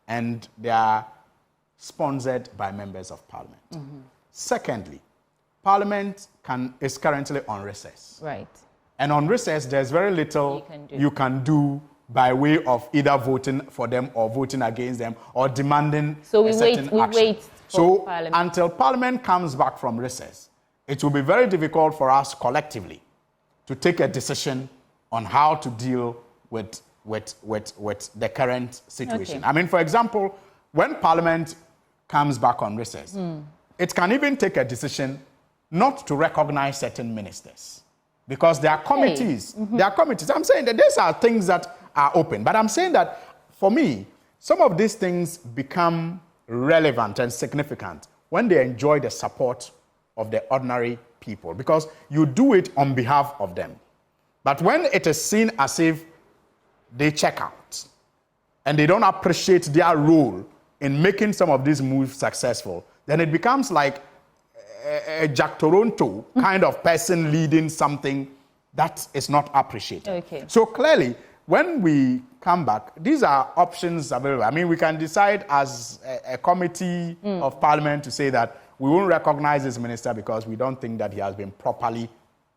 And they are sponsored by members of parliament. Secondly, Parliament is currently on recess. Right. And on recess, there's very little you can do by way of either voting for them or voting against them or demanding a certain action. We wait for Parliament. Until Parliament comes back from recess, it will be very difficult for us collectively to take a decision on how to deal with the current situation. I mean, for example, when Parliament comes back on recess, it can even take a decision not to recognize certain ministers because there are committees. There are committees. I'm saying that these are things that are open. But I'm saying that, for me, some of these things become relevant and significant when they enjoy the support of the ordinary people because you do it on behalf of them. But when it is seen as if they check out and they don't appreciate their role in making some of these moves successful, then it becomes like a Jack Toronto kind of person leading something that is not appreciated. Okay. So clearly, when we come back, these are options available. I mean, we can decide as a committee of parliament to say that we won't recognize this minister because we don't think that he has been properly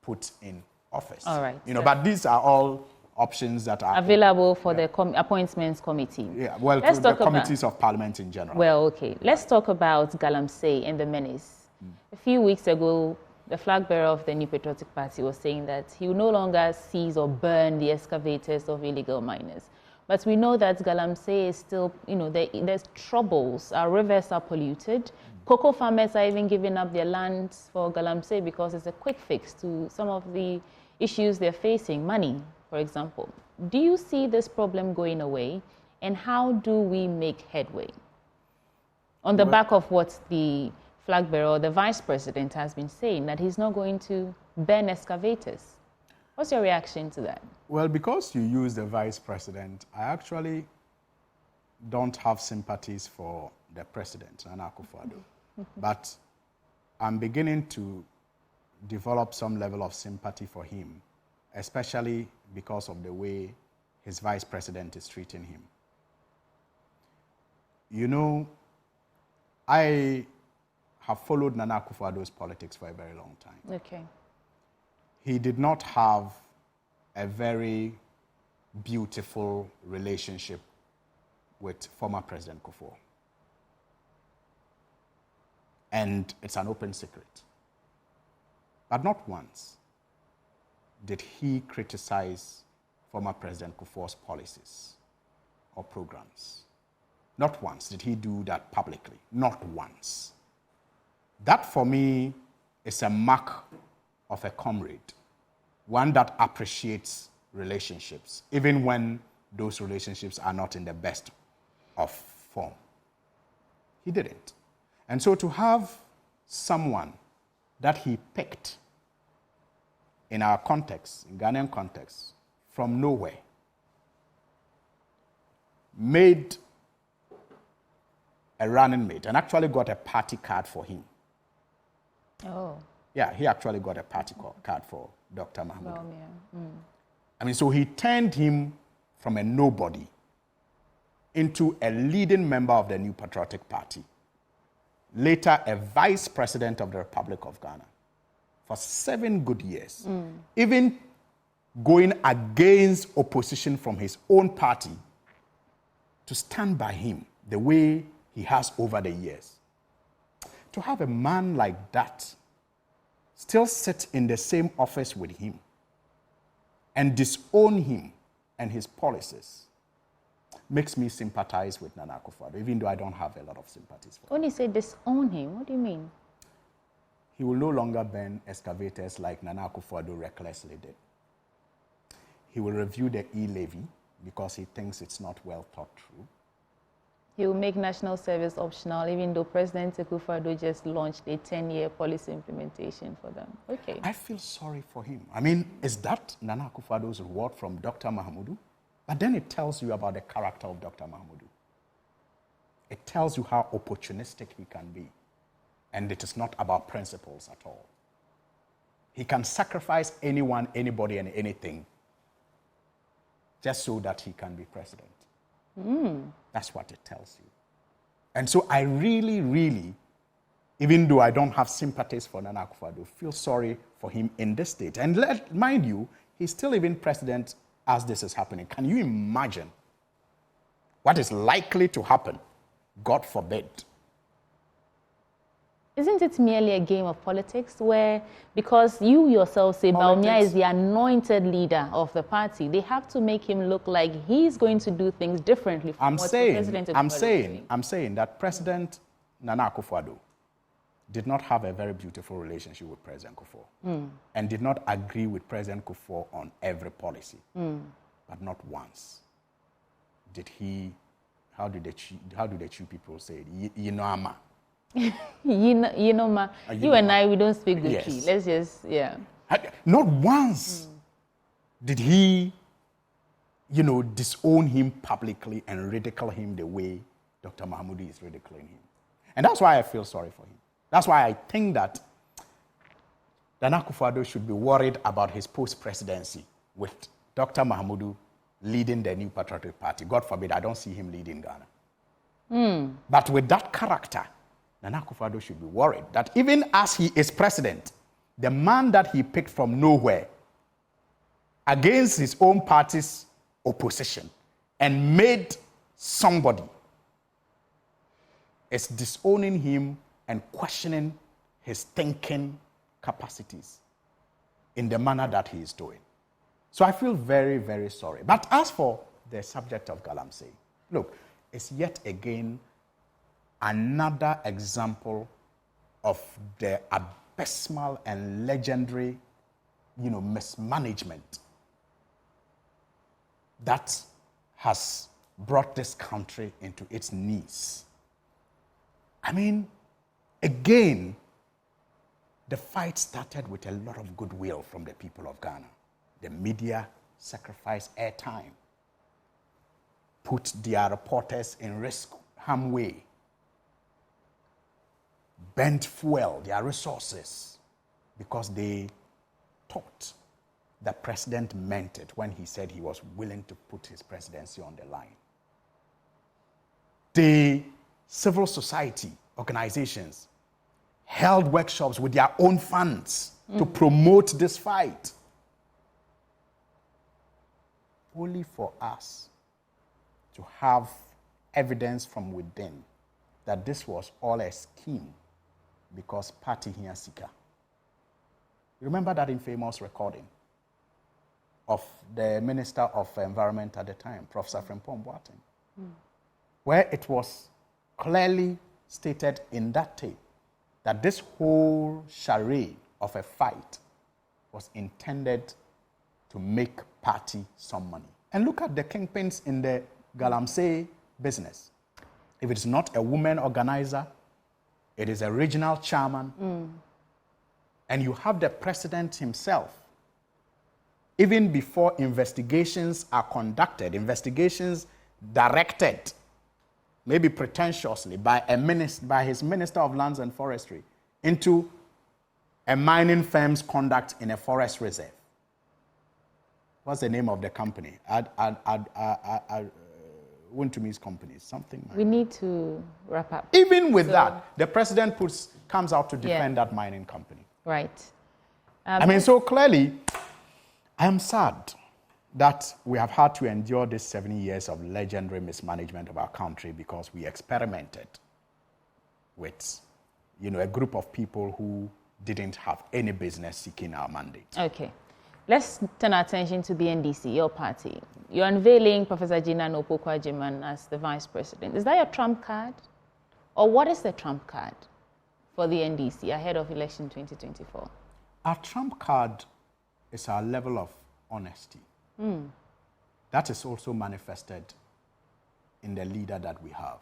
put in office. All right. But these are all options that are available for the appointments committee. Yeah, well, let's the talk committees of parliament in general. Well, okay. Let's talk about Galamsey and the menace. A few weeks ago, the flag bearer of the New Patriotic Party was saying that he will no longer seize or burn the excavators of illegal miners. But we know that Galamsey is still, there's troubles. Our rivers are polluted. Cocoa farmers are even giving up their lands for Galamsey because it's a quick fix to some of the issues they're facing, money, for example. Do you see this problem going away, and how do we make headway? On the back of what the flag bearer or the vice president has been saying, that he's not going to burn excavators. What's your reaction to that? Well, because you use the vice president, I actually don't have sympathies for the president, Akufo-Addo. But I'm beginning to develop some level of sympathy for him, especially because of the way his vice president is treating him. You know, I have followed Nana Akufo-Addo's politics for a very long time. Okay. He did not have a very beautiful relationship with former President Kufuor. And it's an open secret. But not once did he criticize former President Kufuor's policies or programs. Not once did he do that publicly. Not once. That, for me, is a mark of a comrade, one that appreciates relationships, even when those relationships are not in the best of form. He didn't. And so to have someone that he picked in our context, in Ghanaian context, from nowhere, made a running mate and actually got a party card for him. Oh. Yeah, he actually got a party card for Dr. Mahmoud. Well, yeah. I mean, so he turned him from a nobody into a leading member of the New Patriotic Party, later a vice president of the Republic of Ghana for 7 good years, even going against opposition from his own party to stand by him the way he has over the years. To have a man like that still sit in the same office with him and disown him and his policies makes me sympathize with Nana Akufo-Addo, even though I don't have a lot of sympathies for him. When you say disown him, what do you mean? He will no longer burn excavators like Nana Akufo-Addo recklessly did. He will review the e-levy because he thinks it's not well thought through. He will make national service optional, even though President Akufo-Addo just launched a 10-year policy implementation for them. Okay. I feel sorry for him. I mean, is that Nana Akufo-Addo's reward from Dr. Mahmoudou? But then it tells you about the character of Dr. Mahmoudou. It tells you how opportunistic he can be. And it is not about principles at all. He can sacrifice anyone, anybody, and anything just so that he can be president. That's what it tells you. And so I really, really, even though I don't have sympathies for Nana Akufo-Addo, feel sorry for him in this state. And mind you, he's still even president as this is happening. Can you imagine what is likely to happen? God forbid. Isn't it merely a game of politics where, because you yourself say Bawumia is the anointed leader of the party, they have to make him look like he's going to do things differently from what the president is doing? I'm saying that President Nana Akufo-Addo did not have a very beautiful relationship with President Kufuor and did not agree with President Kufuor on every policy. But not once did he, how do the Chu people say it? Yinoma. You and I, we don't speak good Chi. Let's just, yeah. Not once did he, disown him publicly and ridicule him the way Dr. Mahmoud is ridiculing him. And that's why I feel sorry for him. That's why I think that Nana Akufo-Addo should be worried about his post-presidency with Dr. Mahmoud leading the New Patriotic Party. God forbid, I don't see him leading Ghana. But with that character, Nana Akufo-Addo should be worried that even as he is president, the man that he picked from nowhere against his own party's opposition and made somebody, is disowning him and questioning his thinking capacities in the manner that he is doing. So I feel very, very sorry. But as for the subject of Galamsey, look, it's yet again another example of the abysmal and legendary, mismanagement that has brought this country into its knees. I mean, again, the fight started with a lot of goodwill from the people of Ghana. The media sacrificed airtime, put their reporters in risk harm way, bent fuel, their resources, because they thought the president meant it when he said he was willing to put his presidency on the line. The civil society organizations held workshops with their own funds to promote this fight, only for us to have evidence from within that this was all a scheme because party here sika. Remember that infamous recording of the Minister of Environment at the time, Professor Frimpong Boateng, where it was clearly stated in that tape that this whole charade of a fight was intended to make party some money. And look at the kingpins in the Galamsey business. If it's not a woman organizer, it is a regional chairman, and you have the president himself. Even before investigations are conducted, investigations directed, maybe pretentiously, by his Minister of Lands and Forestry into a mining firm's conduct in a forest reserve. What's the name of the company? Wintumi's company, something. We need to wrap up. Even with that, the president comes out to defend that mining company. Right. So clearly, I am sad that we have had to endure this 70 years of legendary mismanagement of our country because we experimented with, a group of people who didn't have any business seeking our mandate. Okay. Let's turn our attention to the NDC, your party. You're unveiling Professor Jinan Opoku-Agyeman as the vice president. Is that your trump card? Or what is the trump card for the NDC ahead of election 2024? Our trump card is our level of honesty. That is also manifested in the leader that we have.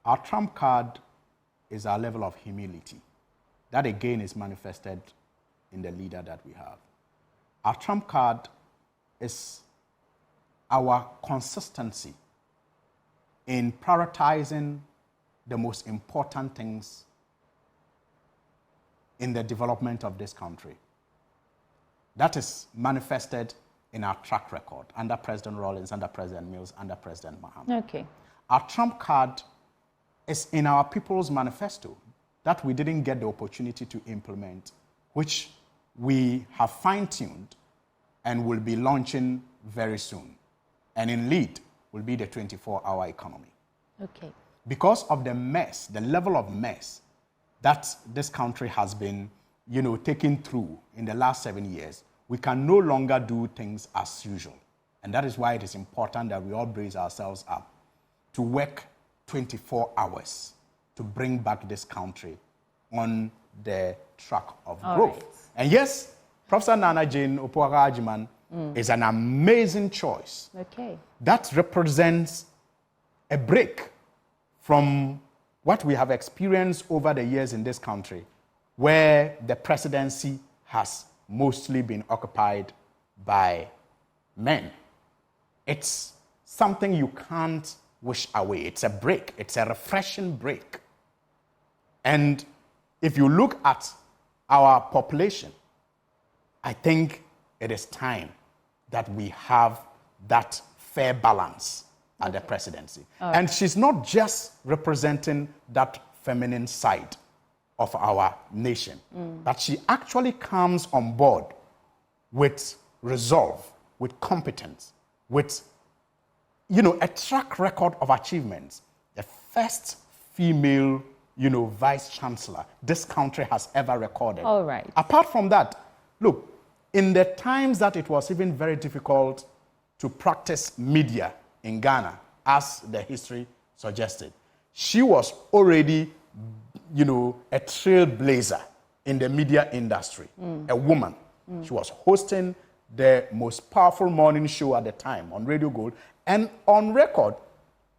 Our trump card is our level of humility. That again is manifested in the leader that we have. Our trump card is our consistency in prioritizing the most important things in the development of this country. That is manifested in our track record under President Rawlings, under President Mills, under President Mahama. Okay. Our trump card is in our People's Manifesto that we didn't get the opportunity to implement, which we have fine-tuned and will be launching very soon. And in lead will be the 24-hour economy. Okay. Because of the mess, the level of mess that this country has been, taken through in the last 7 years, we can no longer do things as usual. And that is why it is important that we all brace ourselves up to work 24 hours to bring back this country on the track of growth. Right. And yes, Professor Nana Jane Opoku-Agyeman is an amazing choice. Okay. That represents a break from what we have experienced over the years in this country, where the presidency has mostly been occupied by men. It's something you can't wish away. It's a break. It's a refreshing break. And if you look at our population, I think it is time that we have that fair balance at the presidency. Right. And she's not just representing that feminine side of our nation, but she actually comes on board with resolve, with competence, with, a track record of achievements. The first female, vice chancellor this country has ever recorded. All right. Apart from that, look, in the times that it was even very difficult to practice media in Ghana, as the history suggested, she was already, a trailblazer in the media industry, a woman. She was hosting the most powerful morning show at the time on Radio Gold, and on record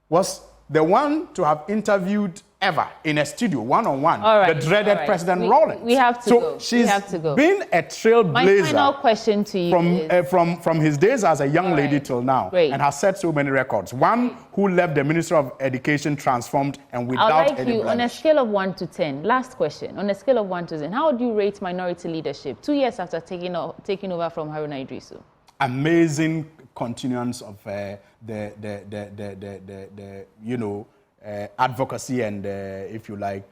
was the one to have interviewed ever in a studio, one-on-one, the dreaded President Rawlings. We have to go. She's been a trailblazer. My final question to you from his days as a young lady till now, and has set so many records. One who left the Ministry of Education transformed and without any blemish. On a scale of 1 to 10, last question, on a scale of 1 to 10, how would you rate minority leadership 2 years after taking over from Haruna Idrisu? Amazing continuance of advocacy and, if you like,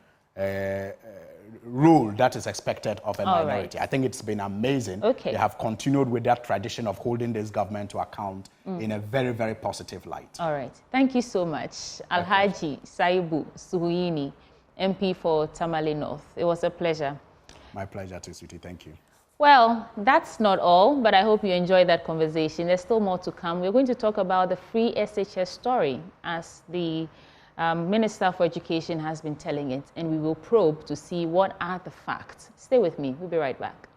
role that is expected of a minority. I think it's been amazing. They have continued with that tradition of holding this government to account in a very, very positive light. All right. Thank you so much. Alhaji Saibu Suhuyini, MP for Tamale North. It was a pleasure. My pleasure too, sweetie. Thank you. Well, that's not all, but I hope you enjoyed that conversation. There's still more to come. We're going to talk about the free SHS story as the Minister for Education has been telling it, and we will probe to see what are the facts. Stay with me. We'll be right back.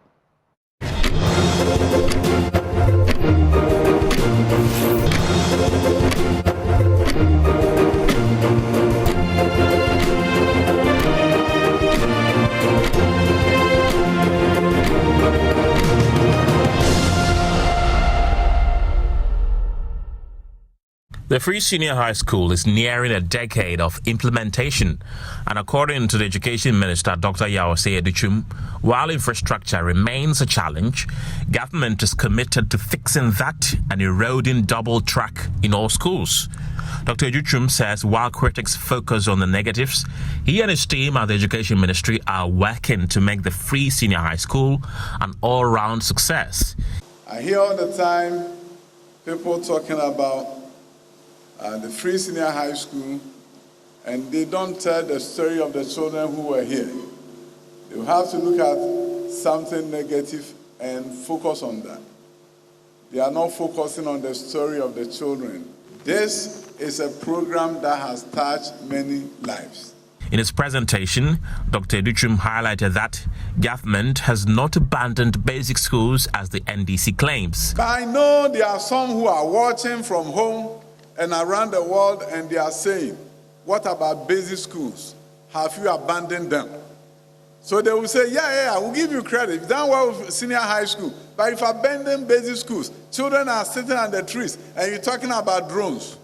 The Free Senior High School is nearing a decade of implementation, and according to the Education Minister, Dr. Cedi Depreciation, while infrastructure remains a challenge, government is committed to fixing that and eroding double track in all schools. Dr. Depreciation says while critics focus on the negatives, he and his team at the Education Ministry are working to make the Free Senior High School an all-round success. I hear all the time people talking about the Free Senior High School, and they don't tell the story of the children who were here. You have to look at something negative and focus on that. They are not focusing on the story of the children. This is a program that has touched many lives. In his presentation, Dr. Depreciation highlighted that government has not abandoned basic schools as the NDC claims. But I know there are some who are watching from home and around the world, and they are saying, what about basic schools? Have you abandoned them? So they will say, yeah, we'll give you credit. You've done well with senior high school. But if you abandon basic schools, children are sitting on the trees, and you're talking about drones.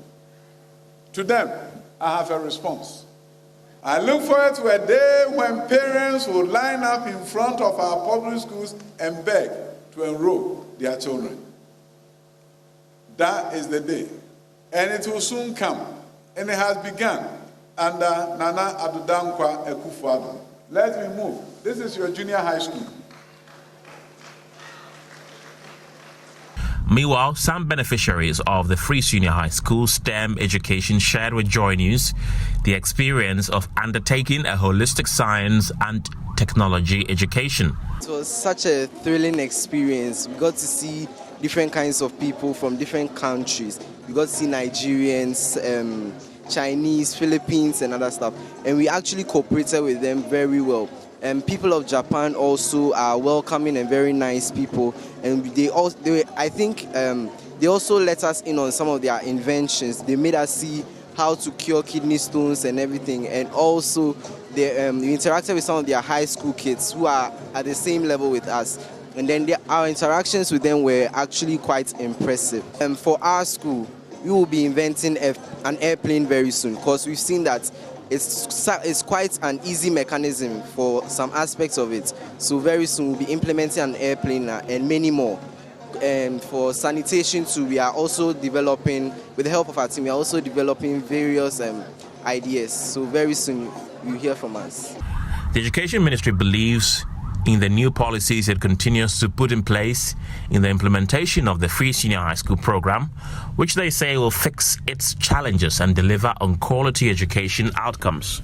To them, I have a response. I look forward to a day when parents will line up in front of our public schools and beg to enroll their children. That is the day. And it will soon come. And it has begun under Nana Addo Akufo-Addo. Let me move. This is your junior high school. Meanwhile, some beneficiaries of the Free Senior High School STEM education shared with Joy News the experience of undertaking a holistic science and technology education. It was such a thrilling experience. We got to see different kinds of people from different countries. We got to see Nigerians, Chinese, Philippines, and other stuff. And we actually cooperated with them very well. And people of Japan also are welcoming and very nice people. And they also let us in on some of their inventions. They made us see how to cure kidney stones and everything. And also, we interacted with some of their high school kids who are at the same level with us. And then our interactions with them were actually quite impressive. And for our school, we will be inventing an airplane very soon, because we've seen that it's quite an easy mechanism for some aspects of it. So very soon we'll be implementing an airplane and many more. And for sanitation too, we are also developing, with the help of our team, we are also developing various ideas. So very soon you'll hear from us. The Education Ministry believes in the new policies it continues to put in place in the implementation of the Free Senior High School Programme, which they say will fix its challenges and deliver on quality education outcomes.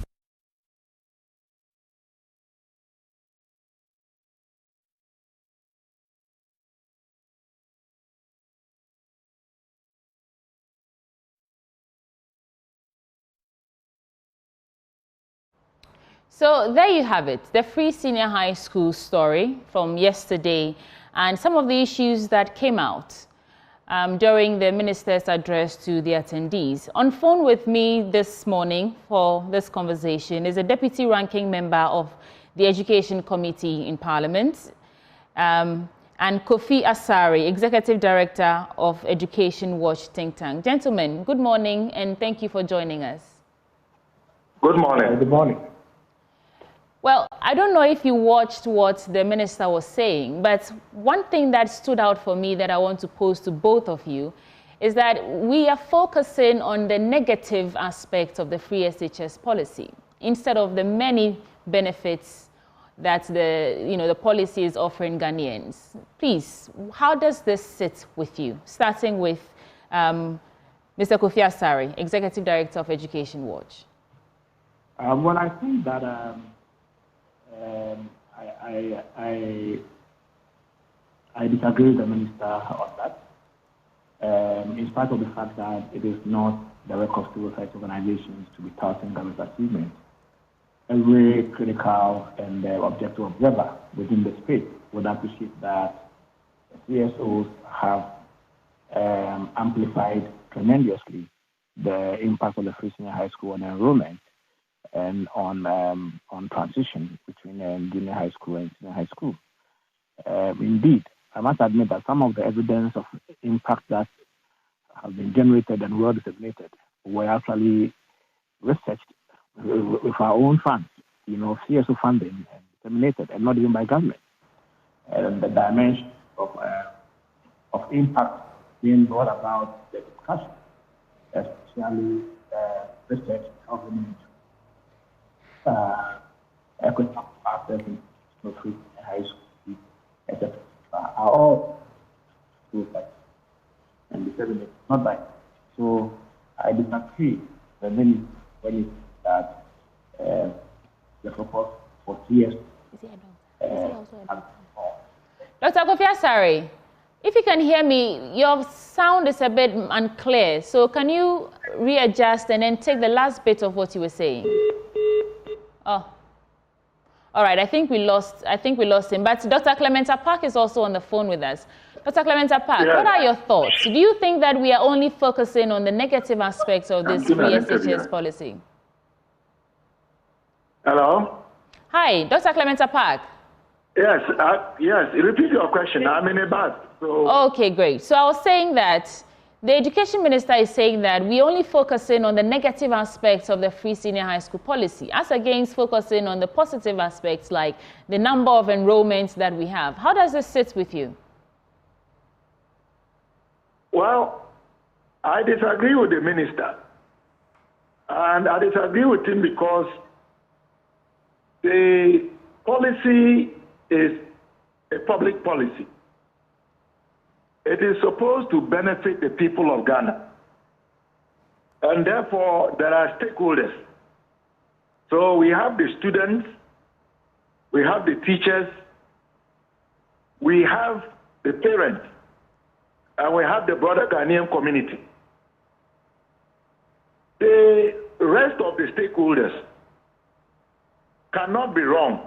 So there you have it, the Free Senior High School story from yesterday and some of the issues that came out during the minister's address to the attendees. On phone with me this morning for this conversation is a deputy ranking member of the Education Committee in Parliament and Kofi Asare, Executive Director of Education Watch think tank. Gentlemen, good morning and thank you for joining us. Good morning. Good morning. Well, I don't know if you watched what the minister was saying, but one thing that stood out for me that I want to pose to both of you is that we are focusing on the negative aspects of the free SHS policy instead of the many benefits that the policy is offering Ghanaians. Please, how does this sit with you? Starting with Mr. Kofi Asare, Executive Director of Education Watch. Well, I think that I disagree with the minister on that. In spite of the fact that it is not the work of civil society organizations to be touting government achievements, every critical and objective observer within the space would appreciate that CSOs have amplified tremendously the impact of the free senior high school on enrollment and on transition between junior high school and senior high school. Indeed, I must admit that some of the evidence of impact that have been generated and well disseminated were actually researched with our own funds, CSO funding and disseminated, and not even by government. And the dimension of impact being brought about the discussion, especially research government. Equitable access in free high school, etc. Are all schools and disseminated, not by. So I disagree with many that the focus for years. Dr. Kofi Asare, if you can hear me, your sound is a bit unclear. So can you readjust and then take the last bit of what you were saying? Oh, all right. I think we lost him. But Dr. Clementa Park is also on the phone with us. Dr. Clementa Park, What are your thoughts? Do you think that we are only focusing on the negative aspects of this free SHS policy? Hello? Hi, Dr. Clementa Park. Yes, yes. Repeat your question. I'm in a bus. So. Okay, great. So I was saying that the education minister is saying that we only focus in on the negative aspects of the free senior high school policy, as against focusing on the positive aspects like the number of enrollments that we have. How does this sit with you? Well, I disagree with the minister. And I disagree with him because the policy is a public policy. It is supposed to benefit the people of Ghana. And therefore, there are stakeholders. So we have the students, we have the teachers, we have the parents, and we have the broader Ghanaian community. The rest of the stakeholders cannot be wrong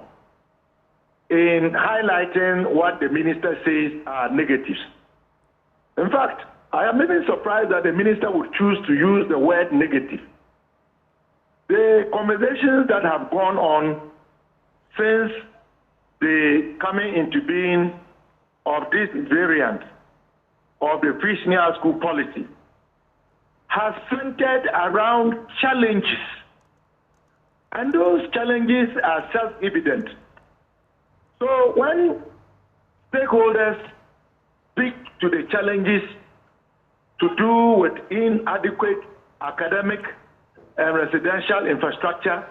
in highlighting what the minister says are negatives. In fact, I am even surprised that the minister would choose to use the word negative. The conversations that have gone on since the coming into being of this variant of the free senior school policy has centered around challenges. And those challenges are self-evident. So when stakeholders speak to the challenges to do with inadequate academic and residential infrastructure,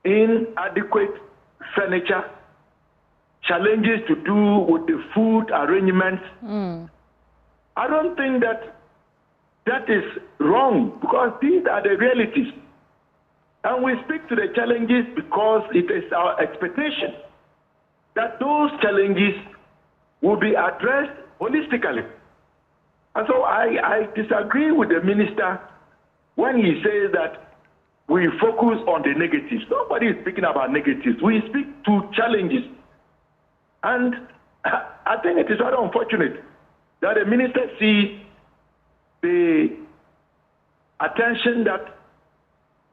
inadequate furniture, challenges to do with the food arrangements. I don't think that is wrong, because these are the realities. And we speak to the challenges because it is our expectation that those challenges will be addressed holistically. And so I disagree with the minister when he says that we focus on the negatives. Nobody is speaking about negatives. We speak to challenges. And I think it is rather unfortunate that the minister sees the attention that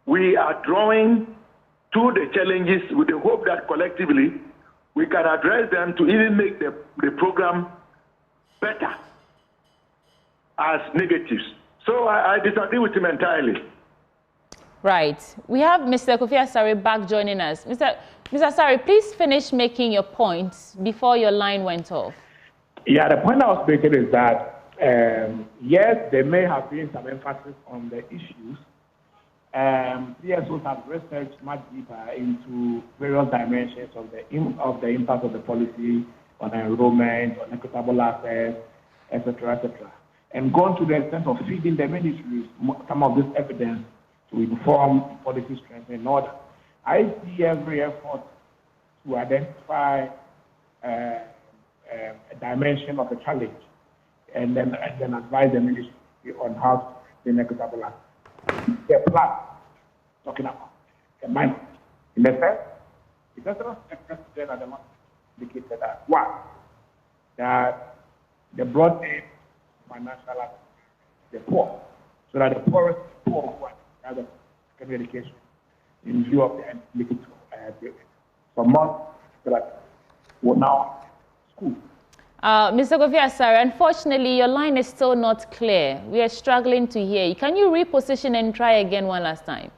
we are drawing to the challenges with the hope that collectively we can address them to even make the program better as negatives. So I disagree with him entirely. Right. We have Mr. Kofi Asare back joining us. Mr. Asare, please finish making your points before your line went off. Yeah, the point I was making is that, yes, there may have been some emphasis on the issues. CSOs have researched much deeper into various dimensions of the impact of the policy on enrollment, on equitable access, etc., etc., and gone to the extent of feeding the ministries some of this evidence to inform policy strength and order. I see every effort to identify a dimension of the challenge and then advise the ministry on how to be equitable access. The plan talking about the mind. In the sense, it does not represent at the moment indicated that one, that the broad aim financial access, the poor, so that the poorest poor who have communication in view of the ability to for months so that will now school. Mr. Kofi Asare, unfortunately, your line is still not clear. We are struggling to hear you. Can you reposition and try again one last time?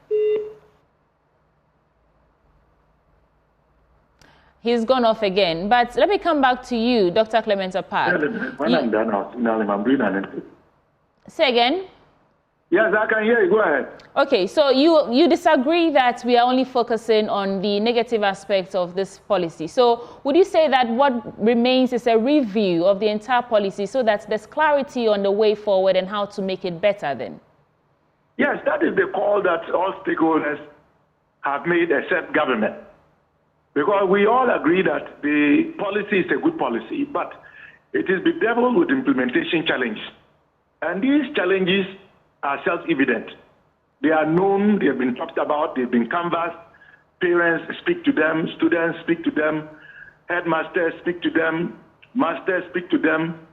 He's gone off again. But let me come back to you, Dr. Clement Apart. When I'm done, I'll signal him. I'm doing an interview. Say again? Yes, I can hear you. Go ahead. Okay, so you disagree that we are only focusing on the negative aspects of this policy. So would you say that what remains is a review of the entire policy so that there's clarity on the way forward and how to make it better then? Yes, that is the call that all stakeholders have made except government. Because we all agree that the policy is a good policy, but it is bedeviled with implementation challenges. And these challenges are self-evident. They are known, they have been talked about, they've been canvassed. Parents speak to them, students speak to them, headmasters speak to them, masters speak to them,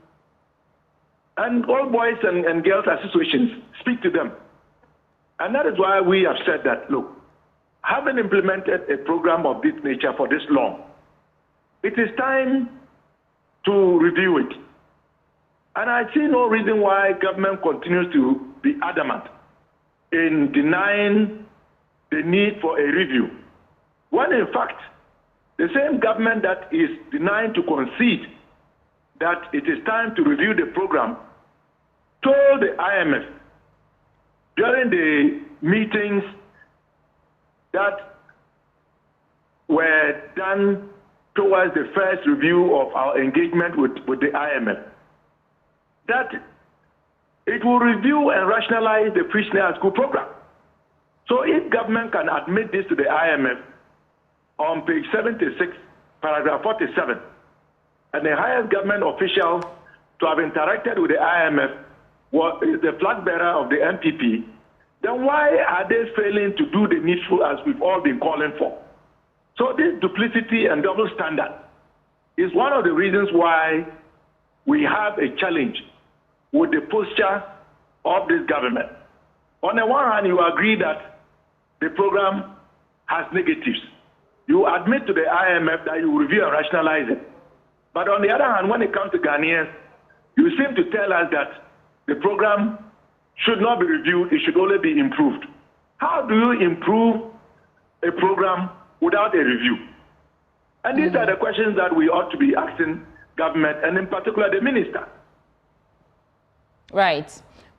and all boys and girls associations speak to them. And that is why we have said that, look, having implemented a program of this nature for this long, it is time to review it. And I see no reason why government continues to be adamant in denying the need for a review, when in fact, the same government that is denying to concede that it is time to review the program told the IMF during the meetings that were done towards the first review of our engagement with the IMF, that it will review and rationalize the pre-senior school program. So if government can admit this to the IMF on page 76, paragraph 47, and the highest government official to have interacted with the IMF is the flag bearer of the NPP, then why are they failing to do the needful as we've all been calling for? So this duplicity and double standard is one of the reasons why we have a challenge with the posture of this government. On the one hand, you agree that the program has negatives. You admit to the IMF that you will review and rationalize it. But on the other hand, when it comes to Ghanaians, you seem to tell us that the program should not be reviewed, it should only be improved. How do you improve a program without a review? And these are the questions that we ought to be asking government, and in particular the minister. Right.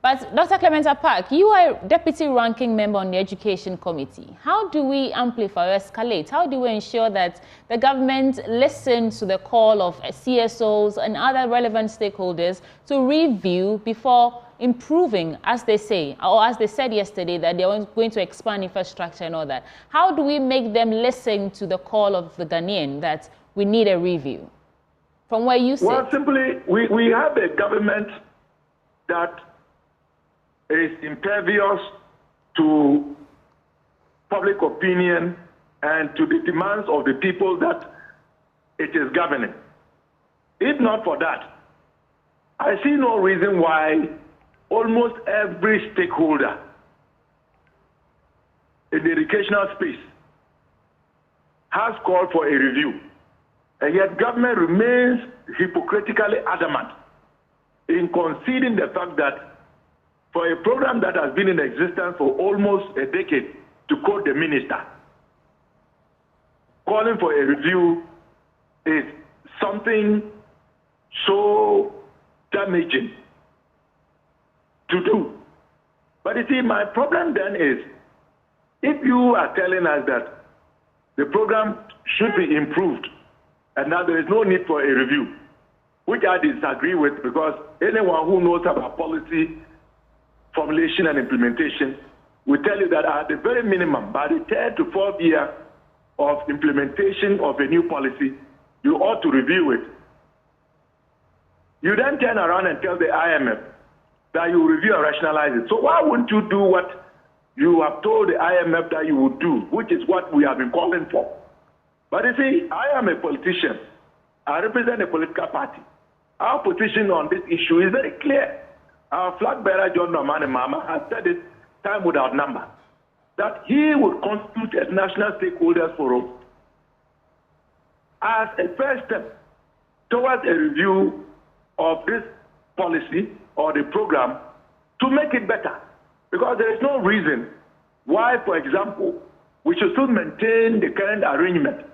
But Dr. Clement Park, you are deputy ranking member on the Education Committee. How do we amplify or escalate? How do we ensure that the government listens to the call of CSOs and other relevant stakeholders to review before improving, as they say, or as they said yesterday, that they're going to expand infrastructure and all that? How do we make them listen to the call of the Ghanaian that we need a review? From where you sit. Well, simply, we have a government that is impervious to public opinion and to the demands of the people that it is governing. If not for that, I see no reason why almost every stakeholder in the educational space has called for a review, and yet government remains hypocritically adamant in conceding the fact that for a program that has been in existence for almost a decade, to quote the minister, calling for a review is something so damaging to do. But you see, my problem then is, if you are telling us that the program should be improved and that there is no need for a review, which I disagree with, because anyone who knows about policy formulation and implementation will tell you that at the very minimum, by the third to fourth year of implementation of a new policy, you ought to review it. You then turn around and tell the IMF that you review and rationalize it. So why wouldn't you do what you have told the IMF that you would do, which is what we have been calling for? But you see, I am a politician. I represent a political party. Our position on this issue is very clear. Our flag bearer, John Dramani Mahama, has said it time without number, that he would constitute a national stakeholders forum as a first step towards a review of this policy or the program to make it better. Because there is no reason why, for example, we should still maintain the current arrangement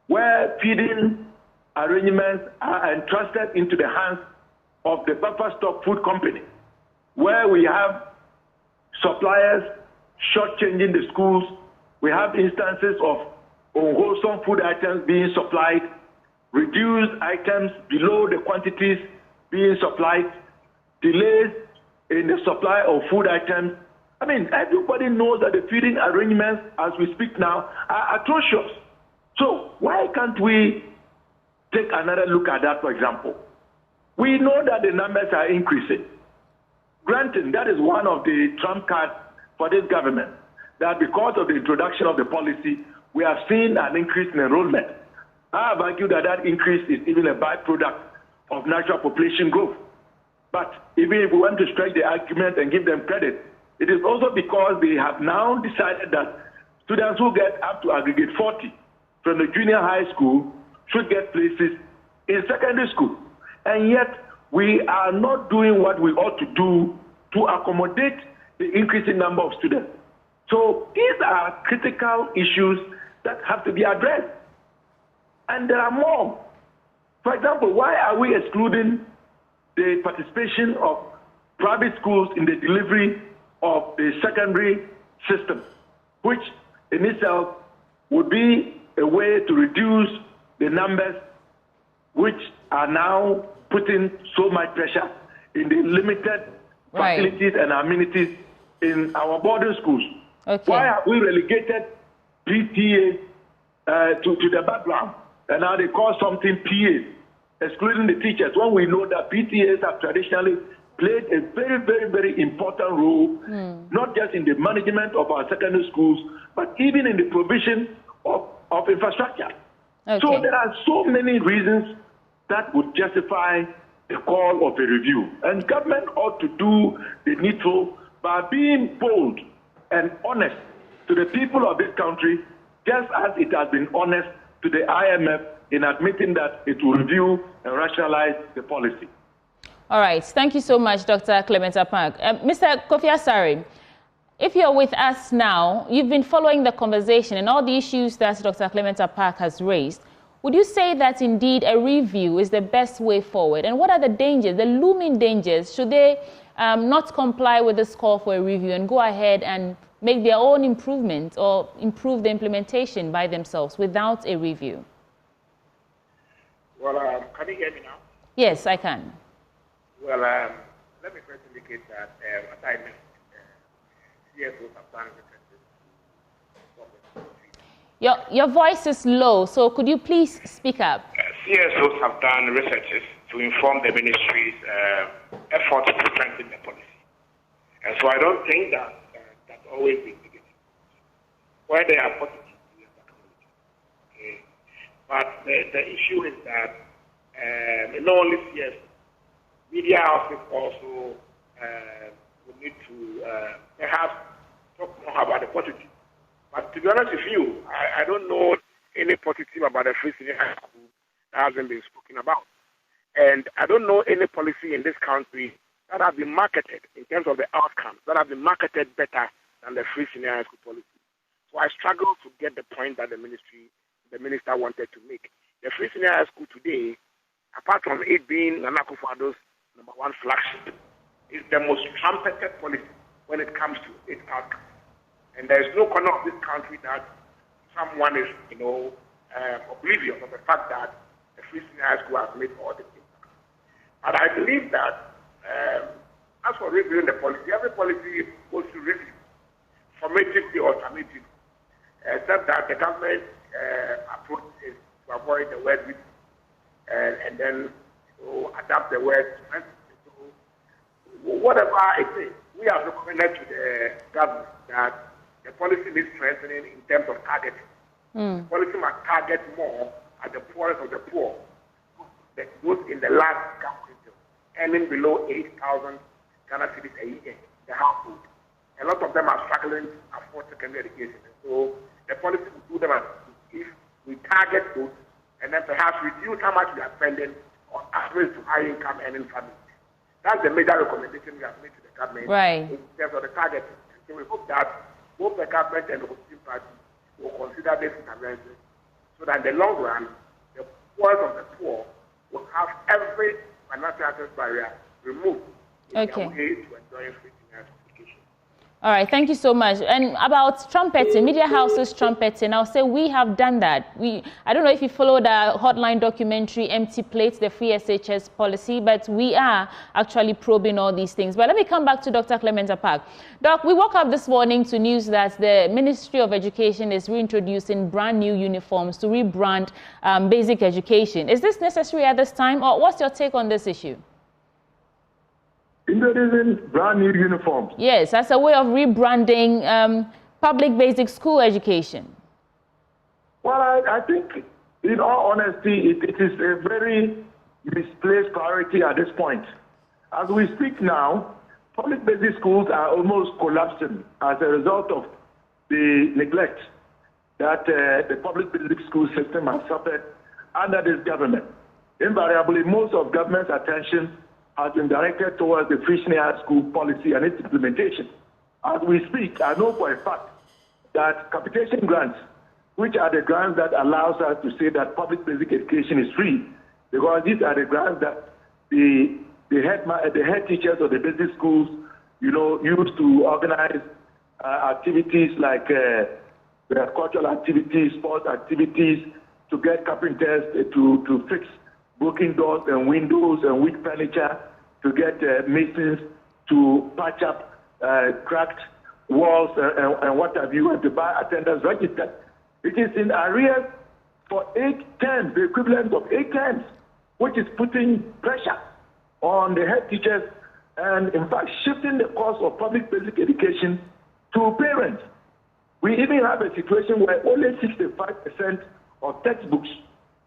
where feeding arrangements are entrusted into the hands of the buffer stock food company, where we have suppliers shortchanging the schools. We have instances of unwholesome food items being supplied, reduced items below the quantities being supplied, delays in the supply of food items. I mean, everybody knows that the feeding arrangements, as we speak now, are atrocious. So why can't we take another look at that, for example? We know that the numbers are increasing. Granted, that is one of the trump cards for this government, that because of the introduction of the policy, we have seen an increase in enrollment. I have argued that that increase is even a byproduct of natural population growth. But even if we want to strike the argument and give them credit, it is also because they have now decided that students who get up to aggregate 40 from the junior high school should get places in secondary school. And yet, we are not doing what we ought to do to accommodate the increasing number of students. So these are critical issues that have to be addressed. And there are more. For example, why are we excluding the participation of private schools in the delivery of the secondary system, which in itself would be a way to reduce the numbers which are now putting so much pressure in the limited facilities and amenities in our boarding schools? Okay. Why have we relegated PTA to the background? And now they call something PA, excluding the teachers, when we know that PTAs have traditionally played a very, very, very important role, not just in the management of our secondary schools, but even in the provision of infrastructure. Okay. So there are so many reasons that would justify the call of a review. And government ought to do the needful by being bold and honest to the people of this country, just as it has been honest to the IMF in admitting that it will review and rationalize the policy. All right. Thank you so much, Dr. Clement Park. Mr. Kofi Asare, if you're with us now, you've been following the conversation and all the issues that Dr. Clement Park has raised. Would you say that indeed a review is the best way forward? And what are the dangers, the looming dangers? Should they not comply with this call for a review and go ahead and make their own improvement or improve the implementation by themselves without a review? Well, can you hear me now? Yes, I can. Well, let me first indicate that, as I mentioned, CSOs have done Your voice is low, so could you please speak up? CSOs have done researches to inform the ministry's efforts to strengthen the policy. And so I don't think that that's always been negative. Where they are positive, we have acknowledged. Okay. But the issue is that not only CS, media houses also will need to perhaps talk more about the positive. But to be honest with you, I don't know any positive about the free senior high school that hasn't been spoken about. And I don't know any policy in this country that has been marketed in terms of the outcomes, that have been marketed better than the free senior high school policy. So I struggle to get the point that the minister wanted to make. The free senior high school today, apart from it being Akufo-Addo's #1 flagship, is the most trumpeted policy when it comes to its outcomes. And there is no corner of this country that someone is, oblivious of the fact that the free senior high school has made all the things. But I believe that as for reviewing the policy, every policy goes to review, formatively or summatively, except that the government approach is to avoid the word review and then adapt the word to so whatever it is, we have recommended to the government that the policy needs strengthening in terms of targeting. The policy must target more at the poorest of the poor, those in the last income quintile, earning below 8,000 Ghana cedis a year, the household. A lot of them are struggling to afford secondary education. And so the policy will do them as if we target those and then perhaps reduce how much we are spending on average to high income earning families. That's the major recommendation we have made to the government in terms of the targeting. And so we hope that both the government and the opposition party will consider this intervention so that in the long run, the poorest of the poor will have every financial access barrier removed in their way to enjoy free senior education. All right, thank you so much. And about trumpeting, media houses trumpeting, I'll say we have done that. I don't know if you followed the Hotline documentary, Empty Plates, the free SHS policy, but we are actually probing all these things. But let me come back to Dr. Clement Apak. Doc, we woke up this morning to news that the Ministry of Education is reintroducing brand new uniforms to rebrand basic education. Is this necessary at this time, or what's your take on this issue? Introducing brand new uniforms. Yes, as a way of rebranding public basic school education. Well, I think, in all honesty, it is a very misplaced priority at this point. As we speak now, public basic schools are almost collapsing as a result of the neglect that the public basic school system has suffered under this government. Invariably, most of government's attention has been directed towards the free senior high school policy and its implementation. As we speak, I know for a fact that capitation grants, which are the grants that allows us to say that public basic education is free, because these are the grants that the head teachers of the basic schools, use to organize activities like cultural activities, sports activities, to get carpenters to fix broken doors and windows and weak furniture, to get masons to patch up cracked walls and what have you, and to buy attendance registers. It is in arrears for 8 terms, the equivalent of 8 terms, which is putting pressure on the head teachers and, in fact, shifting the cost of public basic education to parents. We even have a situation where only 65% of textbooks,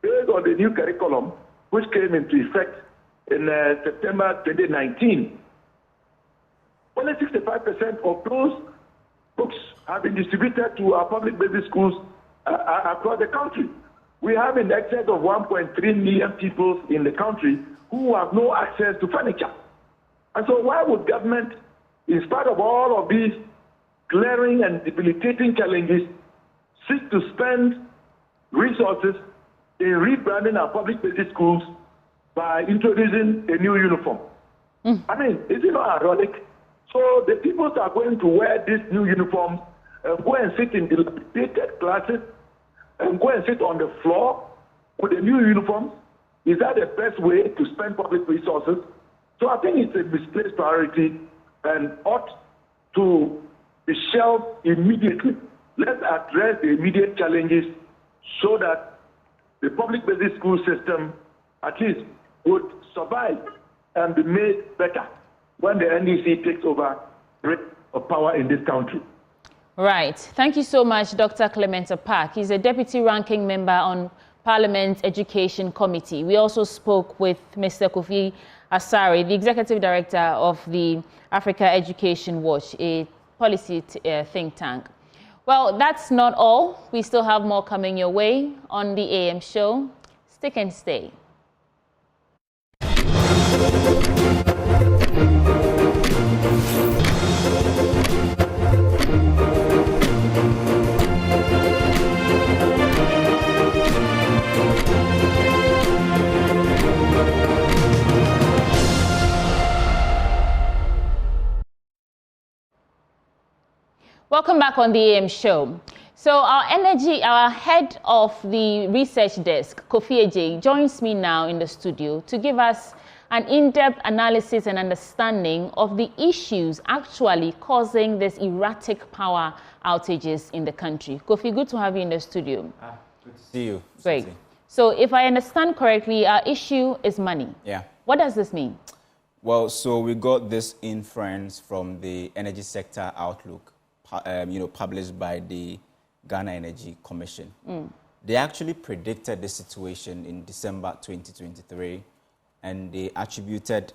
based on the new curriculum, which came into effect in September 2019, only 65% of those books have been distributed to our public basic schools across the country. We have in excess of 1.3 million people in the country who have no access to furniture. And so why would government, in spite of all of these glaring and debilitating challenges, seek to spend resources in rebranding our public basic schools by introducing a new uniform. I mean, is it not ironic? So the pupils are going to wear these new uniforms and go and sit in dilapidated classes and go and sit on the floor with the new uniforms. Is that the best way to spend public resources? So I think it's a misplaced priority and ought to be shelved immediately. Let's address the immediate challenges so that the public basic school system at least would survive and be made better when the NDC takes over of power in this country. Right. Thank you so much, Dr. Clement Park. He's a deputy ranking member on Parliament's Education Committee. We also spoke with Mr. Kofi Asare, the executive director of the Africa Education Watch, a policy think tank. Well, that's not all. We still have more coming your way on the AM show. Stick and stay. Welcome back on the AM show. So our head of the research desk, Kofi Addo, joins me now in the studio to give us an in-depth analysis and understanding of the issues actually causing these erratic power outages in the country. Kofi, good to have you in the studio. Good to see you. Great. So if I understand correctly, our issue is money. Yeah. What does this mean? Well, so we got this inference from the Energy Sector Outlook, published by the Ghana Energy Commission. They actually predicted the situation in December 2023, and they attributed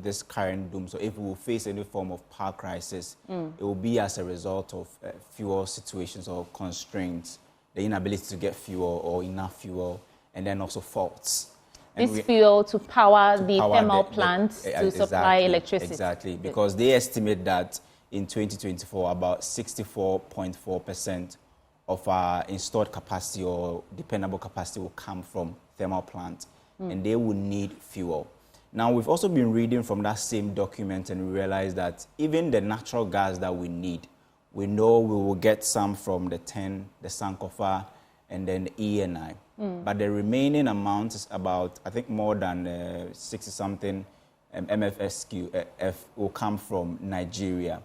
this current doom. So if we will face any form of power crisis, it will be as a result of fuel situations or constraints, the inability to get fuel or enough fuel, and then also faults. This fuel to power the thermal plants to supply electricity. Exactly, because they estimate that in 2024, about 64.4% of our installed capacity or dependable capacity will come from thermal plants, and they will need fuel. Now, we've also been reading from that same document, and we realize that even the natural gas that we need, we know we will get some from the TEN, the Sankofa, and then the ENI. But the remaining amount is about, I think, more than 60-something MFSQ will come from Nigeria.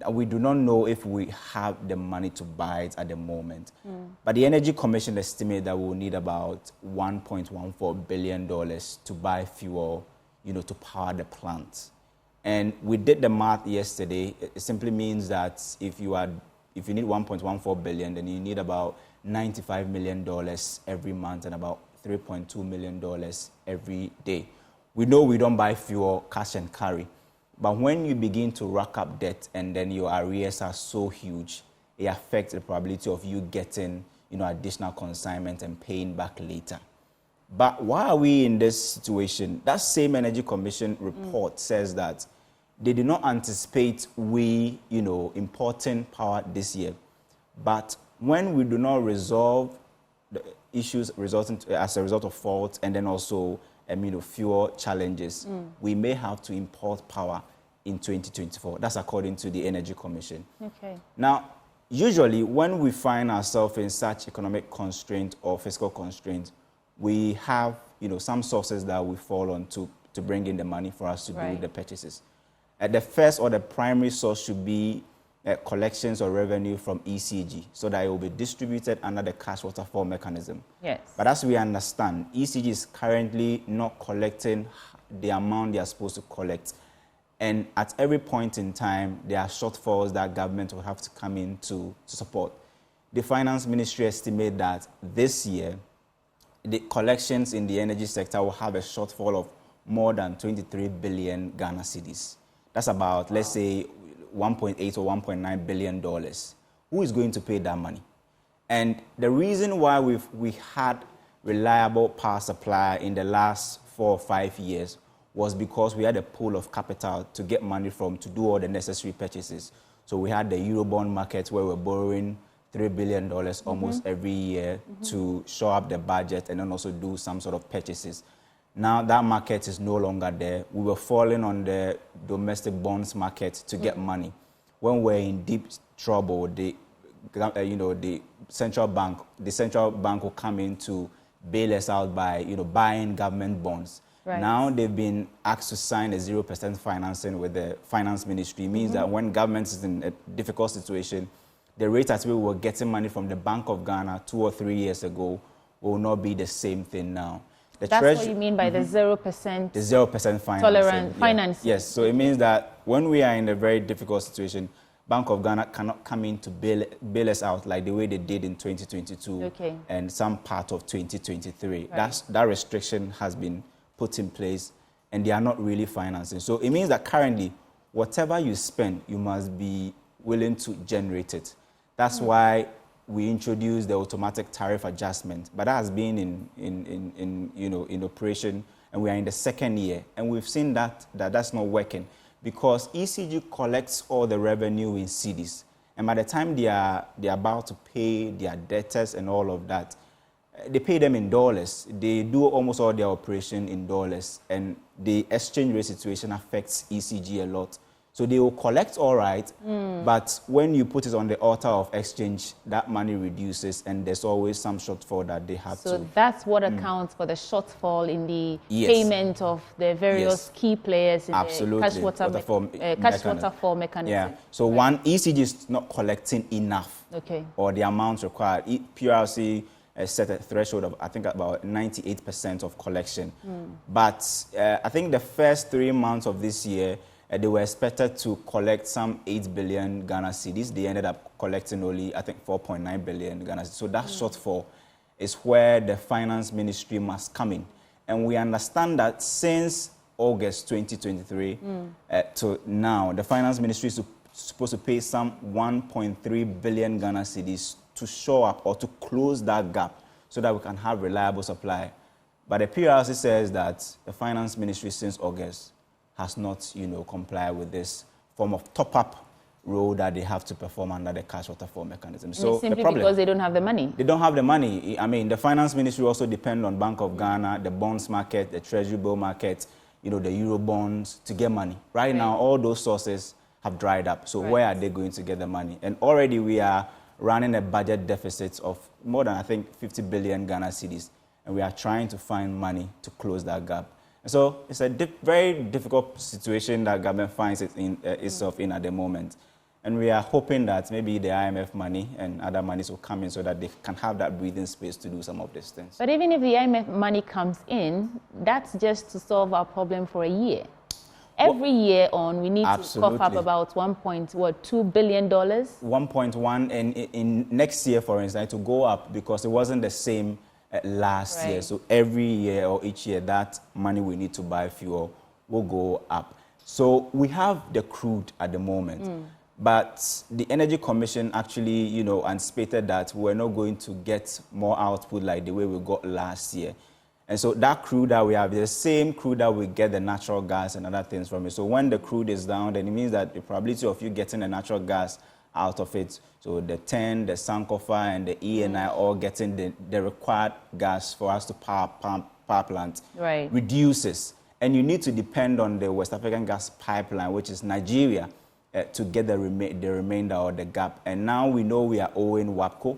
We do not know if we have the money to buy it at the moment. But the Energy Commission estimates that we will need about $1.14 billion to buy fuel, to power the plant. And we did the math yesterday. It simply means that if you need $1.14 billion, then you need about $95 million every month and about $3.2 million every day. We know we don't buy fuel cash and carry, but when you begin to rack up debt and then your arrears are so huge, it affects the probability of you getting, additional consignment and paying back later. But why are we in this situation? That same Energy Commission report says that they did not anticipate we, importing power this year. But when we do not resolve the issues resulting as a result of faults and then also fuel challenges, we may have to import power in 2024. That's according to the Energy Commission. Okay. Now, usually when we find ourselves in such economic constraint or fiscal constraint, we have some sources that we fall on to bring in the money for us to do the purchases. The first or the primary source should be collections or revenue from ECG, so that it will be distributed under the cash waterfall mechanism. Yes. But as we understand, ECG is currently not collecting the amount they are supposed to collect. And at every point in time, there are shortfalls that government will have to come in to support. The Finance Ministry estimate that this year, the collections in the energy sector will have a shortfall of more than 23 billion Ghana cedis. That's about, let's say, $1.8 or $1.9 billion. Who is going to pay that money? And the reason why we had reliable power supply in the last 4 or 5 years was because we had a pool of capital to get money from to do all the necessary purchases. So we had the Eurobond market where we're borrowing $3 billion almost every year to shore up the budget and then also do some sort of purchases. Now that market is no longer there. We were falling on the domestic bonds market to get money. When we're in deep trouble, the central bank will come in to bail us out by buying government bonds. Right. Now they've been asked to sign a 0% financing with the finance ministry. It means that when government is in a difficult situation, the rate at which we were getting money from the Bank of Ghana 2 or 3 years ago will not be the same thing now. That's what you mean by the 0%? The 0% financing. Tolerant financing. Yes, so it means that when we are in a very difficult situation, Bank of Ghana cannot come in to bail us out like the way they did in 2022 and some part of 2023. Right. That restriction has been put in place, and they are not really financing. So it means that currently, whatever you spend, you must be willing to generate it. That's why we introduced the automatic tariff adjustment, but that has been in operation, and we are in the second year, and we've seen that's not working because ECG collects all the revenue in cedis, and by the time they are about to pay their debtors and all of that, they pay them in dollars. They do almost all their operation in dollars, and the exchange rate situation affects ECG a lot. So they will collect all right, but when you put it on the altar of exchange, that money reduces, and there's always some shortfall that they have to. So that's what accounts for the shortfall in the payment of the various key players in the cash waterfall mechanism. Yeah. So one, ECG is not collecting enough, or the amount required. PRC set a threshold of, I think, about 98% of collection. But I think the first 3 months of this year, they were expected to collect some 8 billion Ghana cedis. They ended up collecting only, I think, 4.9 billion Ghana cedis. So that shortfall is where the finance ministry must come in. And we understand that since August 2023 to now, the finance ministry is supposed to pay some 1.3 billion Ghana cedis to shore up or to close that gap so that we can have reliable supply. But the PRC says that the finance ministry since August has not, complied with this form of top-up role that they have to perform under the cash waterfall mechanism. So simply because they don't have the money. They don't have the money. I mean, the finance ministry also depend on Bank of Ghana, the bonds market, the treasury bill market, the euro bonds to get money. Right now, all those sources have dried up. So where are they going to get the money? And already we are running a budget deficit of more than, I think, 50 billion Ghana cedis. And we are trying to find money to close that gap. So it's a very difficult situation that government finds itself in at the moment. And we are hoping that maybe the IMF money and other monies will come in so that they can have that breathing space to do some of these things. But even if the IMF money comes in, that's just to solve our problem for a year. Every year on, we need to cough up about $2 billion? 1.1, and in next year, for instance, to go up because it wasn't the same last year. So every year or each year, that money we need to buy fuel will go up. So we have the crude at the moment, but the Energy Commission actually, anticipated that we're not going to get more output like the way we got last year. And so that crude that we have is the same crude that we get the natural gas and other things from it. So when the crude is down, then it means that the probability of you getting the natural gas out of it, so the TEN, the Sankofa, and the ENI all getting the required gas for us to power plant reduces. And you need to depend on the West African gas pipeline, which is Nigeria, to get the remainder or the gap. And now we know we are owing WAPCO.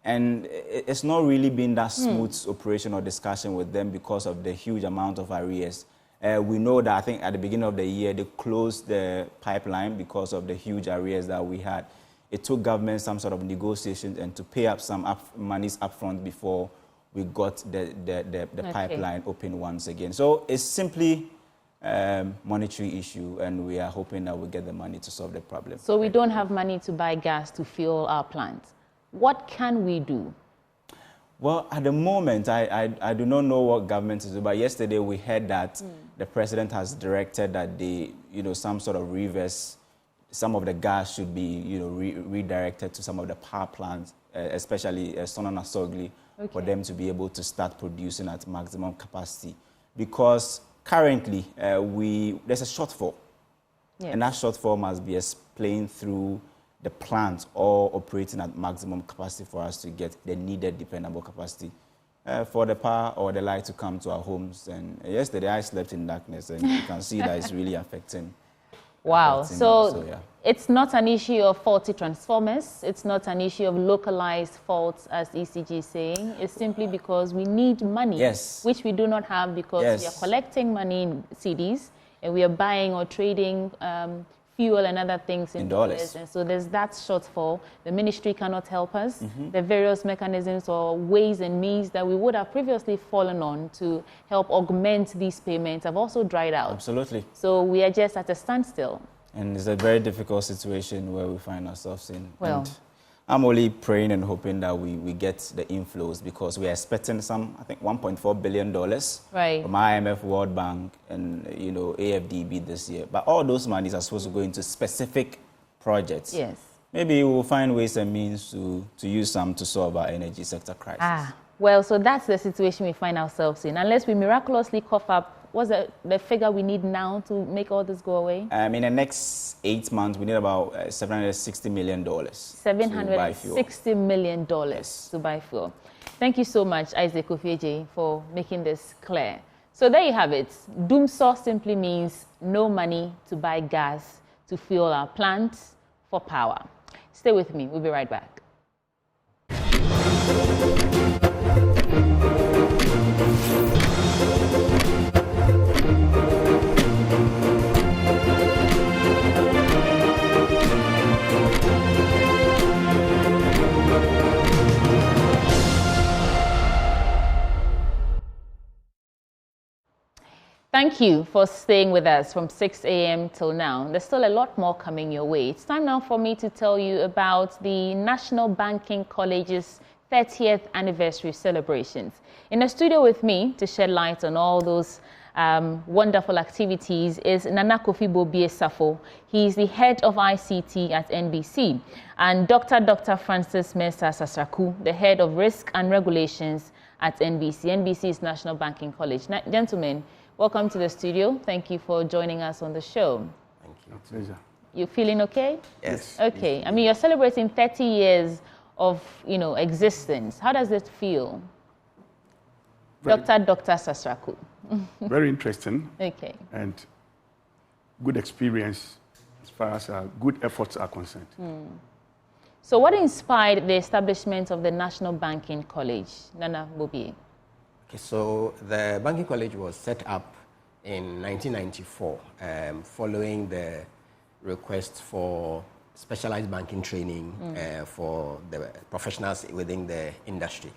And it's not really been that smooth operation or discussion with them because of the huge amount of arrears. We know that I think at the beginning of the year, they closed the pipeline because of the huge arrears that we had. It took government some sort of negotiations and to pay up some monies upfront before we got the pipeline open once again. So it's simply a monetary issue, and we are hoping that we'll get the money to solve the problem. So we don't have money to buy gas to fuel our plants. What can we do? Well, at the moment, I do not know what government is doing, but yesterday we heard that the president has directed that they, some sort of reverse, some of the gas should be, redirected to some of the power plants, especially Sonona Sogli, for them to be able to start producing at maximum capacity. Because currently, there's a shortfall, and that shortfall must be explained through the plants all operating at maximum capacity for us to get the needed dependable capacity for the power or the light to come to our homes. And yesterday I slept in darkness, and you can see that it's really affecting. Wow. So yeah. It's not an issue of faulty transformers. It's not an issue of localized faults, as ECG is saying. It's simply because we need money, which we do not have because we are collecting money in CDs and we are buying or trading fuel and other things in dollars. And so there's that shortfall. The ministry cannot help us. The various mechanisms or ways and means that we would have previously fallen on to help augment these payments have also dried out. Absolutely. So we are just at a standstill. And it's a very difficult situation where we find ourselves in. Well, and I'm only praying and hoping that we get the inflows, because we are expecting some, I think, $1.4 billion from IMF, World Bank, and AFDB this year. But all those monies are supposed to go into specific projects. Yes. Maybe we'll find ways and means to use some to solve our energy sector crisis. Well, so that's the situation we find ourselves in. Unless we miraculously cough up, what's the figure we need now to make all this go away? In the next 8 months, we need about $760 million. $760 million to buy fuel. Thank you so much, Isaac Ofeje, for making this clear. So there you have it. Doomsaw simply means no money to buy gas to fuel our plants for power. Stay with me. We'll be right back. Thank you for staying with us from 6 a.m. till now. There's still a lot more coming your way. It's time now for me to tell you about the National Banking College's 30th anniversary celebrations. In the studio with me to shed light on all those wonderful activities is Nana Kofi Bobie Safo. He's the head of ICT at NBC, and Dr. Francis Mensah Sasaku, the head of risk and regulations at NBC. NBC's National Banking College. Gentlemen, welcome to the studio. Thank you for joining us on the show. Thank you. Pleasure. You feeling okay? Yes. Okay. I mean, you're celebrating 30 years of, existence. How does it feel? Dr. Sasaku. Very interesting. Okay. And good experience as far as good efforts are concerned. So what inspired the establishment of the National Banking College, Nana Bobie? Okay, so the Banking College was set up in 1994 following the request for specialized banking training for the professionals within the industry.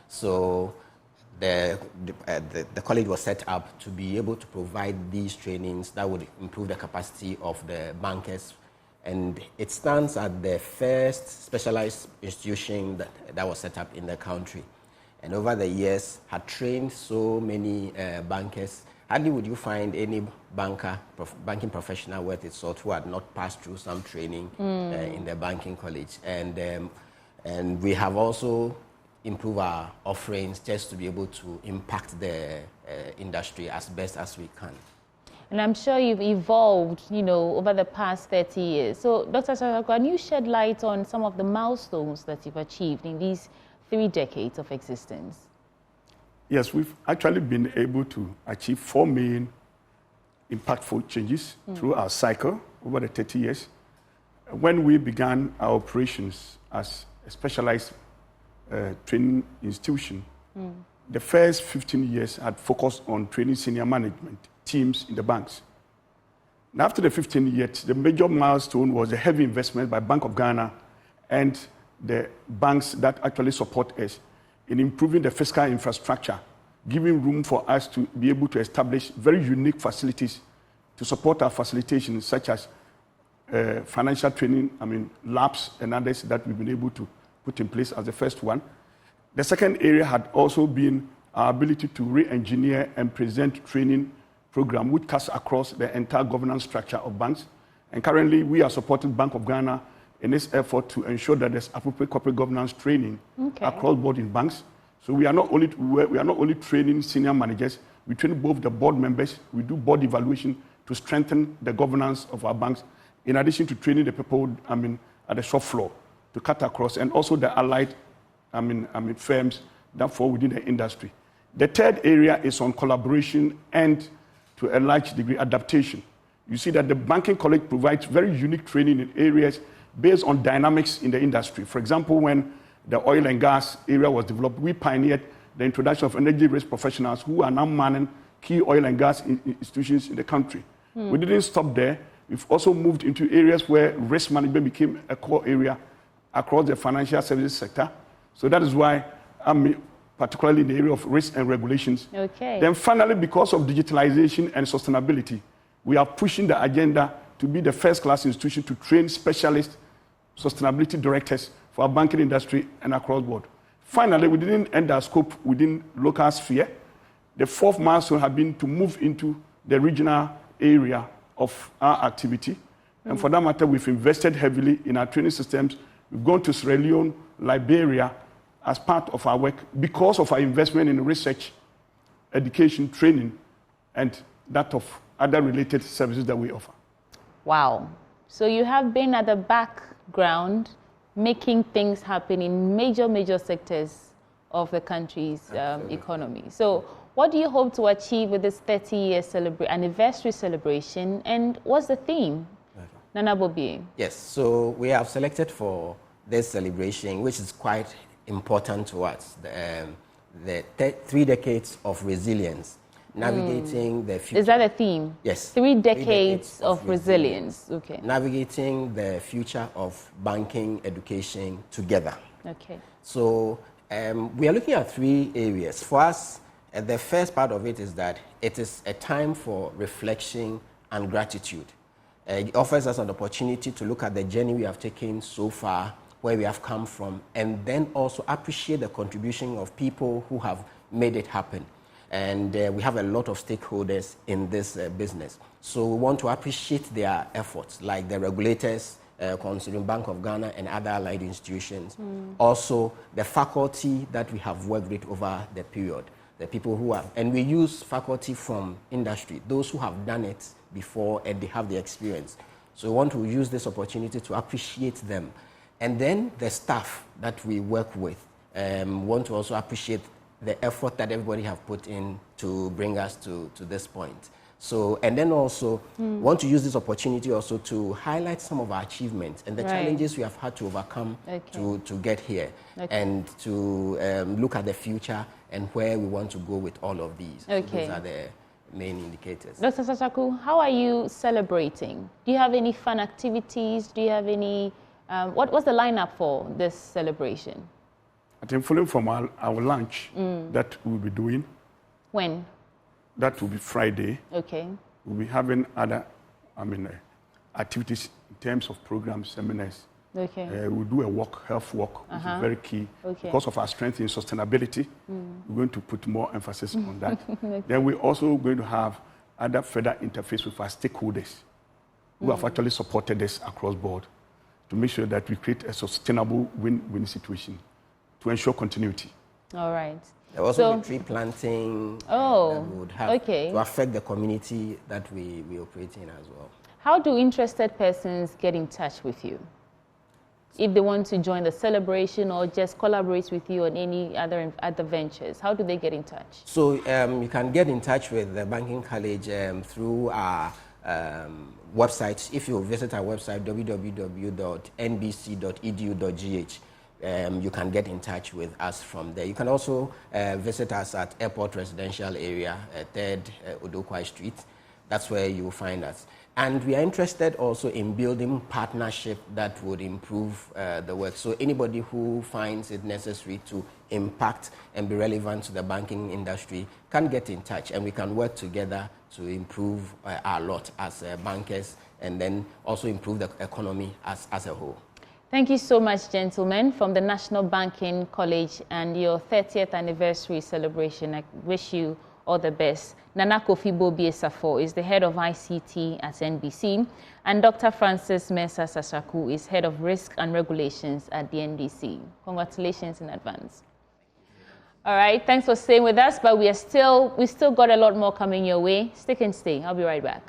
So the college was set up to be able to provide these trainings that would improve the capacity of the bankers. And it stands as the first specialized institution that was set up in the country. And over the years, had trained so many bankers. Hardly would you find any banking professional worth its salt who had not passed through some training in the banking college. And we have also improved our offerings just to be able to impact the industry as best as we can. And I'm sure you've evolved, over the past 30 years. So, Dr. Sasaku, can you shed light on some of the milestones that you've achieved in these 3 decades of existence? Yes, we've actually been able to achieve 4 main impactful changes through our cycle over the 30 years. When we began our operations as a specialized training institution, the first 15 years had focused on training senior management teams in the banks. And after the 15 years, the major milestone was a heavy investment by Bank of Ghana and the banks that actually support us in improving the fiscal infrastructure, giving room for us to be able to establish very unique facilities to support our facilitation, such as financial training, labs and others that we've been able to put in place as the first one. The second area had also been our ability to re-engineer and present training program which cuts across the entire governance structure of banks. And currently, we are supporting Bank of Ghana in this effort to ensure that there's appropriate corporate governance training across board in banks. So we are not only training senior managers, we train both the board members. We do board evaluation to strengthen the governance of our banks, in addition to training the people, at the shop floor to cut across, and also the allied firms that fall within the industry. The third area is on collaboration and, to a large degree, adaptation. You see that the banking college provides very unique training in areas based on dynamics in the industry. For example, when the oil and gas area was developed, we pioneered the introduction of energy risk professionals who are now manning key oil and gas institutions in the country. We didn't stop there. We've also moved into areas where risk management became a core area across the financial services sector. So that is why I'm particularly in the area of risk and regulations. Okay. Then finally, because of digitalization and sustainability, we are pushing the agenda to be the first-class institution to train specialist sustainability directors for our banking industry and across board. Finally, we didn't end our scope within local sphere. The fourth milestone had been to move into the regional area of our activity. And for that matter, we've invested heavily in our training systems. We've gone to Sierra Leone, Liberia, as part of our work because of our investment in research, education, training, and that of other related services that we offer. Wow. So you have been at the background making things happen in major sectors of the country's economy. So what do you hope to achieve with this 30-year anniversary celebration, and what's the theme? Nana Bobi. Yes, so we have selected for this celebration, which is quite important to us, the 3 decades of resilience, navigating the future. Is that a theme? Yes. 3 decades of resilience. Okay. Navigating the future of banking education together. Okay. So we are looking at 3 areas. For us, the first part of it is that it is a time for reflection and gratitude. It offers us an opportunity to look at the journey we have taken so far, where we have come from, and then also appreciate the contribution of people who have made it happen. And we have a lot of stakeholders in this business. So we want to appreciate their efforts, like the regulators, considering Bank of Ghana and other allied institutions. Also, the faculty that we have worked with over the period, the people who have, and we use faculty from industry, those who have done it before and they have the experience. So we want to use this opportunity to appreciate them. And then the staff that we work with, want to also appreciate the effort that everybody have put in to bring us to this point. So, and then also want to use this opportunity also to highlight some of our achievements and the challenges we have had to overcome to get here, and to look at the future and where we want to go with all of these. So those are the main indicators. Dr. Sasaku, how are you celebrating? Do you have any fun activities? Do you have any, what's the lineup for this celebration? I think following from our lunch that we'll be doing. When? That will be Friday. Okay. We'll be having other, activities in terms of programs, seminars. Okay. We'll do a walk, health walk, which is very key. Okay. Because of our strength in sustainability, we're going to put more emphasis on that. Then we're also going to have other further interface with our stakeholders who have actually supported us across board to make sure that we create a sustainable win-win situation to ensure continuity. All right. There will also be tree planting that we would have to affect the community that we operate in as well. How do interested persons get in touch with you? If they want to join the celebration or just collaborate with you on any other ventures, how do they get in touch? So you can get in touch with the Banking College through our website. If you visit our website, www.nbc.edu.gh, you can get in touch with us from there. You can also visit us at Airport Residential Area, 3rd Odokwai Street. That's where you will find us. And we are interested also in building partnership that would improve the work. So anybody who finds it necessary to impact and be relevant to the banking industry can get in touch, and we can work together to improve our lot as bankers, and then also improve the economy as a whole. Thank you so much, gentlemen, from the National Banking College and your 30th anniversary celebration. I wish you all the best. Nana Kofi Bobiesafo is the head of ICT at NBC, and Dr. Francis Mensah Sasaku is head of risk and regulations at the NDC. Congratulations in advance. All right, thanks for staying with us, but we still got a lot more coming your way. Stick and stay. I'll be right back.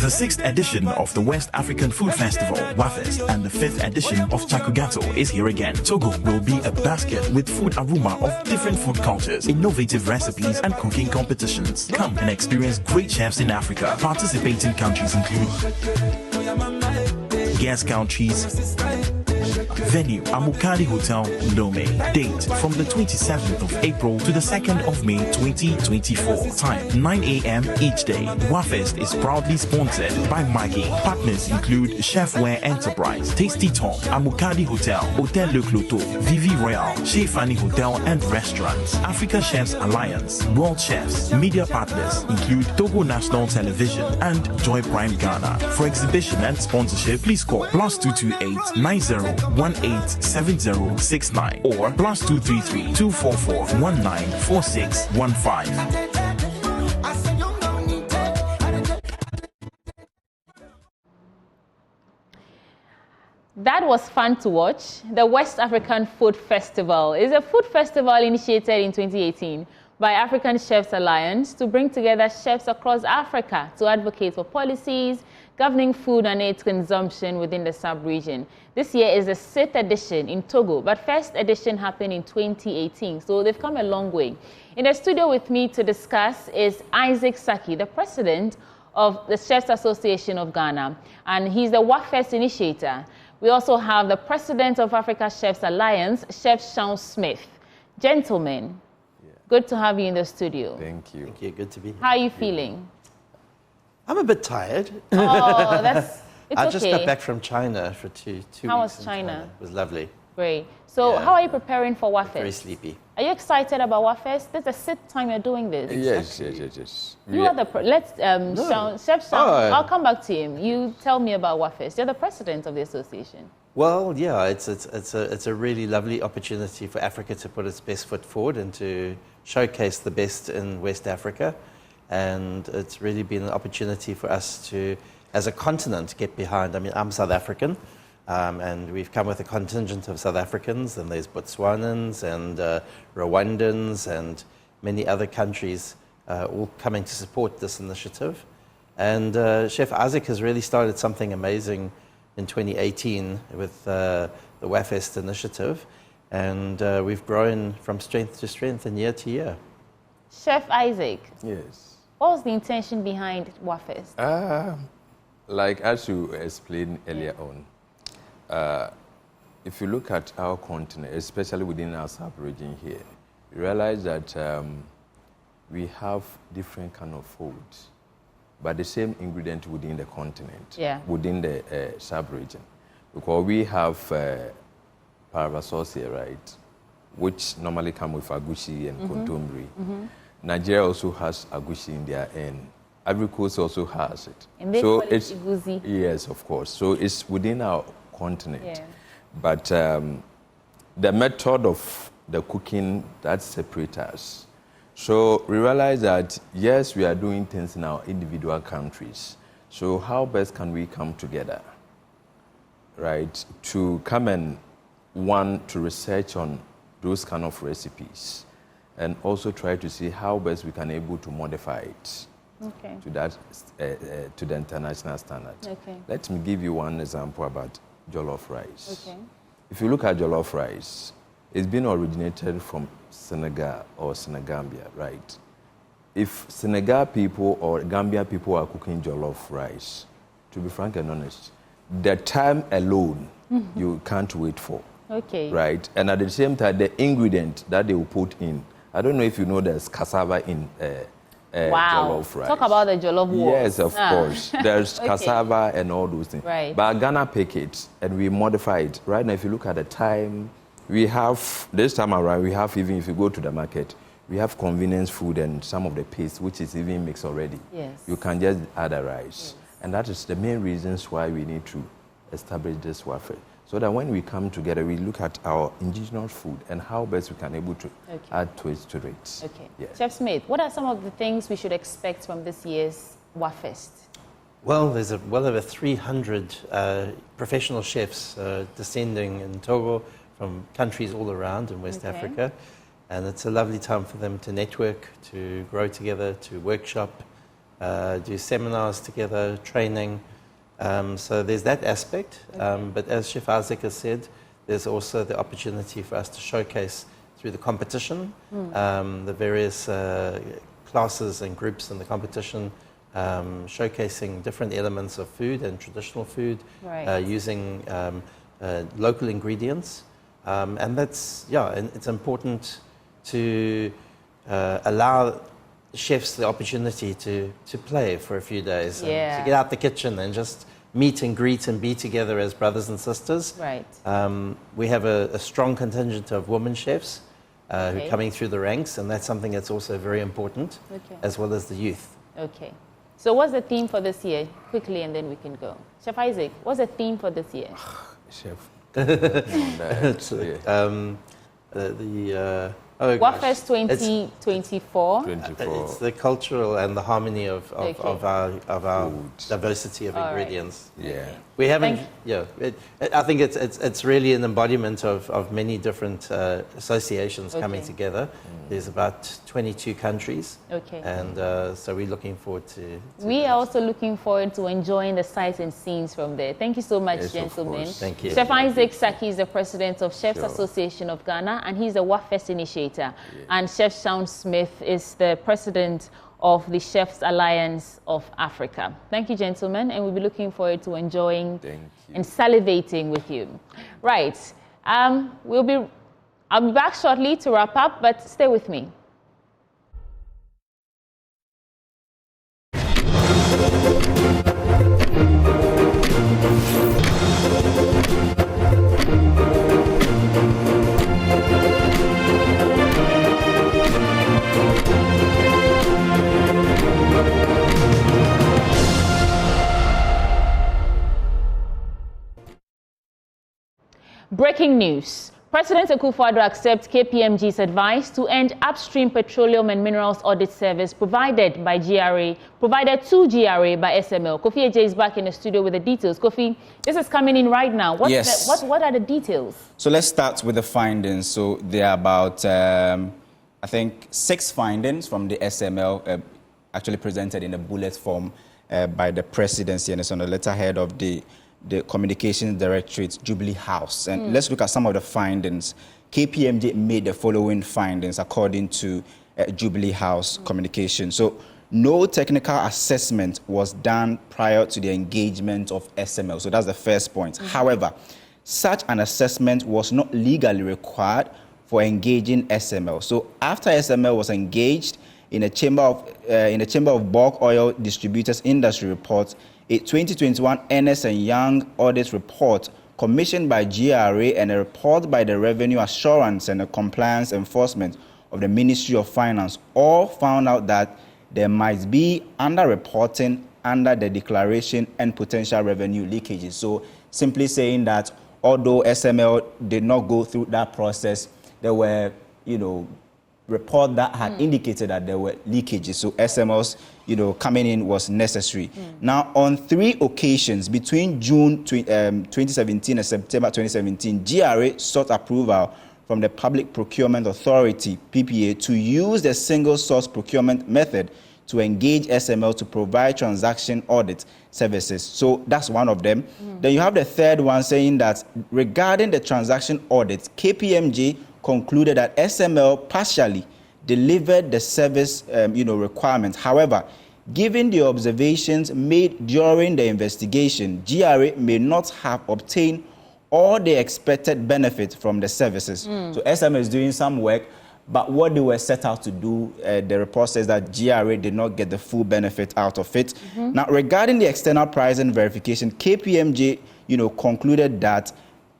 The 6th edition of the West African Food Festival, WAFEST, and the 5th edition of Chakugato is here again. Togo will be a basket with food aroma of different food cultures, innovative recipes, and cooking competitions. Come and experience great chefs in Africa. Participating countries include guest countries. Venue, Amukadi Hotel, Lome. Date, from the 27th of April to the 2nd of May 2024. Time, 9 a.m. each day. WAFEST is proudly sponsored by Maggie. Partners include Chefware Enterprise, Tasty Tom, Amukadi Hotel, Hotel Le Cloteau, Vivi Royal, Chez Fanny Hotel and Restaurants, Africa Chefs Alliance, World Chefs. Media partners include Togo National Television and Joy Prime Ghana. For exhibition and sponsorship, please call +228 9018 7069 or +233 244 194615. That was fun to watch. The West African Food Festival is a food festival initiated in 2018 by African Chefs Alliance to bring together chefs across Africa to advocate for policies governing food and its consumption within the sub-region. This year is the 6th edition in Togo, but first edition happened in 2018, so they've come a long way. In the studio with me to discuss is Isaac Saki, the president of the Chefs Association of Ghana, and he's the WAFEST initiator. We also have the president of Africa Chefs Alliance, Chef Sean Smith. Gentlemen, good to have you in the studio. Thank you. Thank you. Good to be here. How are you feeling? I'm a bit tired. Oh, it's I just got back from China for two weeks. How was China? It was lovely. Great. So how are you preparing for WAFEST? Very sleepy. Are you excited about WAFEST? This is the 6th time you're doing this. Yes. You are the Chef Sean, I'll come back to him. You tell me about WAFEST. You're the president of the association. Well, yeah, it's a really lovely opportunity for Africa to put its best foot forward and to showcase the best in West Africa. And it's really been an opportunity for us to, as a continent, get behind. I mean, I'm South African, and we've come with a contingent of South Africans, and there's Botswanans and Rwandans and many other countries all coming to support this initiative. And Chef Isaac has really started something amazing in 2018 with the WAFEST initiative, and we've grown from strength to strength and year to year. Chef Isaac. Yes. What was the intention behind WAFEST? Like as you explained earlier on, if you look at our continent, especially within our sub-region here, you realize that we have different kind of foods, but the same ingredient within the continent, within the sub-region. Because we have parava sauce here, right, which normally come with agushi and kontomire. Nigeria also has agushi in their end. Ivory Coast also has it. And they call it iguzi. Yes, of course. So it's within our continent. Yeah. But the method of the cooking, that separates us. So we realize that, yes, we are doing things in our individual countries. So how best can we come together, right, to come and, one, to research on those kind of recipes, and also try to see how best we can able to modify it to that to the international standard. Let me give you one example about jollof rice. If you look at jollof rice, it's been originated from Senegal or Senegambia, right? If Senegal people or Gambia people are cooking jollof rice, to be frank and honest, the time alone you can't wait for. Right? And at the same time, the ingredient that they will put in, I don't know if you know there's cassava in jollof rice. Talk about the jollof wars. Yes, of course. There's cassava and all those things. But Ghana pick it and we modify it. Right now, if you look at the time, we have, this time around, we have, even if you go to the market, we have convenience food and some of the paste, which is even mixed already. You can just add a rice. And that is the main reasons why we need to establish this WAFEST. So that when we come together, we look at our indigenous food and how best we can able to add twist to it. Chef Smith, what are some of the things we should expect from this year's WAFEST? Well, there's well over 300 professional chefs descending in Togo from countries all around in West Africa. And it's a lovely time for them to network, to grow together, to workshop, do seminars together, training. So there's that aspect. But as Chef Isaac has said, there's also the opportunity for us to showcase through the competition, the various classes and groups in the competition, showcasing different elements of food and traditional food, using local ingredients. And that's, and it's important to allow chefs the opportunity to play for a few days, and to get out the kitchen and just meet and greet and be together as brothers and sisters. Right. We have a strong contingent of women chefs who are coming through the ranks, and that's something that's also very important, as well as the youth. Okay. So what's the theme for this year? Quickly, and then we can go. Chef Isaac, what's the theme for this year? Chef. WAFES 2024. It's the cultural and the harmony of our diversity of ingredients. Yeah. We haven't. I think it's really an embodiment of many different associations coming together. There's about 22 countries. Okay. And so we're looking forward to we are also looking forward to enjoying the sights and scenes from there. Thank you so much, gentlemen. Thank you. Chef Isaac Saki is the president of Chefs Association of Ghana, and he's a WAFES initiator. And Chef Shaun Smith is the president of the Chefs Alliance of Africa. Thank you, gentlemen, and we'll be looking forward to enjoying and salivating with you. Right. I'll be back shortly to wrap up, but stay with me. Breaking news. President Akufo-Addo accepts KPMG's advice to end upstream petroleum and minerals audit service provided to GRA by SML. Kofi Eje is back in the studio with the details. Kofi, this is coming in right now. What are the details? So let's start with the findings. So there are about, I think, 6 findings from the SML actually presented in a bullet form by the presidency, and it's on the letterhead of the Communications Directorate, Jubilee House. And let's look at some of the findings. KPMG made the following findings according to Jubilee House Communication. So no technical assessment was done prior to the engagement of SML. So that's the first point. However, such an assessment was not legally required for engaging SML. So after SML was engaged in a Chamber of Bulk Oil Distributors Industry report, a 2021 Ernst & Young audit report commissioned by GRA and a report by the Revenue Assurance and the Compliance Enforcement of the Ministry of Finance all found out that there might be underreporting under the declaration and potential revenue leakages. So simply saying that although SML did not go through that process, there were, report that had indicated that there were leakages. So SML's, coming in was necessary. Now, on 3 occasions between June 2017 and September 2017, GRA sought approval from the Public Procurement Authority, PPA, to use the single source procurement method to engage SML to provide transaction audit services. So that's one of them. Then you have the third one saying that regarding the transaction audit, KPMG concluded that SML partially delivered the service requirements. However, given the observations made during the investigation, GRA may not have obtained all the expected benefit from the services. So SML is doing some work, but what they were set out to do, the report says that GRA did not get the full benefit out of it. Now, regarding the external pricing verification, KPMG, concluded that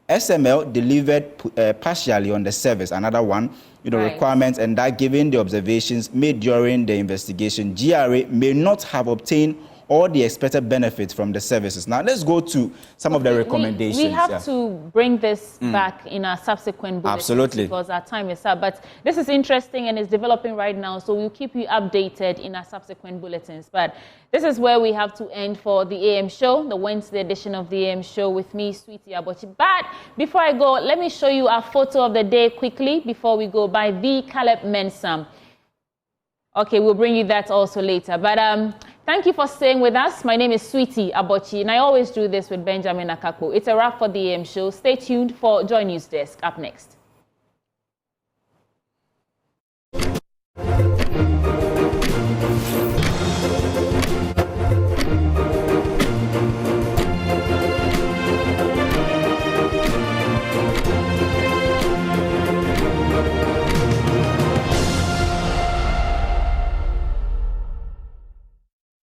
SML delivered partially on the service, another one, requirements, and that given the observations made during the investigation, GRA may not have obtained all the expected benefits from the services. Now, let's go to some of the recommendations. We have to bring this back in our subsequent bulletins. Absolutely. Because our time is up. But this is interesting and it's developing right now, so we'll keep you updated in our subsequent bulletins. But this is where we have to end for the AM show, the Wednesday edition of the AM show with me, Sweetie Abochi. But before I go, let me show you our photo of the day quickly before we go by the Caleb Mensam. Okay, we'll bring you that also later. But Thank you for staying with us. My name is Cedi Depreciation, and I always do this with Benjamin Akakpo. It's a wrap for the AM show. Stay tuned for Joy News Desk. Up next.